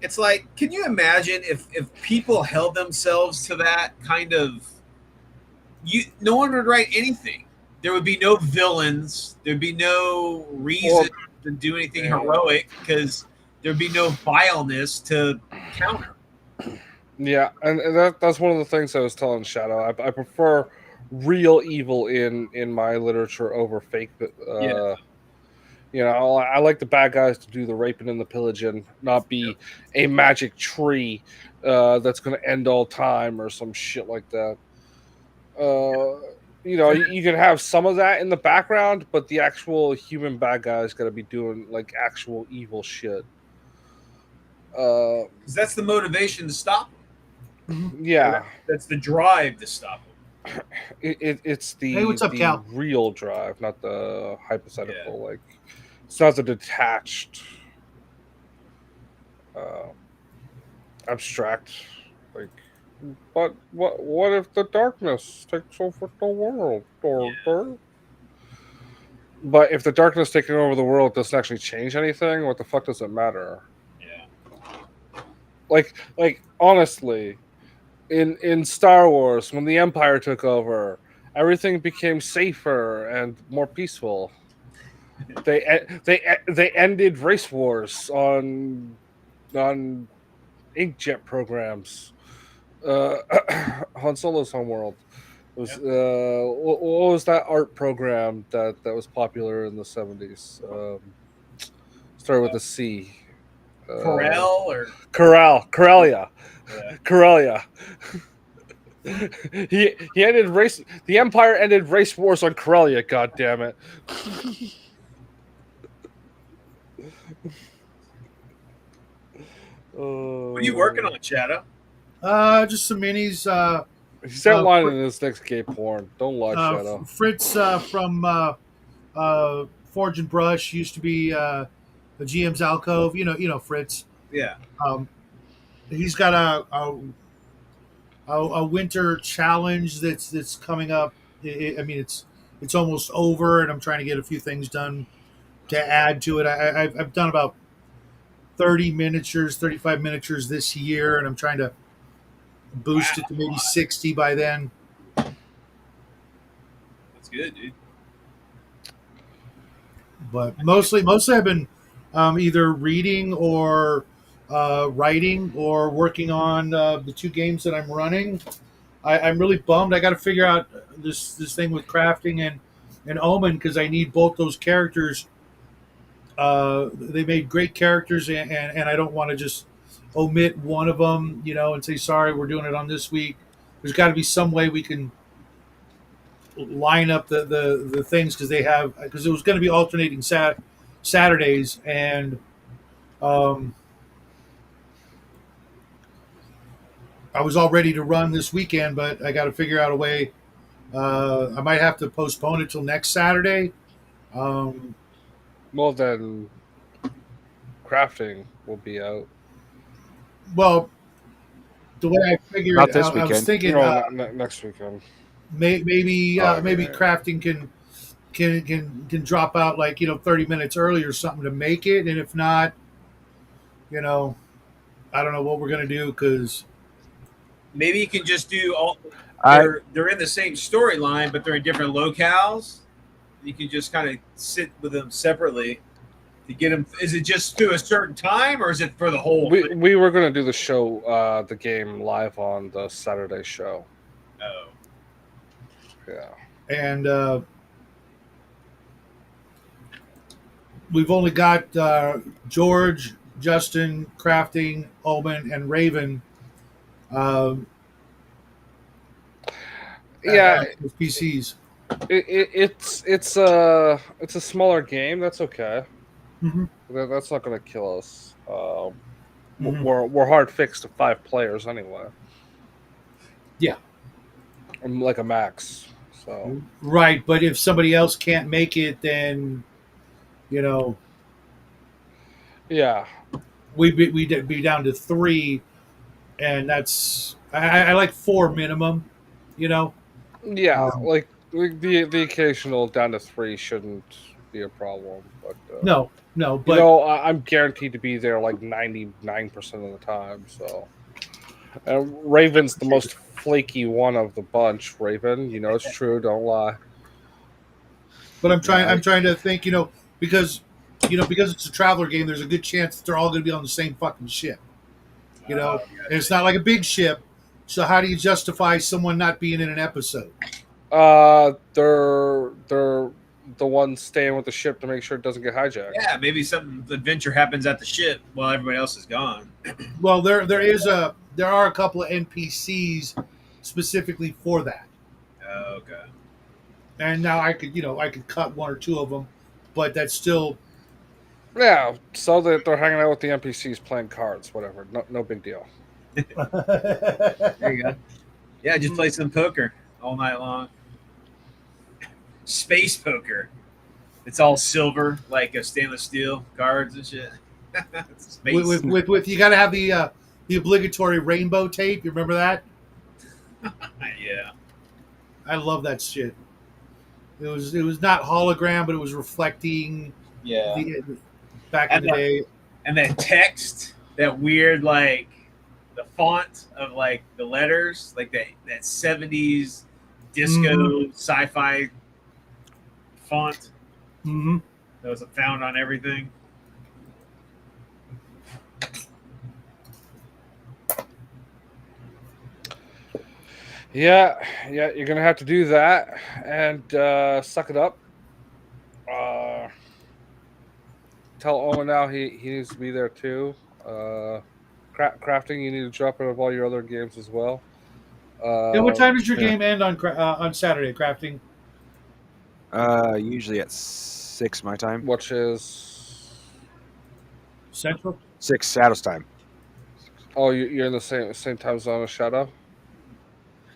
It's like, can you imagine if people held themselves to that kind of no one would write anything. There would be no villains. There'd be no reason to do anything heroic because there'd be no vileness to counter. Yeah, and that's one of the things I was telling Shadow. I prefer real evil in my literature over fake. Yeah. You know, I like the bad guys to do the raping and the pillaging, not be a magic tree that's going to end all time or some shit like that. You know, you can have some of that in the background, but the actual human bad guy's got to be doing like actual evil shit. Because that's the motivation to stop them. Yeah, That's the drive to stop them. It's the, Hey, what's up, the Cal? real drive, not the hypothetical. Like, it's not the detached, abstract. Like, but what if the darkness takes over the world? But if the darkness taking over the world doesn't actually change anything, what the fuck does it matter? Yeah. Like honestly, in Star Wars, when the Empire took over, everything became safer and more peaceful. They ended race wars on inkjet programs. Han Solo's homeworld was what was that art program that was popular in the 70s? Started with a C. Corral or Corellia. yeah. Corellia. he ended race. The Empire ended race wars on Corellia. God damn it. What are you working on, Shadow? Just some minis. He's outlining this next gay porn. Don't lie, Shadow. Fritz from Forge and Brush used to be a GM's alcove. You know Fritz. Yeah. He's got a winter challenge that's coming up. I mean, it's almost over, and I'm trying to get a few things done to add to it. I've done about 35 miniatures this year, and I'm trying to boost it to maybe 60 by then. That's good, dude. But mostly I've been either reading or writing or working on the two games that I'm running. I'm really bummed. I got to figure out this thing with crafting and Omen because I need both those characters. They made great characters, and I don't want to just omit one of them, and say sorry, we're doing it on this week. There's got to be some way we can line up the things because it was going to be alternating Saturdays, and I was all ready to run this weekend, but I got to figure out a way. I might have to postpone it till next Saturday. Um, Well, then crafting will be out. well, the way I figured, Not this I was weekend. thinking Next weekend. maybe Oh, maybe yeah. crafting can drop out like 30 minutes early or something to make it, and if not, you know, I don't know what we're gonna do because Maybe you can just do all. I They're in the same storyline, but they're in different locales. You can just kind of sit with them separately to get them. Is it just to a certain time, or is it for the whole thing? We were gonna do the show, the game live on the Saturday show. Oh, Yeah. and we've only got George, Justin, Crafting, Omen, and Raven um, Yeah, as PCs. it's a smaller game. That's okay. Mm-hmm. That's not gonna kill us. Mm-hmm. We're hard fixed to 5 players anyway. Yeah. Like a max. So Right, but if somebody else can't make it, then you know yeah, we'd be down to 3, and that's I like 4 minimum. You know, yeah. um, Like the occasional down to 3 shouldn't be a problem. But no, but I'm guaranteed to be there like 99% of the time. So Raven's the most flaky one of the bunch. Raven, it's true. Don't lie. but Yeah, I'm trying to think. Because because it's a traveler game, there's a good chance that they're all going to be on the same fucking ship. gotcha. And it's not like a big ship. So how do you justify someone not being in an episode? They're the ones staying with the ship to make sure it doesn't get hijacked. Yeah, maybe some adventure happens at the ship while everybody else is gone. Well, there are a couple of NPCs specifically for that. Oh, okay. And now I could cut 1 or 2 of them, but that's still Yeah, so that they're hanging out with the NPCs playing cards, whatever. No big deal. There you go. Yeah, just play some poker all night long. Space poker. It's all silver, like a stainless steel cards and shit. Space. with you got to have the obligatory rainbow tape. You remember that? Yeah. I love that shit. It was not hologram, but it was reflecting Yeah. back in the day. And that text, that weird, like, the font of, like, the letters, like that 70s disco sci-fi font Mm-hmm. that was found on everything. Yeah, you're gonna have to do that and suck it up. Tell Owen now he needs to be there too. Crafting, you need to drop out of all your other games as well. Yeah, what time does your yeah. game end on Saturday? Crafting. Usually at 6 my time. Which is Central. 6 Shadow's time. oh, you're in the same time zone as Shadow.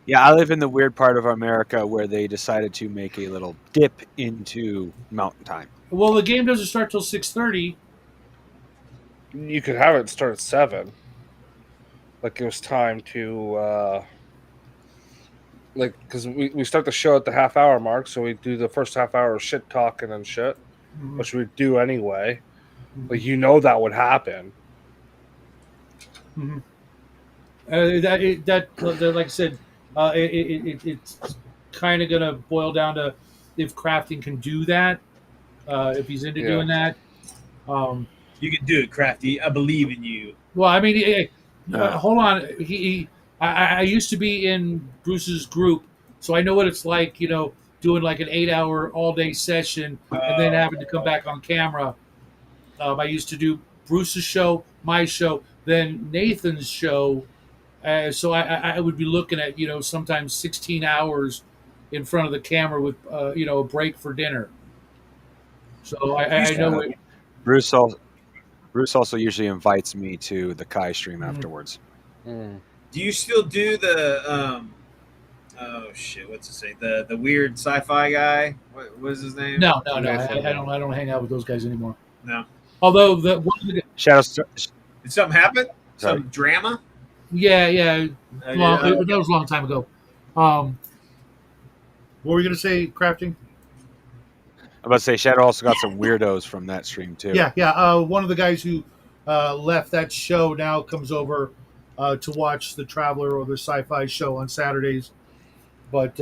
Yeah, I live in the weird part of America where they decided to make a little dip into mountain time. Well, the game doesn't start till 6:30. You could have it start at 7. Like it was time to because we start the show at the half hour mark, so we do the first half hour of shit talking and shit, Mm-hmm. which we do anyway. Like that would happen. Mm-hmm. That like I said, it's kind of gonna boil down to if Crafting can do that. If he's into doing that. You can do it, Crafty. I believe in you. Well, I mean, hold on. I used to be in Bruce's group, so I know what it's like. Doing like an 8-hour all-day session and then having to come back on camera. I used to do Bruce's show, my show, then Nathan's show. So I would be looking at sometimes 16 hours in front of the camera with a break for dinner. So I know it. Bruce also usually invites me to the Kai stream afterwards. Mm. Do you still do the oh shit, what's it say? The weird sci-fi guy? What was his name? No. I Nathan. don't hang out with those guys anymore. No. Although the one of the, Shadow. Did something happen? Sorry. Some drama? yeah, Yeah. that was a long time ago. What were you gonna say, crafting? I'm about to say Shadow also got some weirdos from that stream too. Yeah. One of the guys who left that show now comes over to watch the Traveler or the Sci-Fi show on Saturdays, but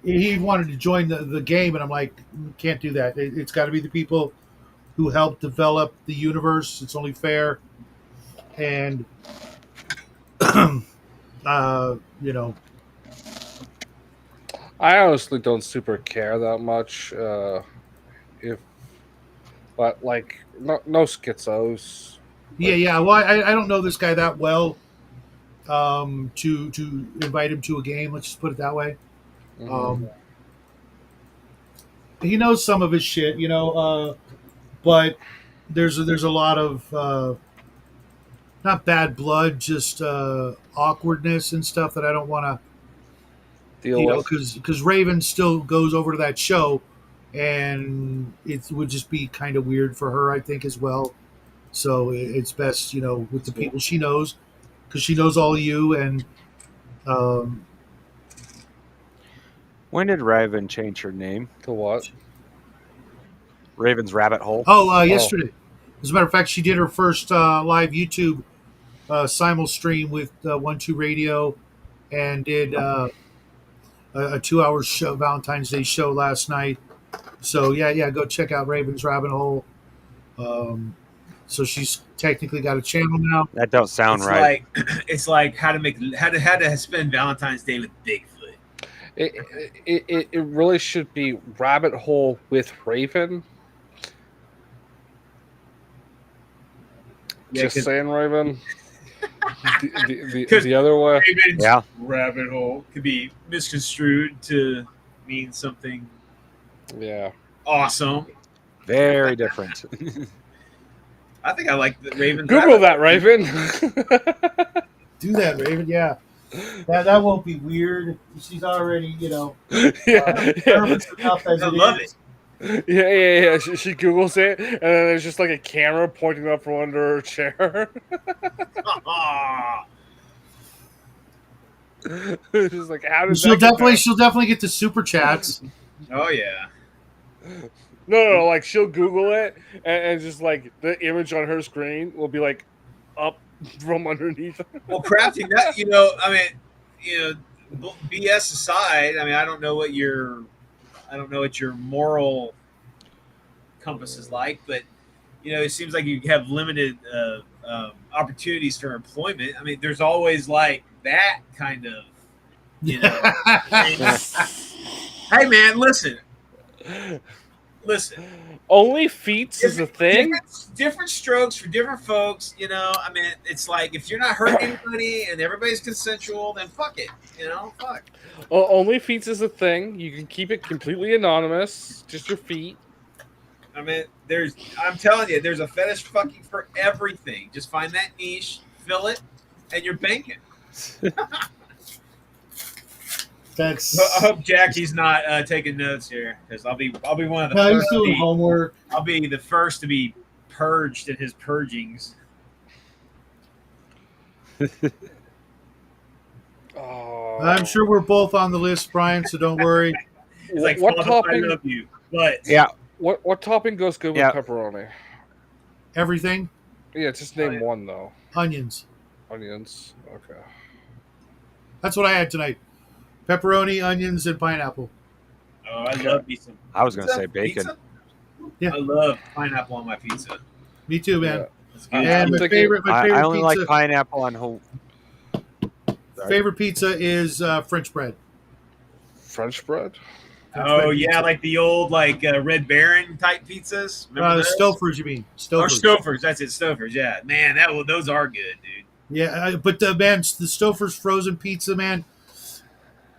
he wanted to join the game, and I'm like, can't do that. It's got to be the people who helped develop the universe. It's only fair, and you know, I honestly don't super care that much. But like, no schizos. yeah. Well, I don't know this guy that well to invite him to a game. Let's just put it that way. Mhm. He knows some of his shit, you know, but there's a lot of not bad blood, just awkwardness and stuff that I don't want to, Deal you know, with. because Raven still goes over to that show, and it would just be kind of weird for her, I think, as well. So it's best, you know, with the people she knows, because she knows all of you, and When did Raven change her name? To what? Raven's Rabbit Hole. yesterday. As a matter of fact, she did her first live YouTube simul stream with 1-2 Radio, and did a 2-hour show, Valentine's Day show last night. So yeah, go check out Raven's Rabbit Hole. So she's technically got a channel now. That don't sound It's right. like it's like how to spend Valentine's Day with Bigfoot. It really should be Rabbit Hole with Raven. Yeah, Just 'cause saying, Raven. The other way. Raven's Yeah. rabbit hole could be misconstrued to mean something Yeah. awesome. Very different. I think I like the Raven's Google rabbit that, Raven. Do that, Raven. Yeah, that won't be weird. She's already, you know, yeah. nervous enough as I it love is. Yeah. She Googles it, and then there's just like a camera pointing up from under her chair. It's just like, how did She'll that get definitely get the super chats. Oh yeah. there? No, like she'll Google it, and just like the image on her screen will be like up from underneath. Well, crafting that, BS aside, I mean, I don't know what your moral compass is like, but it seems like you have limited opportunities for employment. I mean, there's always like that kind of, hey man, listen. Only feats is a thing. Different strokes for different folks. I mean, it's like if you're not hurting anybody and everybody's consensual, then fuck it. Fuck. Only feats is a thing. You can keep it completely anonymous, just your feet. I mean, I'm telling you, there's a fetish fucking for everything. Just find that niche, fill it, and you're banking. That's. I hope Jackie's not taking notes here, because I'll be one of the No, he's first. doing homework. I'll be the first to be purged in his purgings. Oh. I'm sure we're both on the list, Brian. So don't worry. It's like, what Father, topping? I love you, but Yeah. What topping goes good with Yeah. pepperoni? Everything. Yeah, just name one though. Onions. Onions. Okay. That's what I had tonight. Pepperoni, onions, and pineapple. oh, I love me some. I was going to Pizza? say bacon. Pizza? Yeah. I love pineapple on my pizza. Me too, man. It's good. And I'm my thinking- favorite I only pizza. like pineapple on whole. Favorite pizza is French bread. French bread. French Oh bread yeah, pizza. like the old Red Baron type pizzas. Remember those? Stofers, you mean? Or Stofers. Stofers. That's it. Stofers. Yeah, man, those are good, dude. Yeah, but man, the Stouffer's frozen pizza, man,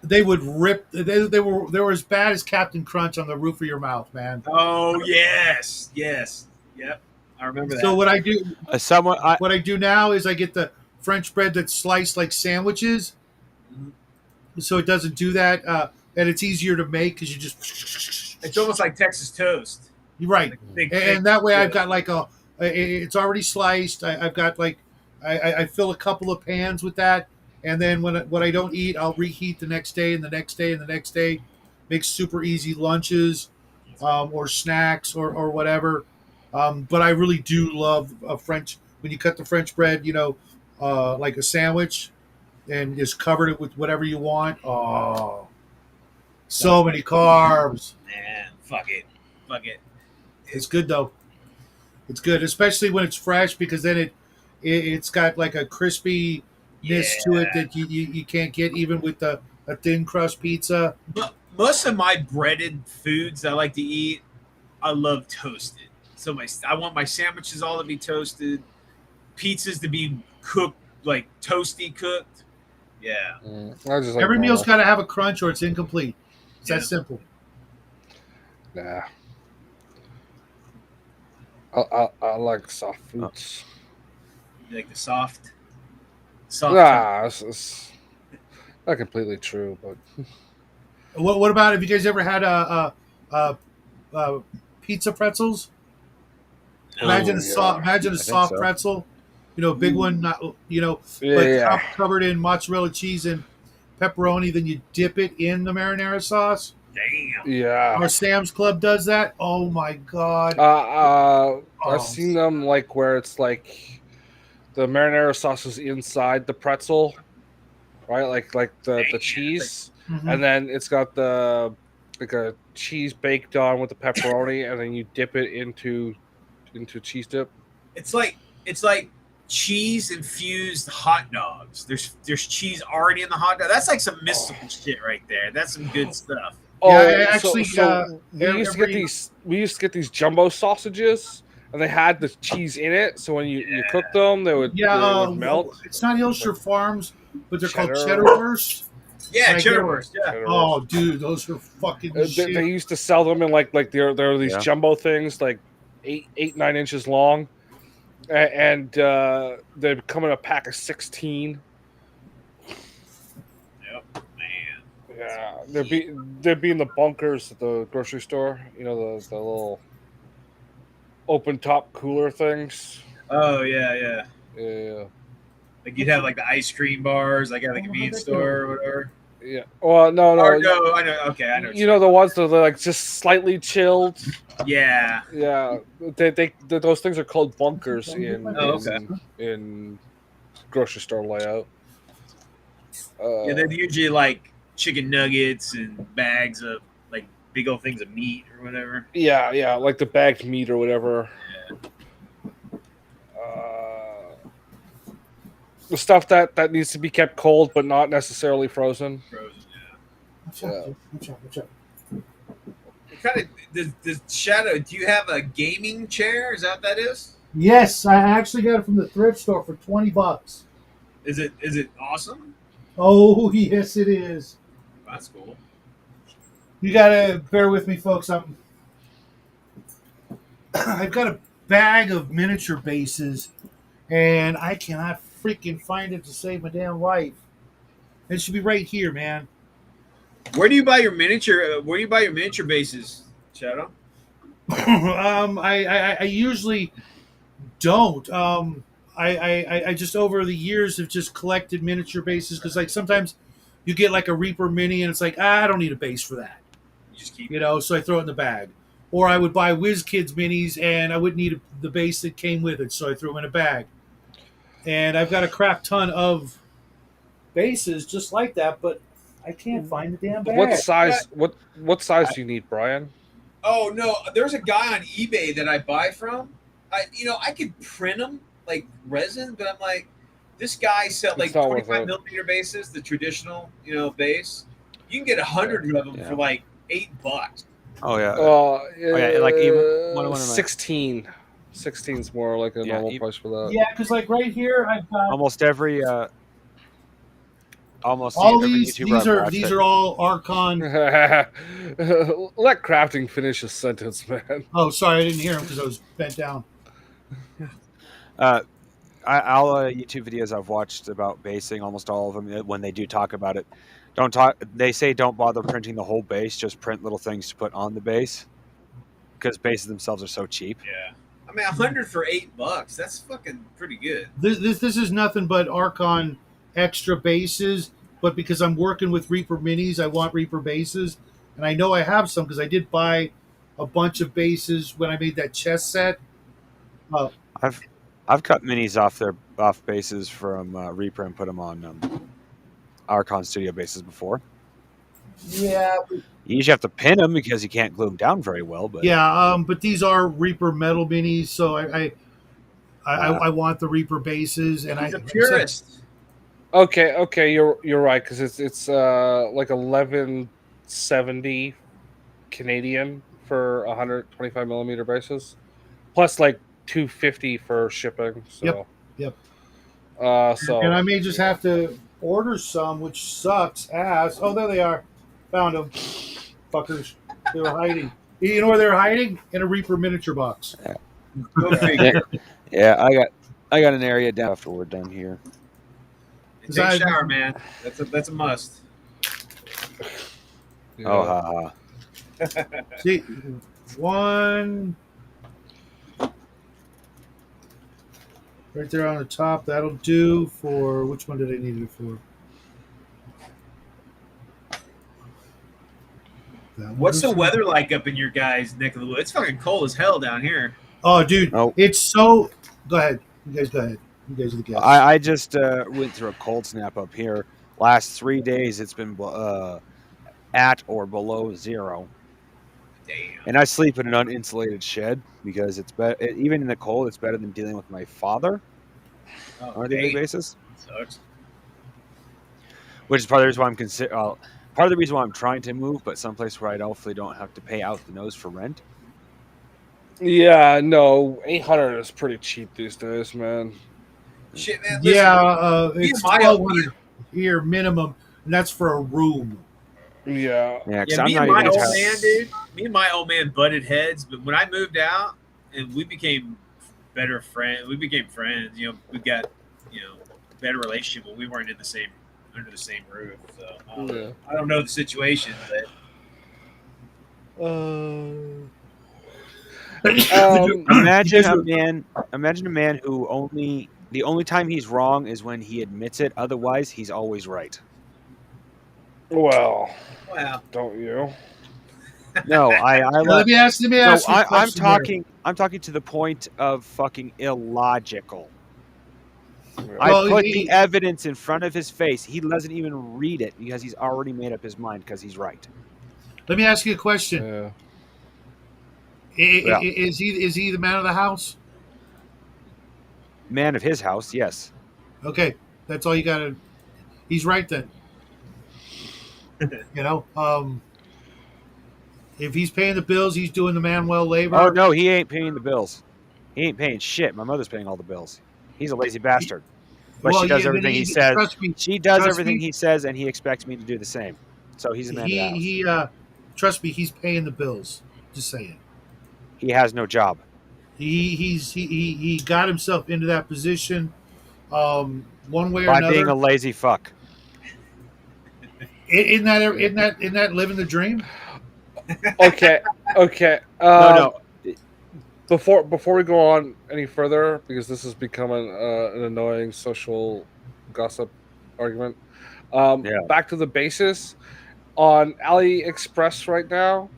they would rip. They were as bad as Captain Crunch on the roof of your mouth, man. Oh yes, yep. I remember that. So what I do Someone, what I do now is I get the French bread that's sliced like sandwiches, Mhm. so it doesn't do that, and it's easier to make because you just. It's almost like Texas toast. You're right, Big, and that way I've got like it's already sliced. I've got like I fill a couple of pans with that, and then when I don't eat, I'll reheat the next day and the next day and the next day. Makes super easy lunches, or snacks or whatever. But I really do love a French when you cut the French bread, like a sandwich, and just covered it with whatever you want. Oh, so many carbs. Man, fuck it. It's good though. It's good, especially when it's fresh because then it's got like a crispiness to it that you can't get even with a thin crust pizza. But most of my breaded foods I like to eat, I love toasted. So I want my sandwiches all to be toasted, pizzas to be cooked like toasty cooked. Yeah. I just like Every normal. meal's got to have a crunch or it's incomplete. It's Yeah. that simple. Nah. I like soft foods. You like the soft. Nah, it's not completely true, but What about have you guys ever had pizza pretzels? Imagine yeah. imagine a I think soft so. pretzel, a big one, not Yeah. covered in mozzarella cheese and pepperoni. Then you dip it in the marinara sauce. Damn. Yeah. Our Sam's Club does that. Oh my god! I've seen them like where it's like the marinara sauce is inside the pretzel, right? Like the Damn. cheese, Mhm. and then it's got the like a cheese baked on with the pepperoni, and then you dip it into cheese dip. It's like cheese infused hot dogs. There's cheese already in the hot dog. That's like some mystical shit right there. That's some good stuff. Yeah, actually, we used to get these jumbo sausages, and they had the cheese in it. So when you cooked them, they would melt. It's not Hillshire Farms, but they're called Cheddar. Cheddarwurst. Yeah, Like, cheddar wurst. Yeah. Cheddar Oh, wurst. dude, those are fucking They shit. used to sell them in like there are these Yeah. jumbo things like 9 inches long, and they come in a pack of 16. Yep, man. Yeah, they'd be in the bunkers at the grocery store. The little open top cooler things. Oh yeah. Yeah. Like you'd have like the ice cream bars, like at the convenience store or whatever. Yeah. Well, no. Or no, I know. Okay, I know. You know the ones that are like just slightly chilled. Yeah. Yeah. They those things are called bunkers Oh, okay. in grocery store layout. Yeah, they're usually like chicken nuggets and bags of like big old things of meat or whatever. Yeah, like the bagged meat or whatever. The stuff that needs to be kept cold but not necessarily frozen. Frozen, yeah. Watch out. What kind of does Shadow? Do you have a gaming chair? Is that what that is? Yes, I actually got it from the thrift store for $20. Is it awesome? Oh, yes, it is. That's cool. You gotta bear with me, folks. I've got a bag of miniature bases, and I cannot freaking find it to save my damn life. It should be right here, man. Where do you buy your miniature? Where do you buy your miniature bases, Shadow? I usually don't. I just over the years have just collected miniature bases because like sometimes you get like a Reaper Mini and it's like I don't need a base for that, You just keep. so I throw it in the bag. Or I would buy WizKids minis and I wouldn't need the base that came with it, so I threw them in a bag. And I've got a crap ton of bases just like that, but I can't find the damn bag. What size? What size do you need, Brian? Oh no, there's a guy on eBay that I buy from. I could print them like resin, but I'm like, this guy sell like It's not worth 25 it. millimeter bases, the traditional, base. You can get 100 of them Yeah. for like $8. Oh yeah. Yeah, like even one of my- 16. 16's more like a Yeah, normal even- price for that. Yeah, because like right here, I've got Almost every almost all every these. YouTuber I've watched These that- are all Archon. Let crafting finish his sentence, man. Oh, sorry, I didn't hear him because I was bent down. All YouTube videos I've watched about basing, almost all of them, when they do talk about it, don't talk. They say don't bother printing the whole base; just print little things to put on the base because bases themselves are so cheap. Yeah. I mean, 100 for $8. That's fucking pretty good. This is nothing but Archon extra bases, but because I'm working with Reaper minis, I want Reaper bases, and I know I have some because I did buy a bunch of bases when I made that chess set. I've cut minis off bases from Reaper and put them on Archon Studio bases before. Yeah, You usually have to pin them because you can't glue them down very well. But yeah, but these are Reaper metal minis, so I want the Reaper bases, and He's I a purist. Okay, you're right because it's like 1170 Canadian for 125 millimeter bases, plus like 250 for shipping. So Yep. so and I may just have to order some, which sucks ass. Oh, there they are. Found them, fuckers. They were hiding. You know where they were hiding? In a Reaper miniature box. Go figure. yeah, I got an area down after we're done here. Take a shower, man. That's a must. yeah. Oh, ha ha. See, one right there on the top. That'll do for which one did I need it for? What's the weather like up in your guys' neck of the woods? It's fucking cold as hell down here. Oh, dude, Oh. it's so. Go ahead, you guys. Go ahead. You guys are the guests. I just went through a cold snap up here. Last 3 days, it's been at or below 0. Damn. And I sleep in an uninsulated shed because it's better. Even in the cold, it's better than dealing with my father Oh, on a daily basis. Sucks. Which is part of the reason why part of the reason why I'm trying to move, but someplace where I hopefully don't have to pay out the nose for rent. Yeah, no, 800 is pretty cheap these days, man. Shit, man. Listen, Yeah, me it's and my 1,200 here minimum, and that's for a room. Yeah, Yeah, because Yeah, I'm me not and my even. old man, dude. Me and my old man butted heads, but when I moved out and we became better friends, we became friends. You know, we got better relationship when we weren't in the same under the same roof. So yeah. I don't know the situation, but Imagine a man who the only time he's wrong is when he admits it. Otherwise, he's always right. Well, wow. don't you? No, Let me ask you a I'm question here. talking to the point of fucking illogical. Yeah. I Well, put the evidence in front of his face. He doesn't even read it because he's already made up his mind because he's right. Let me ask you a question. Yeah. Yeah. Is he the man of the house? Man of his house, yes. Okay, that's all you got to. He's right then. If he's paying the bills, he's doing the man well labor. Oh no, he ain't paying the bills. He ain't paying shit. My mother's paying all the bills. He's a lazy bastard. But Well, she does yeah, everything he trust says. me, She does trust everything me. he says, and he expects me to do the same. So he's a man of the house. He trust me, he's paying the bills. Just saying. He has no job. He got himself into that position, one way or By another. being a lazy fuck. Isn't that living the dream? Okay. No. Before we go on any further, because this is becoming an annoying social gossip argument. Back to the basis on AliExpress right now.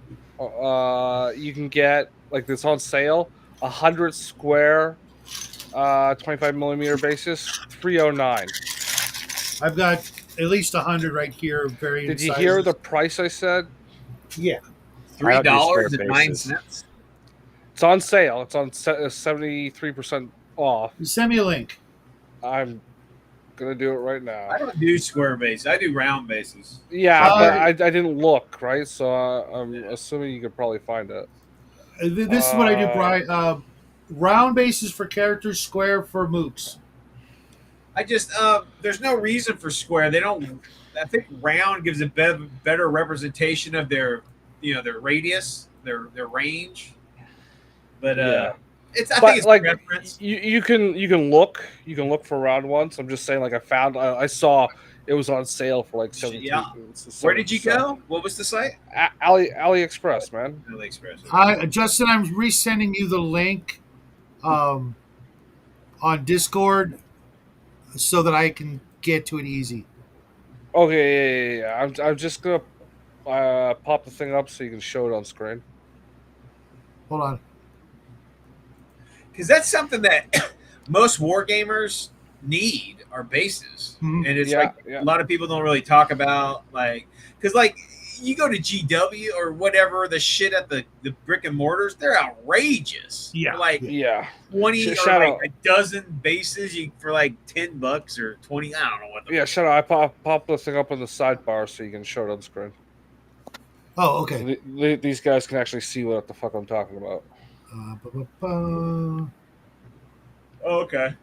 You can get it's on sale 100 square 25 millimeter basis, $309. I've got at least 100 right here. Varying Did you sizes. hear the price I said? Yeah. $3.09. It's on sale. It's on 73% off. Send me a link. I'm gonna do it right now. I don't do square base. I do round bases. Yeah, but I didn't look, right? So I'm assuming you could probably find it. This is what I do, Brian. Round bases for characters, square for mooks. I just there's no reason for square. They don't. I think round gives a better representation of their their radius, their range. But I But think it's like preference. you can look for round ones. I'm just saying, like I saw it was on sale for like 70. Yeah. Where did you go? What was the site? AliExpress, man. AliExpress. Okay. Justin, I'm resending you the link um, on Discord so that I can get to it easy. Okay, yeah. I'm just gonna pop the thing up so you can show it on screen. Hold on. Because that's something that most war gamers need are bases, Mhm. and it's Yeah, like yeah. a lot of people don't really talk about, like, because like you go to GW or whatever the shit at the brick and mortars, they're outrageous. Yeah, For like Yeah. 20 or Shout like out. a dozen bases for like $10 or 20. I don't know what. Yeah, shut up. I pop the thing up on the sidebar so you can show it on screen. Oh, okay. These guys can actually see what the fuck I'm talking about. Ba-ba-ba. Oh, okay.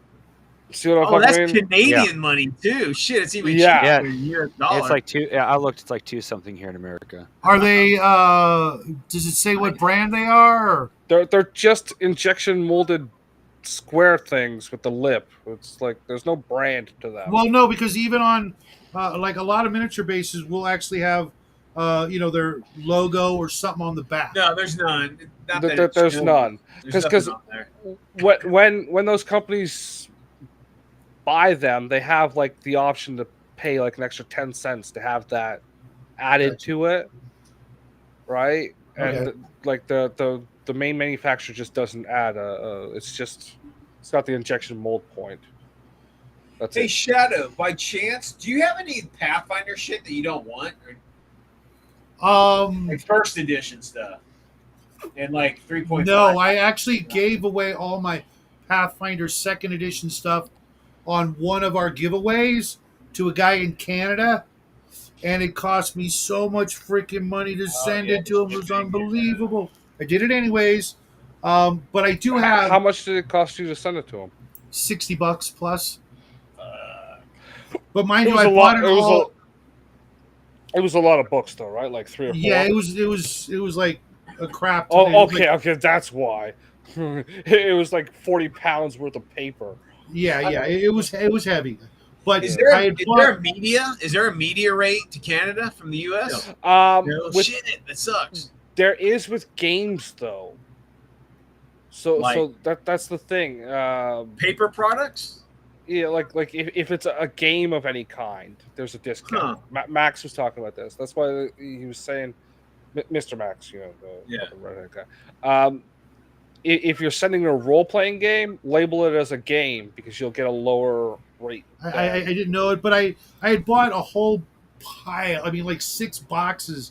See what I Oh, that's fucking mean? Canadian money too. Shit, it's even Yeah. cheaper than US dollar. It's like two. Yeah, I looked. It's like two something here in America. Are they? Does it say what brand they are? Or? They're just injection molded square things with the lip. It's like there's no brand to them. Well, no, because even on like a lot of miniature bases, will actually have their logo or something on the back. No, there's none. Not that There's it's none. There's Because nothing on there. when those companies buy them, they have like the option to pay like an extra 10 cents to have that added Gotcha. to it, right? Okay. And like the main manufacturer just doesn't add it's got the injection mold point. That's Hey, it. Shadow, by chance, do you have any Pathfinder shit that you don't want? Or like first edition stuff? And like 3.5? No, I actually gave away all my Pathfinder second edition stuff on one of our giveaways to a guy in Canada, and it cost me so much freaking money to send yeah, it to him. It was unbelievable. I did it anyways, but I do have How much did it cost you to send it to them? $60 plus. But mind It you, was I a bought lot. it all. It was a lot of books, though, right? Like 3 or 4. Yeah, it was like a crap. Oh, ton. It was okay, like- okay, that's why. It was like 40 pounds worth of paper. yeah, it was heavy. But Is there I had a media? Is there a media rate to Canada from the US? No, Shit, that sucks. there is with games though. So that's the thing. Paper products? Yeah, like if it's a game of any kind, there's a discount. Max was talking about this. That's why he was saying, Mr. Max, the fucking redhead guy. If you're sending a role-playing game, label it as a game because you'll get a lower rate. I didn't know it, but I had bought a whole pile. I mean, like 6 boxes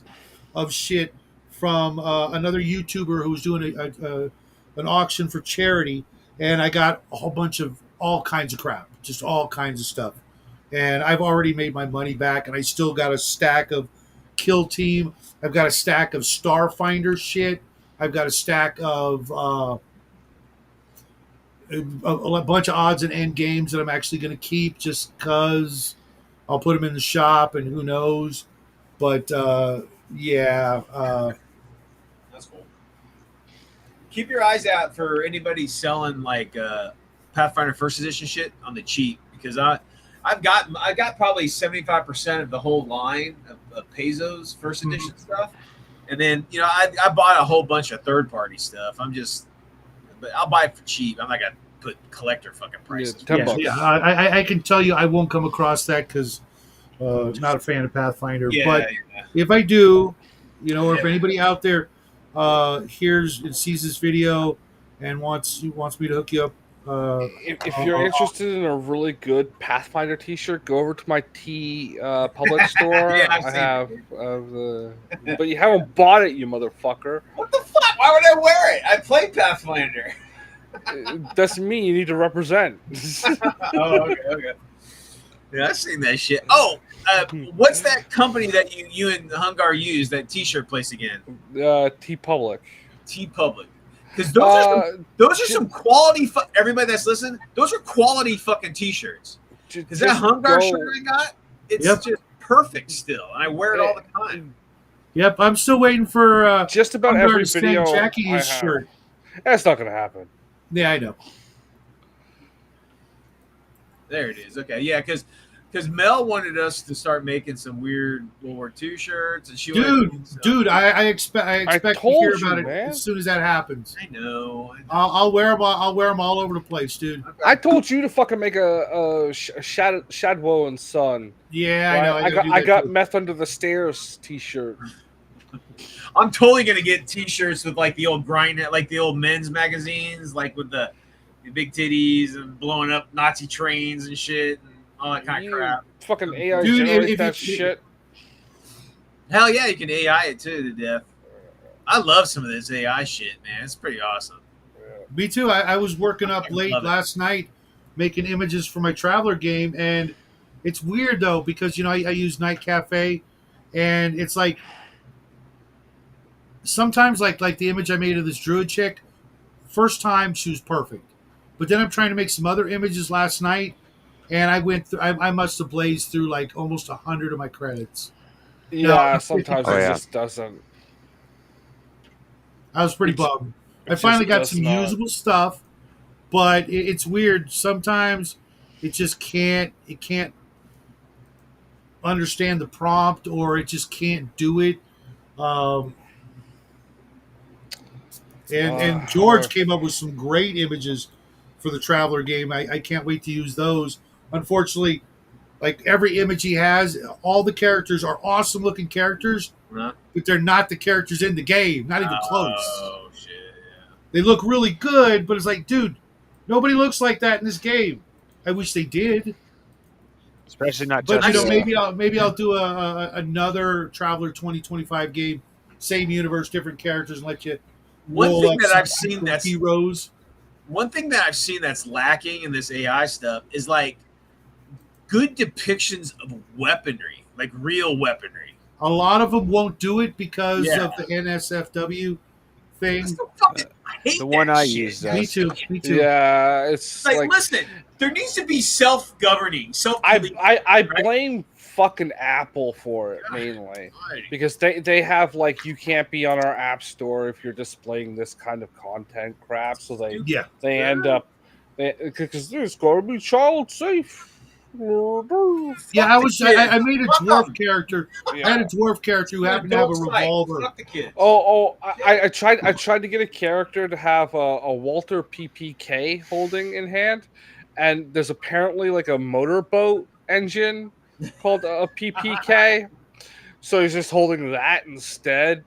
of shit from another YouTuber who was doing an auction for charity, and I got a whole bunch of all kinds of crap, just all kinds of stuff. And I've already made my money back, and I still got a stack of Kill Team. I've got a stack of Starfinder shit. I've got a stack of a bunch of odds and end games that I'm actually going to keep just because I'll put them in the shop and who knows. But yeah. That's cool. Keep your eyes out for anybody selling like Pathfinder first edition shit on the cheap, because I got probably 75% of the whole line of Pezo's first edition stuff. And then, I bought a whole bunch of third party stuff. But I'll buy it for cheap. I'm not gonna put collector fucking prices. $10 bucks. Yeah, I can tell you I won't come across that because not a fan of Pathfinder. But if I do, or if anybody out there hears and sees this video and wants me to hook you up. If you're interested in a really good Pathfinder T-shirt, go over to my Public store. Yeah, I have but you haven't bought it, you motherfucker. What the fuck? Why would I wear it? I play Pathfinder. Doesn't mean you need to represent. Oh, okay. Yeah, I've seen that shit. Oh, what's that company that you and Hungar use, that T-shirt place again? T-Public. T-Public. Because those are some quality. Everybody that's listening, those are quality fucking T-shirts. Is that Hungar shirt I got? It's just perfect still. I wear it all the time. Yep, I'm still waiting for just about Hungar every to send video Jackie I his have. shirt. That's not gonna happen. Yeah, I know. There it is. Okay, yeah, because Mel wanted us to start making some weird World War II shirts, and she wanted to do some- Dude, I expect to hear told you, about it man. as soon as that happens. I know. I'll wear them. I'll wear them all over the place, dude. I told you to fucking make a Shadwo and Son. Yeah, Right? I know. I gotta do got that got too. meth under the stairs T-shirt. I'm totally gonna get T-shirts with like the old like the old men's magazines, like with the big titties and blowing up Nazi trains and shit and all that kind of crap. Fucking AI Dude, generate if that you- shit. Hell yeah, you can AI it too to death. I love some of this AI shit, man. It's pretty awesome. Me too. I was working up late love it. last night making images for my Traveler game, and it's weird though because I use Night Cafe, and it's like sometimes like the image I made of this druid chick, first time she was perfect, but then I'm trying to make some other images last night, and I went through. I must have blazed through like almost 100 of my credits. Yeah, sometimes Oh, it yeah. just doesn't. I was pretty It- bummed. it I finally just got does some not. usable stuff, but it's weird. Sometimes it just can't. It can't understand the prompt, or it just can't do it. Um, and George came up with some great images for the Traveler game. I can't wait to use those. Unfortunately, like every image he has, all the characters are awesome looking characters, Huh? but they're not the characters in the game. Not even close. Oh shit! Yeah. They look really good, but it's like, dude, nobody looks like that in this game. I wish they did. Especially not But just maybe I'll do another Traveler 2025 game, same universe, different characters, and let you One roll thing up that some I've seen cool that's heroes. one thing that I've seen that's lacking in this AI stuff is like good depictions of weaponry, like real weaponry. A lot of them won't do it because Yeah. of the NSFW thing. I hate the one that I shit. use. Me too. Me too. Yeah, it's Like, like listen, there needs to be self-governing, I blame fucking Apple for it mainly because they have like you can't be on our app store if you're displaying this kind of content crap, so Yeah. they end up because there's got to be child safe. Yeah, I made a Fuck dwarf 'em. character. Yeah. I had a dwarf character who happened to have a Adult site. revolver. Fuck the kids. I tried to get a character to have a Walter PPK holding in hand, and there's apparently like a motorboat engine called a PPK, so he's just holding that instead.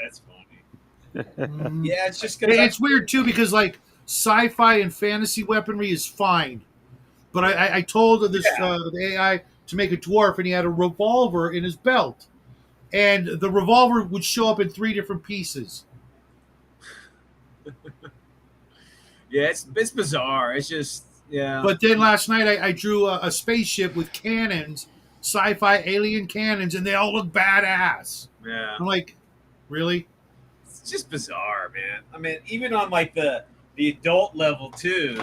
That's funny. Mm. Yeah, it's just It's weird too because like sci-fi and fantasy weaponry is fine, but I told this the AI to make a dwarf, and he had a revolver in his belt, and the revolver would show up in 3 different pieces. Yeah, it's bizarre. It's just But then last night I drew a spaceship with cannons, sci-fi alien cannons, and they all look badass. yeah. I'm like, really? It's just bizarre, man. I mean, even on like the adult level too,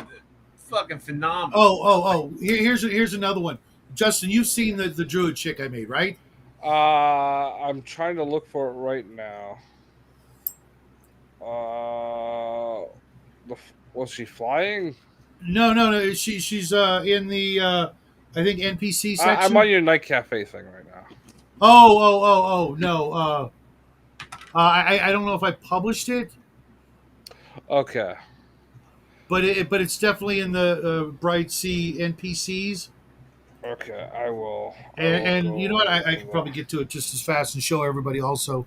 fucking phenomenal. Oh! Here's another one. Justin, you've seen the druid chick I made, right? I'm trying to look for it right now. Was she flying? No. She's in the I think NPC section. I'm on your Night Cafe thing right now. Oh no. I don't know if I published it, Okay. but it's definitely in the Bright Sea NPCs. Okay, I will. And you know what? I go could probably get to it just as fast and show everybody also.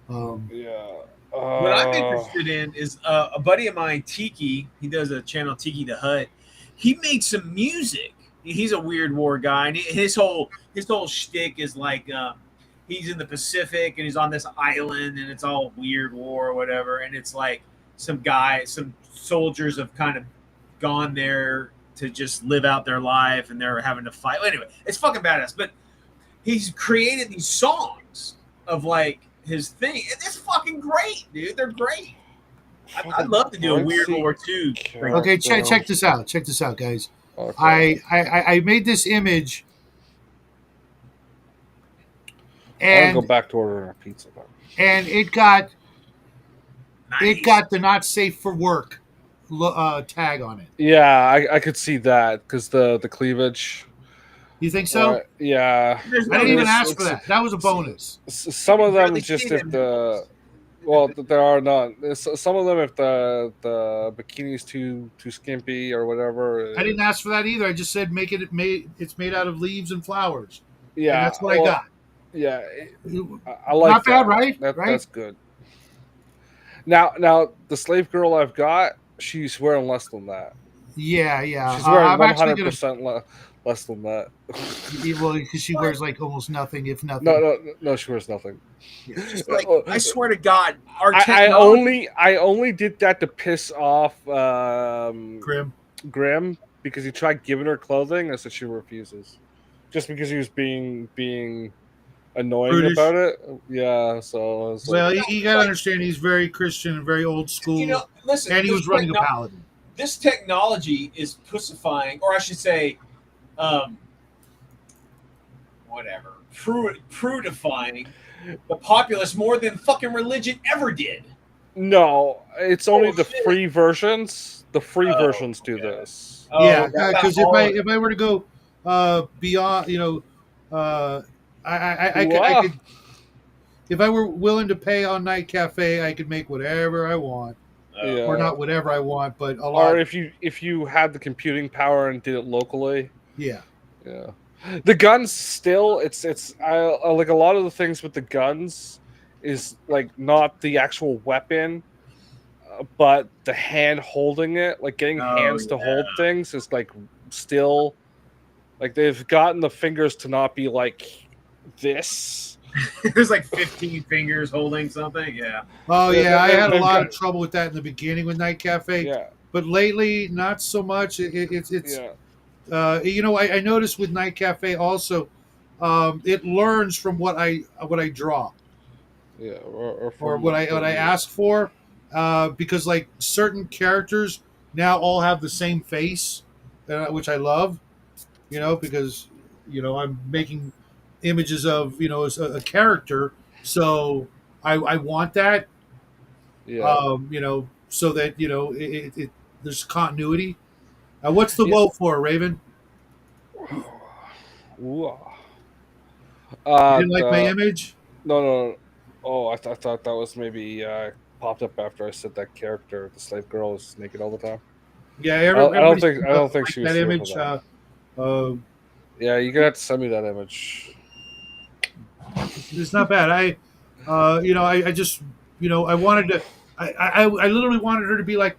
Yeah. What I'm interested in is a buddy of mine, Tiki. He does a channel, Tiki the Hut. He made some music. He's a weird war guy, and his whole shtick is like he's in the Pacific and he's on this island, and it's all weird war or whatever. And it's like some soldiers have kind of gone there to just live out their life, and they're having to fight. Anyway, it's fucking badass. But he's created these songs of like his thing, and it's fucking great, dude. They're great. I'd love to do a weird World War II thing. Okay, check this out. Check this out, guys. Okay. I made this image, I'll and go back to ordering a pizza. Then. and it got Nice. the not safe for work tag on it. Yeah, I could see that because the cleavage. You think so? Yeah. There's I didn't even It's- ask for that. That was a bonus. Some of them barely just see if them the well, there are none. Some of them if the bikini's too skimpy or whatever. I didn't ask for that either. I just said it's made out of leaves and flowers, and Yeah, that's what I got. Yeah, I like Not bad, that. right? That Right? that's good. Now the slave girl I've got, she's wearing less than that. Yeah, yeah. She's wearing I'm actually gonna 100% less than that. well because she wears like almost nothing, if nothing. No, she wears nothing. Just like, I swear to God, our I technology. only did that to piss off Grim. because he tried giving her clothing and said she refuses, just because he was being annoying Brutish. about it. Yeah, so I was Well, like, you gotta understand he's very Christian and very old school, Listen, and he this was running a paladin. This technology is pussifying, or I should say, whatever, prudifying the populace more than fucking religion ever did. no, it's only the Bullshit. free versions. The free Oh, versions do okay. this. Yeah, that's because all- if I were to go beyond, I could. If I were willing to pay on Night Cafe, I could make whatever I want, Yeah. or not whatever I want, but a lot. Or if you had the computing power and did it locally. Yeah, Yeah, the guns still. I like a lot of the things with the guns is like not the actual weapon, but the hand holding it. Like getting hands to hold things is like still like they've gotten the fingers to not be like this. There's like 15 fingers holding something. Yeah. oh yeah, I had a they've lot got- of trouble with that in the beginning with Night Cafe, Yeah, but lately not so much. It's yeah, I noticed with Night Cafe also, it learns from what I draw yeah. or from what I ask for, because like certain characters now all have the same face, which I love, because I'm making images of a character, so I want that, Yeah. so that there's continuity. What's the Yeah. woe for, Raven? Ooh. You didn't like my the- image? No. Oh, I thought that was maybe popped up after I said that character, the slave girl, is naked all the time. Yeah, I don't everybody think liked she was that here for image. that. Uh, Yeah, you're gonna have to send me that image. it's not bad. I just, I wanted to, I literally wanted her to be like,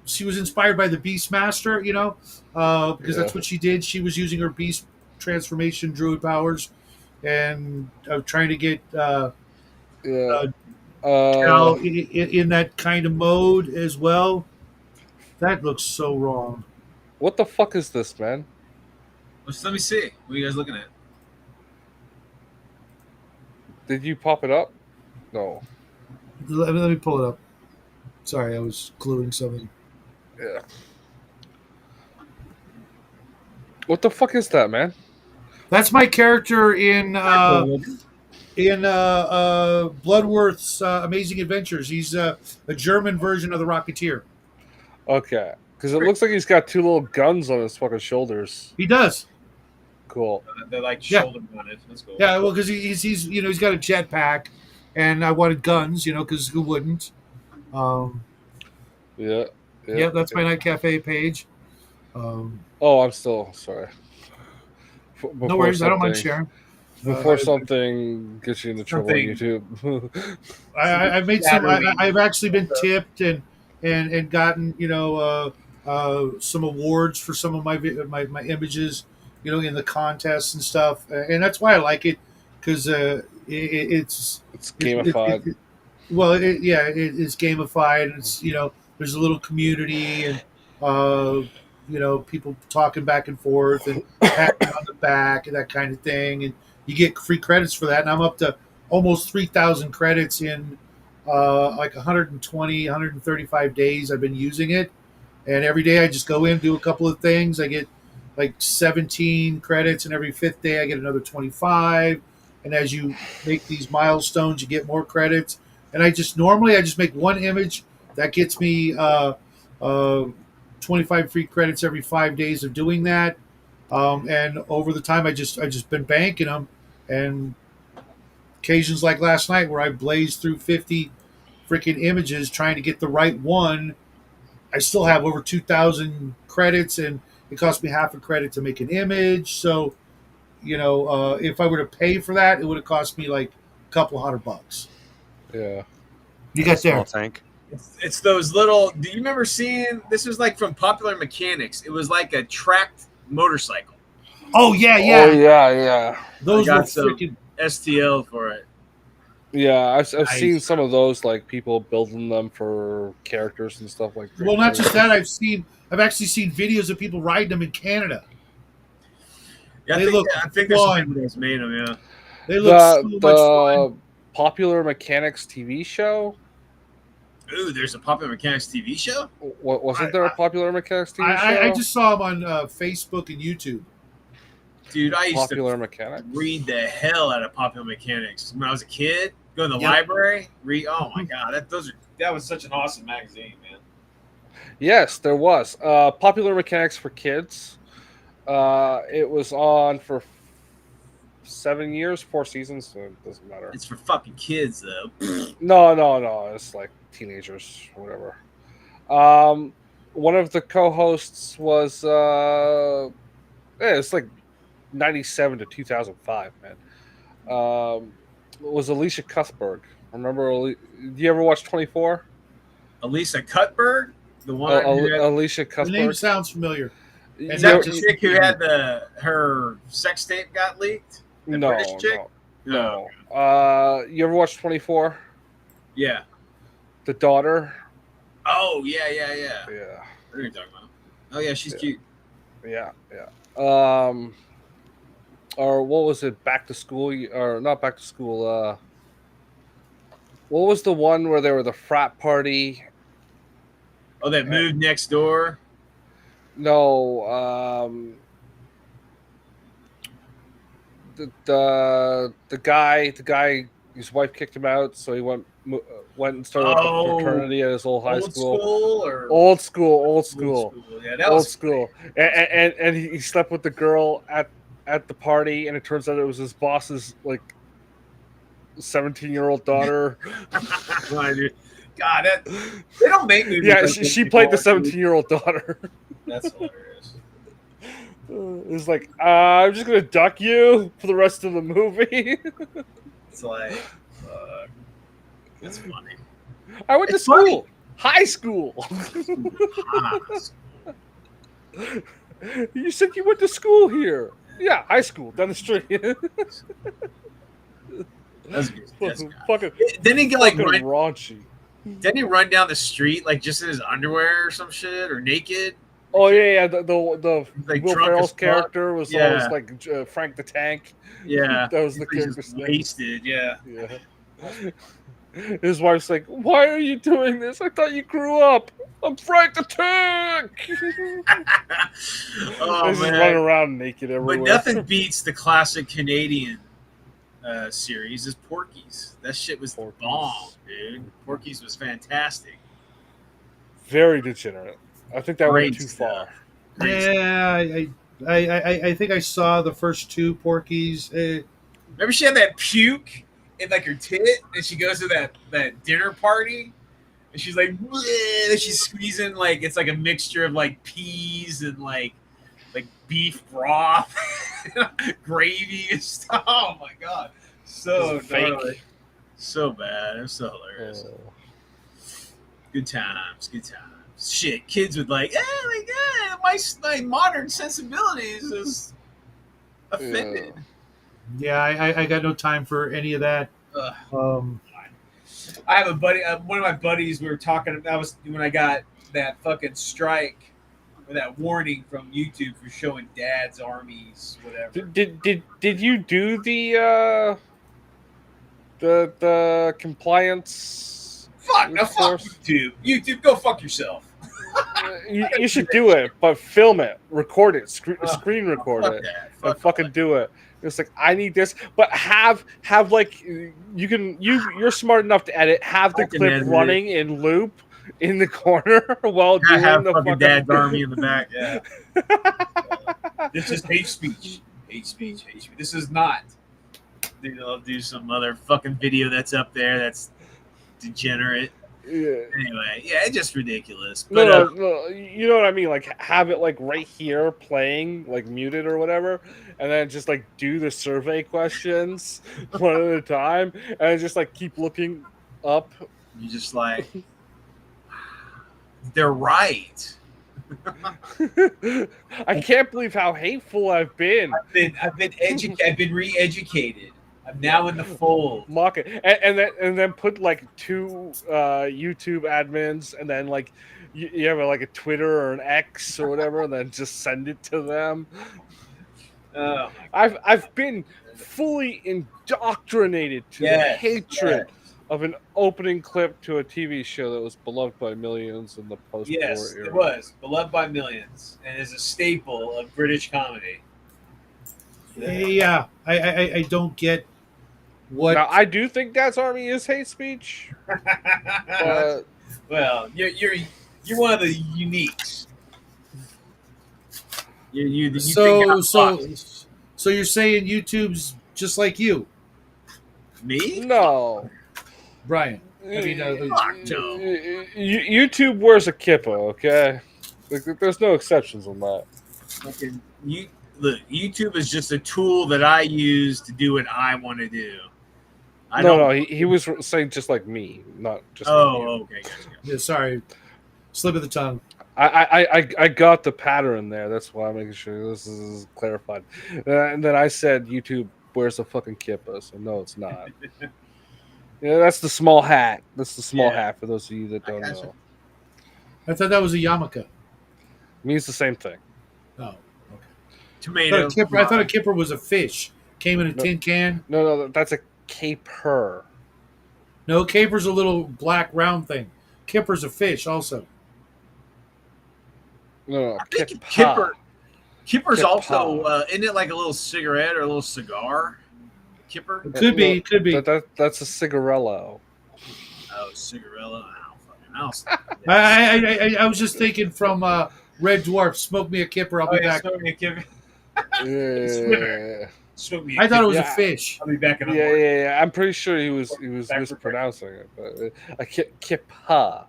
she was inspired by the Beastmaster, because that's Yeah. what she did. She was using her beast transformation druid powers, and trying to get Yeah. Cal in that kind of mode as well. That looks so wrong. What the fuck is this, man? Let me see. What are you guys looking at? Did you pop it up? No. Let me pull it up. Sorry, I was gluing something. Yeah. What the fuck is that, man? That's my character in Bloodworth's Amazing Adventures. He's a German version of the Rocketeer. Okay. Because it looks like he's got two little guns on his fucking shoulders. He does. Cool. They're like Yeah. shoulder mounted. That's cool. Yeah, well, because he's he's got a jetpack, and I wanted guns, because who wouldn't? Yeah. Yeah, that's my Night Cafe page. Oh, I'm still sorry. No worries, I don't mind sharing. Before something gets you into trouble on YouTube. I've made some. I've actually been tipped and gotten some awards for some of my images, in the contests and stuff, and that's why I like it, because it's gamified. It's gamified, and it's there's a little community, and people talking back and forth and patting on the back and that kind of thing, and you get free credits for that. And I'm up to almost 3,000 credits in like 120, 135 days I've been using it, and every day I just go in, do a couple of things. I get like 17 credits, and every fifth day I get another 25. And as you make these milestones, you get more credits. And I just make one image that gets me uh, 25 free credits every 5 days of doing that. And over the time, I just been banking them, and occasions like last night where I blazed through 50 freaking images trying to get the right one. I still have over 2,000 credits, and it cost me half a credit to make an image. So, if I were to pay for that, it would have cost me like a couple $100. Yeah. You That's got a small there. tank. It's those little. Do you remember seeing this? Was like from Popular Mechanics. It was like a tracked motorcycle. Oh yeah, Oh yeah. yeah. Those I were got some freaking. STL for it. Yeah, I've Nice. seen some of those, like people building them for characters and stuff like that. Well, not just that. I've actually seen videos of people riding them in Canada. Yeah, They look I think there's some fun. people that's made them. Yeah. They look so much fun. The Popular Mechanics TV show. Ooh, there's a Popular Mechanics TV show. Wasn't there a Popular Mechanics TV show? I just saw them on Facebook and YouTube. Dude, I used Popular to Mechanics. read the hell out of Popular Mechanics when I was a kid. Go to the Yep. library, read. Oh my god, that was such an awesome magazine, man. Yes, there was Popular Mechanics for kids. It was on for 7 years, 4 seasons. So it doesn't matter. It's for fucking kids though. No. It's like teenagers or whatever. One of the co-hosts was it's like 97 to 2005, man. Was Alicia Cuthbert. Remember? Do you ever watch 24? Elisa Cuthbert, the one. Alicia The name Cuthbert. sounds familiar. Is You that know- the chick who had her sex tape got leaked? The No, British chick? no. You ever watch 24? Yeah. The daughter. Oh yeah. Yeah. What are you talking about? Oh yeah, she's Yeah. cute. Yeah. Or what was it? Back to school, or not back to school? What was the one where they were the frat party? Oh, that moved next door. No. The guy, his wife kicked him out, so he went and started up a fraternity at his old high Old school. school or Old school. Yeah, that Old was school. And he slept with the girl at the party, and it turns out it was his boss's like 17-year-old daughter. God, they don't make movies. Yeah, like she this played the anymore, dude. 17-year-old daughter. That's hilarious. It was like, I'm just gonna duck you for the rest of the movie. It's like, fuck. That's funny. I went to It's school, high school. Ah, You said you went to school here. Yeah, high school down the street. that's good. That's good. Fucking Didn't he get like fucking run, raunchy. didn't he run down the street like just in his underwear or some shit or naked? Oh yeah. The Like Will drunk Ferrell's as fuck. character was Yeah. always like Frank the Tank. Yeah. That was the He's character's just name. wasted, yeah. Yeah. His wife's like, "Why are you doing this? I thought you grew up. I'm Frank the Tank." Oh He's just man. running around naked everywhere. But nothing beats the classic Canadian series is Porky's. That shit was the Porky's. bomb, dude. Porky's was fantastic. Very degenerate. I think that Great went too stuff. far. Great stuff. Yeah, I think I saw the first 2 Porkies. Remember she had that puke in like her tit, and she goes to that dinner party, and she's like, bleh, and she's squeezing like it's like a mixture of like peas and like beef broth, gravy and stuff. Oh my god, so Fake. gnarly. So bad. It was so hilarious. Good times. Shit, kids would like, my modern sensibilities is offended. Yeah, I got no time for any of that. Ugh. I have a buddy, one of my buddies. We were talking. That was when I got that fucking strike or that warning from YouTube for showing dad's armies, whatever. Did you do the compliance? Fuck no, fuck YouTube. YouTube, go fuck yourself. You should do it, but film it, record it, screen record Fuck it, that. and fucking do it. It's like, I need this, but have like you're smart enough to edit. Have the I can clip edit running in loop in the corner while I doing have the fucking fucking Dad's Army in the back. Yeah. This is hate speech. Hate speech. Hate speech. This is not. Dude, I'll do some other fucking video that's up there that's degenerate. Yeah. Anyway, yeah, it's just ridiculous. No, But no, you know what I mean. Like have it like right here playing, like muted or whatever, and then just like do the survey questions one at a time, and just like keep looking up. you're just like, they're right. I can't believe how hateful I've been. I've been re-educated. I'm now in the fold. Mock it, and then put like 2 YouTube admins, and then like you have like a Twitter or an X or whatever, and then just send it to them. Oh, I've been fully indoctrinated to the yes, hatred yes. of an opening clip to a TV show that was beloved by millions in the post-war Yes, era. it was beloved by millions and is a staple of British comedy. Yeah, I don't get what. Now I do think Dad's Army is hate speech. Well, you're one of the uniques. You think So you're saying YouTube's just like you, me? No. Brian? I mean, Fuck no. YouTube wears a kippa, okay? There's no exceptions on that. Fucking look, YouTube is just a tool that I use to do what I want to do. No, he was saying just like me, not just. Oh, like you. okay. yeah, sorry, slip of the tongue. I got the pattern there. That's why I'm making sure this is clarified. And then I said YouTube wears a fucking kippa, so no, it's not. Yeah, that's the small hat. That's the small hat for those of you that don't gotcha. know. I thought that was a yarmulke. It means the same thing. Oh, Tomato. I thought a kipper was a fish. Came in a tin can. No, that's a caper. No, caper's a little black round thing. Kipper's a fish also. No, I think kippa. Kipper's Kippa. also isn't it like a little cigarette or a little cigar? Kipper? It could be. That's a cigarello. Oh, cigarella. I don't fucking know. I was just thinking from Red Dwarf. Smoke me a kipper. I'll be back. Smoke me a Kipper. Yeah. Smoke me a I thought it was Yeah. a fish. I'll be back in a Yeah. I'm pretty sure he was mispronouncing it, but a kippa.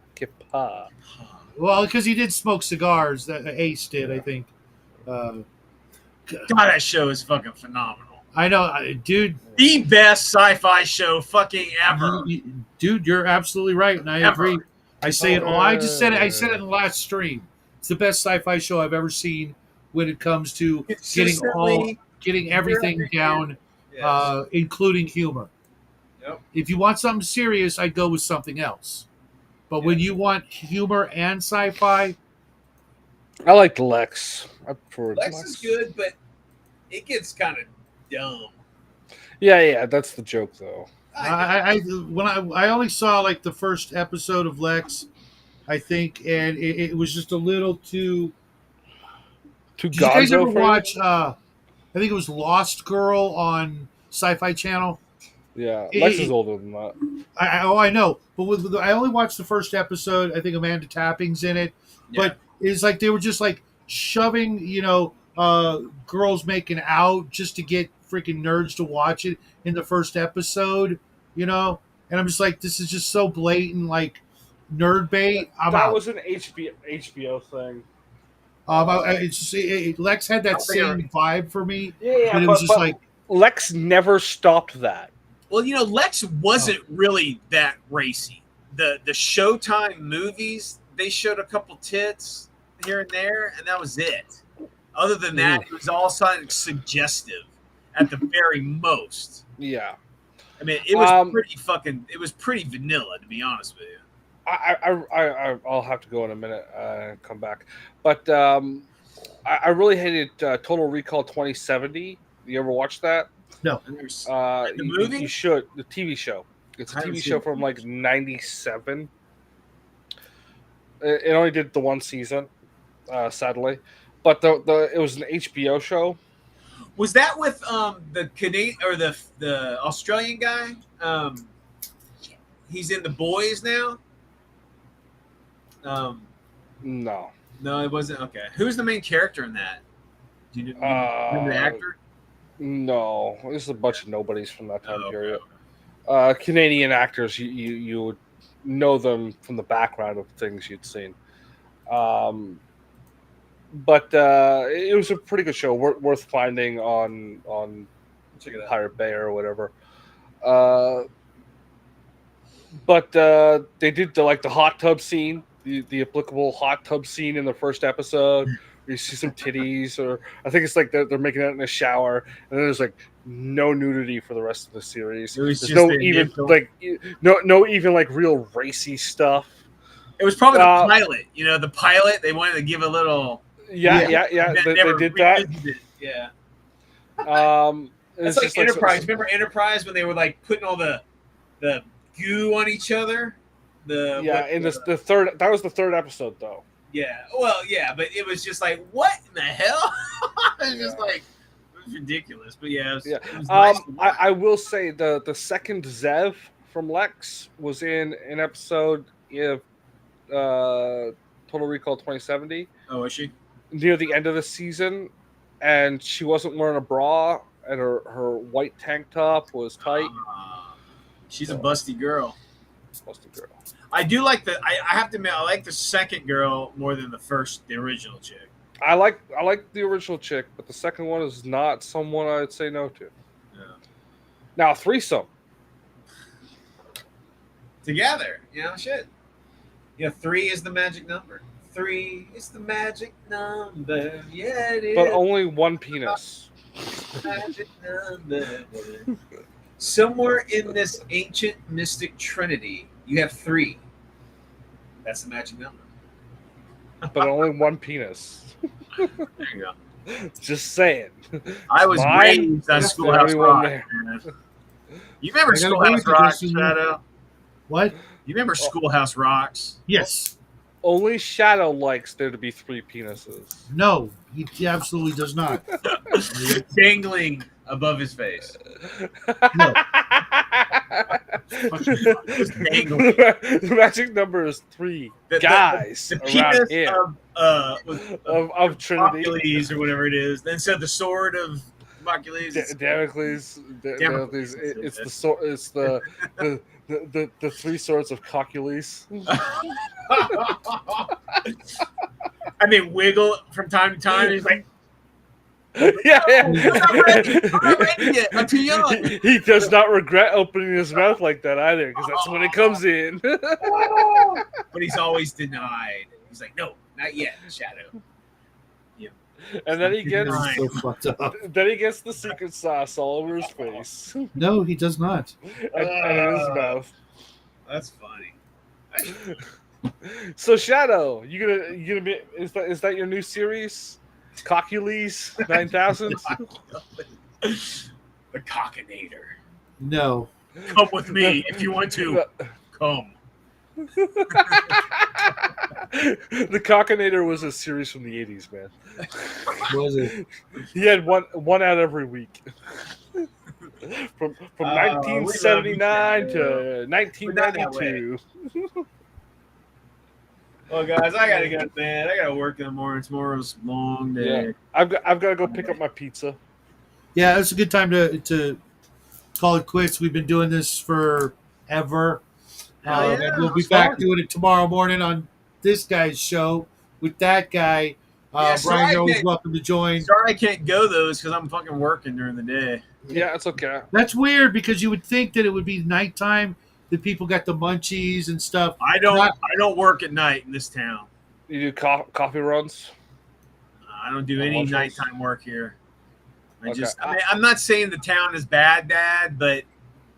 Well, because he did smoke cigars. That Ace did, I think. God, that show is fucking phenomenal. I know, dude. The best sci-fi show fucking ever. Dude, you're absolutely right, and I Ever. agree. I say it all. I just said it. I said it in the last stream. It's the best sci-fi show I've ever seen when it comes to getting everything down, Yes. including humor. Yep. If you want something serious, I'd go with something else. But when you want humor and sci-fi, I liked Lex. I prefer Lex is good, but it gets kind of dumb. Yeah, that's the joke though. I only saw like the first episode of Lex, I think, and it was just a little too. Too Did you guys ever gonzo for watch? I think it was Lost Girl on Sci-Fi Channel. you? Yeah, Lex is older than that. I know, but I only watched the first episode. I think Amanda Tapping's in it, but it's like they were just like shoving, girls making out just to get freaking nerds to watch it in the first episode, And I'm just like, this is just so blatant, like nerd bait. I'm That out. was an HBO thing. Lex had that same vibe for me, Yeah, but it was just like. Lex never stopped that. Well, Lex wasn't really that racy. The Showtime movies, they showed a couple tits here and there, and that was it. Other than that, it was all suggestive at the very most. Yeah. I mean, it was it was pretty vanilla, to be honest with you. I'll have to go in a minute and come back. But I really hated Total Recall 2070. You ever watch that? No. The movie? You should. The TV show. It's a TV show from like 97. It only did the one season, sadly. But it was an HBO show. Was that with the Canadian or the Australian guy? He's in The Boys now. No. No, it wasn't. Okay, who's the main character in that? Do you remember the actor? No. This is a bunch of nobodies from that time Oh, period. okay. Canadian actors, you would know them from the background of things you'd seen. But it was a pretty good show, worth finding on Check it out. Pirate Bay or whatever. But they did the hot tub scene, the applicable hot tub scene in the first episode. Where you see some titties, or I think it's like they're making it in a shower, and then there's like no nudity for the rest of the series. It was There's just no the even initial- no even like real racy stuff. It was probably the pilot. You know, the pilot. They wanted to give a little. Yeah. They did that. It. Yeah. It's It's like just Enterprise. Remember Enterprise when they were like putting all the goo on each other? The third. That was the third episode, though. Yeah. Well, yeah, but it was just like, what in the hell? It was just like, it was ridiculous. But yeah, it was nice to watch. I will say the second Zev from Lex was in an episode of Total Recall 2070 Oh, was she? near the end of the season, and she wasn't wearing a bra, and her white tank top was tight. She's a busty girl. Busted girl. I do like I have to admit, I like the second girl more than the original chick. I like the original chick, but the second one is not someone I'd say no to. Yeah. Now, threesome. Together, shit. Yeah, 3 is the magic number. 3 is the magic number. Yeah, it is. But only one penis. Magic number. Somewhere in this ancient mystic trinity, you have 3. That's the magic number. But only one penis. There you go. Just saying. I was Mine raised on is the Schoolhouse only one Rock, there. man. You remember I gotta Schoolhouse agree Rock, with you. Shadow? What? You remember Schoolhouse Rocks? Yes. Only Shadow likes there to be 3 penises. No, he absolutely does not. Dangling above his face. No. The magic number is 3 guys The around penis here of Trinity. Hercules or whatever it is. Then said the sword of Hercules. Damocles. Damocles. It's the sword. It's the 3 swords of Coccules. And they wiggle from time to time. He's like, yeah. I'm not ready yet. I'm too young. He does not regret opening his mouth like that either, because that's when it comes in. But he's always denied. He's like, no, not yet, Shadow. And then he gets He's so fucked up. then he gets the secret sauce all over his face No, he does not. and in his mouth. That's funny. So Shadow, you gonna be is that your new series? Cockules 9000? The Cockinator. No. Come with me if you want to. Come. The Cockinator was a series from the 80s, man. Was it? He had one out every week. From We love you, 1979 Shadow. to 1992. Well, guys, I gotta go to bed. I gotta work in the morning. Tomorrow's a long day. Yeah. I've got to go pick up my pizza. Yeah, it's a good time to call it quits. We've been doing this forever. Hell yeah, And we'll be it's back fun. doing it tomorrow morning on this guy's show with that guy. Yeah, sorry, Brian, you're always Nick. welcome to join. Sorry I can't go those because I'm fucking working during the day. Yeah, it's okay. That's weird because you would think that it would be nighttime, that people got the munchies and stuff. I don't work at night in this town. You do coffee runs? I don't do Oh, any lunches? nighttime work here. Okay. I'm not saying the town is bad, but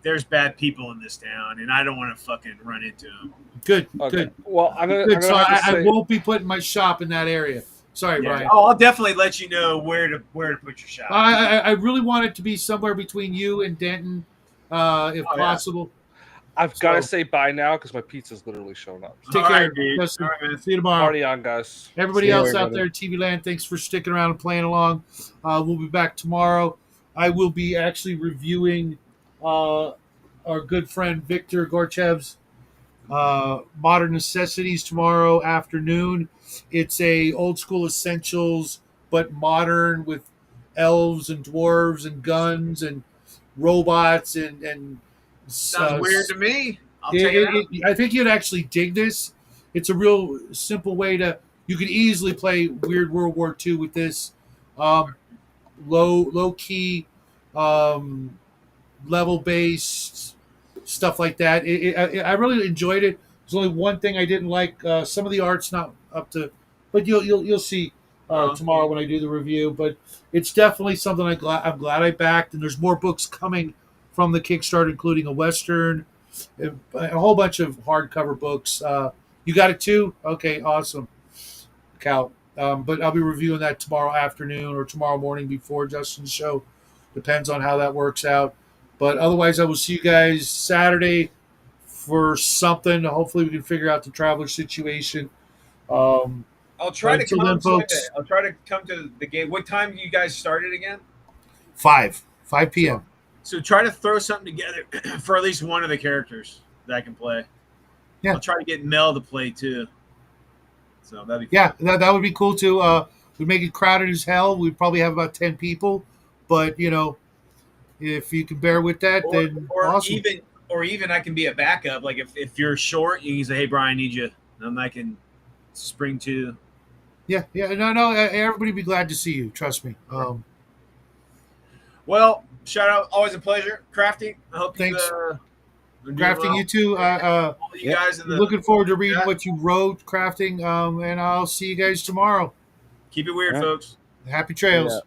there's bad people in this town, and I don't want to fucking run into them. Good, Okay. good, Well, I'm gonna good. So have to I say, won't be putting my shop in that area. Sorry, Yeah. Brian. Oh, I'll definitely let you know where to put your shop. I really want it to be somewhere between you and Denton, if yeah. possible. I've got to So- say bye now because my pizza's literally showing up. Take All care. right, dude. Justin. All right, man. See you tomorrow. Party on, guys. Everybody See you, else out everybody. there at TV Land, thanks for sticking around and playing along. We'll be back tomorrow. I will be actually reviewing our good friend Victor Gorchev's Modern Necessities tomorrow afternoon. It's a old school essentials, but modern with elves and dwarves and guns and robots and Sounds weird to me. I'll check it out. I think you'd actually dig this. It's a real simple way to. You could easily play Weird World War II with this. Low key, um, level based stuff like that. I really enjoyed it. There's only one thing I didn't like. Some of the art's not up to, but you'll see tomorrow when I do the review. But it's definitely something I'm glad I backed. And there's more books coming from the Kickstarter, including a Western, a whole bunch of hardcover books. You got it too? Okay, awesome, Cal. But I'll be reviewing that tomorrow afternoon or tomorrow morning before Justin's show. Depends on how that works out. But otherwise, I will see you guys Saturday for something. Hopefully, we can figure out the traveler situation. I'll try to until come. then, folks. I'll try to come to the game. What time do you guys start it again? 5 p.m. So try to throw something together for at least one of the characters that I can play. Yeah. I'll try to get Mel to play too. So that'd be Yeah, that would be cool too. We'd make it crowded as hell. We'd probably have about 10 people. But, if you can bear with that, then awesome. Even I can be a backup. Like if you're short, you can say, "Hey, Brian, I need you," and I can spring to. Yeah. No. Everybody be glad to see you. Trust me. Well, shout out. Always a pleasure, Crafty. I hope Thanks. you. Crafting, you too. All you guys in the, looking forward to reading what you wrote, Crafting. And I'll see you guys tomorrow. Keep it weird, Yeah. folks. Happy trails. Yeah.